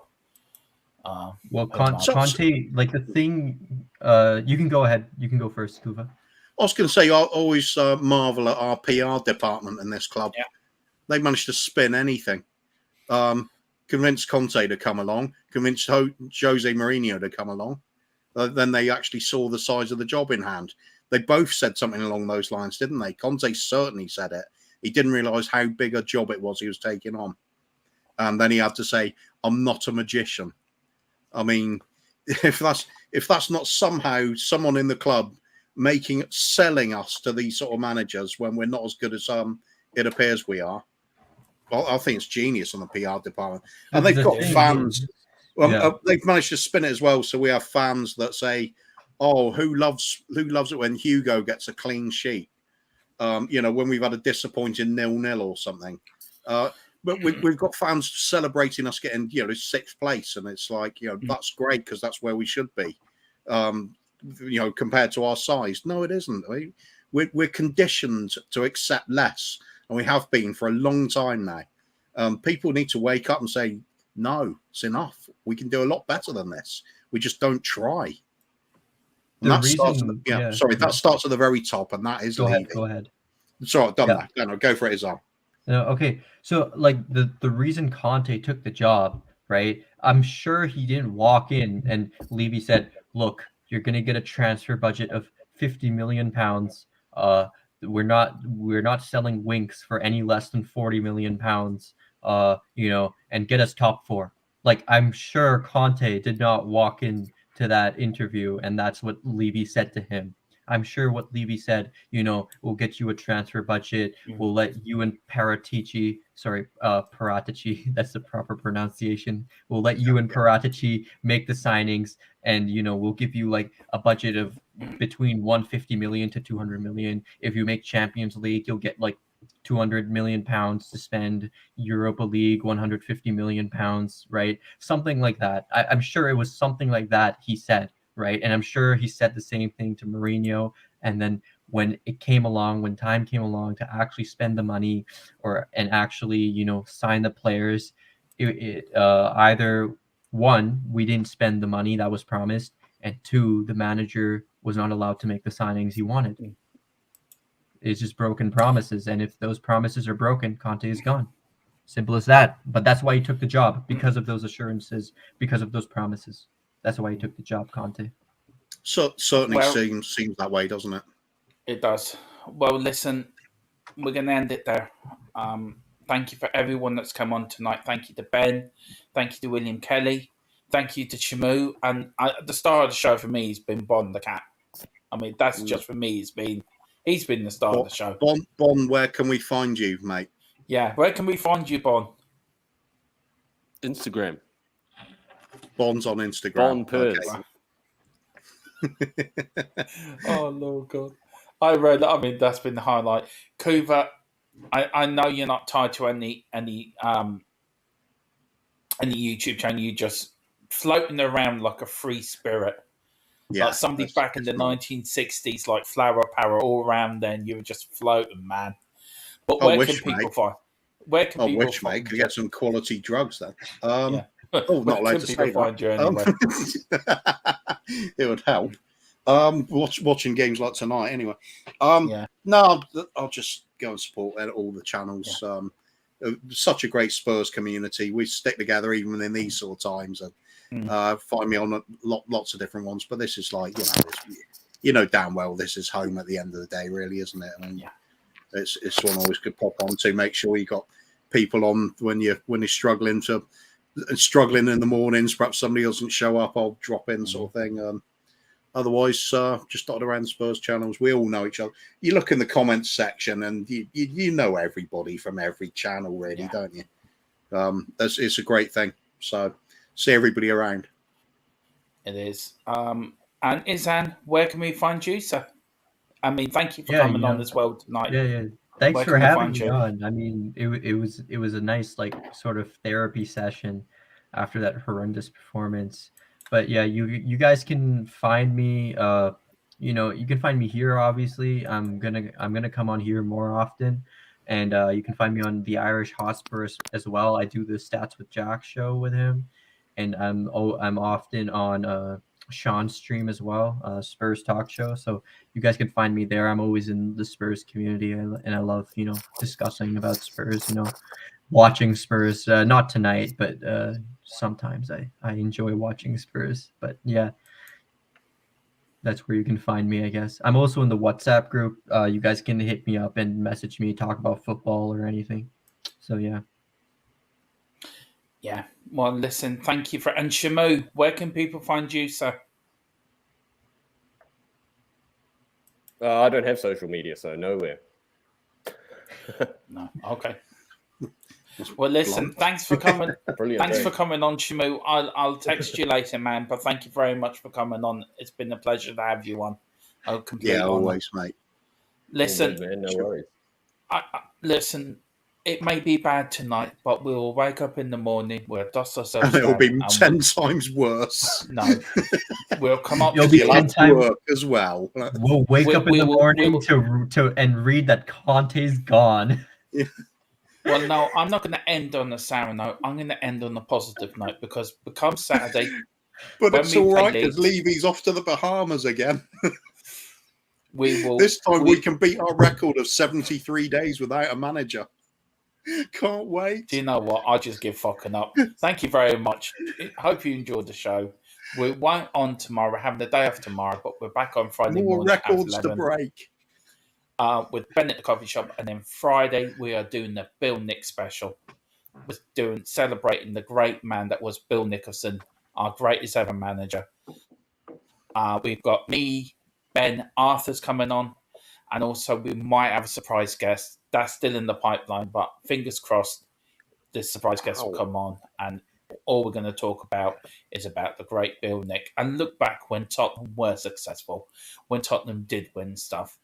Conte, like the thing, you can go ahead. You can go first, Kuva. I was going to say, I always marvel at our PR department in this club. Yeah. They managed to spin anything. Convinced Conte to come along, convinced Jose Mourinho to come along. Then they actually saw the size of the job in hand. They both said something along those lines, didn't they? Conte certainly said it. He didn't realise how big a job it was he was taking on. And then he had to say, I'm not a magician. I mean, if that's not somehow someone in the club selling us to these sort of managers when we're not as good as it appears we are. Well, I think it's genius on the PR department. And they've got fans. They've managed to spin it as well. So we have fans that say, oh, who loves it when Hugo gets a clean sheet? when we've had a disappointing 0-0 or something. But we've got fans celebrating us getting, 6th place, and it's like, that's great because that's where we should be, compared to our size. No, it isn't. We're conditioned to accept less, and we have been for a long time now. People need to wake up and say, no, it's enough. We can do a lot better than this. We just don't try. And that starts at the very top, and that is Levy. Go ahead. Sorry, done that. No, go for it, Izan. No, okay. So, like, the reason Conte took the job, right? I'm sure he didn't walk in and Levy said, "Look, you're going to get a transfer budget of 50 million pounds. We're not selling Winks for any less than 40 million pounds. And get us top 4." Like, I'm sure Conte did not walk in to that interview and that's what Levy said to him. I'm sure what Levy said, we'll get you a transfer budget. We'll let you and Paratici, that's the proper pronunciation. We'll let you and Paratici make the signings, and we'll give you like a budget of between 150 million to 200 million. If you make Champions League, you'll get like 200 million pounds to spend. Europa League, 150 million pounds, right? Something like that. I'm sure it was something like that he said. Right. And I'm sure he said the same thing to Mourinho. And then when time came along to actually spend the money and actually, sign the players, either one, we didn't spend the money that was promised. And 2, the manager was not allowed to make the signings he wanted. It's just broken promises. And if those promises are broken, Conte is gone. Simple as that. But that's why he took the job, because of those assurances, because of those promises. That's why he took the job, Conte. So certainly seems that way, doesn't it? It does. Well, listen, we're going to end it there. Thank you for everyone that's come on tonight. Thank you to Ben. Thank you to William Kelly. Thank you to Shamu. And the star of the show for me has been Bon the cat. I mean, that's just for me. He's been the star of the show. Bon, where can we find you, mate? Yeah, where can we find you, Bon? Instagram. Bon's on Instagram. Bon Pers. Okay. Oh, Lord God. I read that. I mean, that's been the highlight. Kuva, I know you're not tied to any YouTube channel. You're just floating around like a free spirit. Yeah, like somebody back in the 1960s, like Flower Power, all around then. You were just floating, man. But where can people find? Where can people find? Mate, could get some quality drugs then. Yeah. Oh, not allowed to say find you anyway. It would help. Watching games like tonight, anyway. No, I'll just go and support all the channels. Yeah. Such a great Spurs community. We stick together even in these sort of times. And find me on lots of different ones. But this is like, damn well this is home at the end of the day, really, isn't it? I mean, it's one always could pop on to make sure you got people on when you're struggling in the mornings. Perhaps somebody doesn't show up, I'll drop in, sort of thing. Otherwise, just dotted around Spurs channels. We all know each other. You look in the comments section, and you know everybody from every channel, really, don't you? It's a great thing. So see everybody around. It is. And Izan, where can we find you, sir? I mean, thank you for coming on as well tonight. Yeah. Thanks for having me on. I mean, it was a nice sort of therapy session after that horrendous performance. But yeah, you guys can find me. You can find me here. Obviously, I'm gonna come on here more often, and you can find me on the Irish Hotspur as well. I do the Stats with Jack show with him, and I'm often on Sean's stream as well, Spurs Talk Show. So you guys can find me there. I'm always in the Spurs community, and I love discussing about Spurs. Watching Spurs. Not tonight, but sometimes I enjoy watching Spurs. But yeah, that's where you can find me, I guess. I'm also in the WhatsApp group. You guys can hit me up and message me, talk about football or anything. So yeah. Yeah. Well, listen, thank you and Shamu, where can people find you, sir? I don't have social media, so nowhere. No. Okay. Well, listen, thanks for coming. Thanks for coming on, Shamu. I'll text you later, man. But thank you very much for coming on. It's been a pleasure to have you on. Always, mate. Listen, All good, man. No worries. listen. It may be bad tonight, but we'll wake up in the morning. We'll dust ourselves And it'll down, be and 10 times worse. no, we'll come up. It'll be You'll 10 have to times. work as well. We'll wake up in the we morning will. to and read that Conte's gone. Well, no, I'm not going to end on a sour note. I'm going to end on a positive note because come Saturday, But when it's we all play right because Leeds, Levy's off to the Bahamas again. we will. This time we can beat our record of 73 days without a manager. Can't wait. Do you know what? I just give fucking up. Thank you very much. Hope you enjoyed the show. We won't on tomorrow. We're having the day off tomorrow, but we're back on Friday More morning at records to 11 break. with Ben at the coffee shop, and then Friday we are doing the Bill Nick special. We're celebrating the great man that was Bill Nicholson, our greatest ever manager. We've got me, Ben, Arthur's coming on, and also we might have a surprise guest. That's still in the pipeline, but fingers crossed, this surprise guest will come on, and all we're going to talk about is about the great Bill Nick and look back when Tottenham were successful, when Tottenham did win stuff.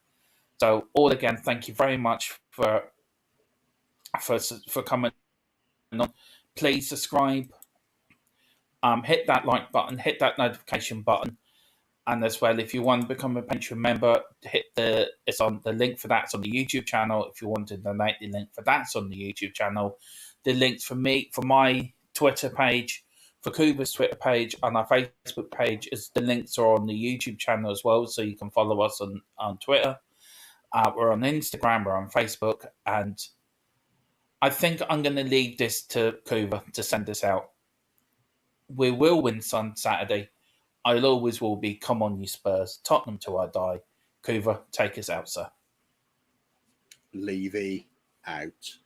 So, all again, thank you very much for coming on. Please subscribe, hit that like button, hit that notification button, and as well, if you want to become a Patreon member, it's on the link for that's on the YouTube channel. If you want to donate, the link for that's on the YouTube channel. The links for my Twitter page, for Kuba's Twitter page, and our Facebook page the links are on the YouTube channel as well, so you can follow us on Twitter. We're on Instagram, we're on Facebook, and I think I'm going to leave this to Kuba to send us out. We will win on Saturday. I'll always will be. Come on, you Spurs. Tottenham till I die. Kuba, take us out, sir. Levy out.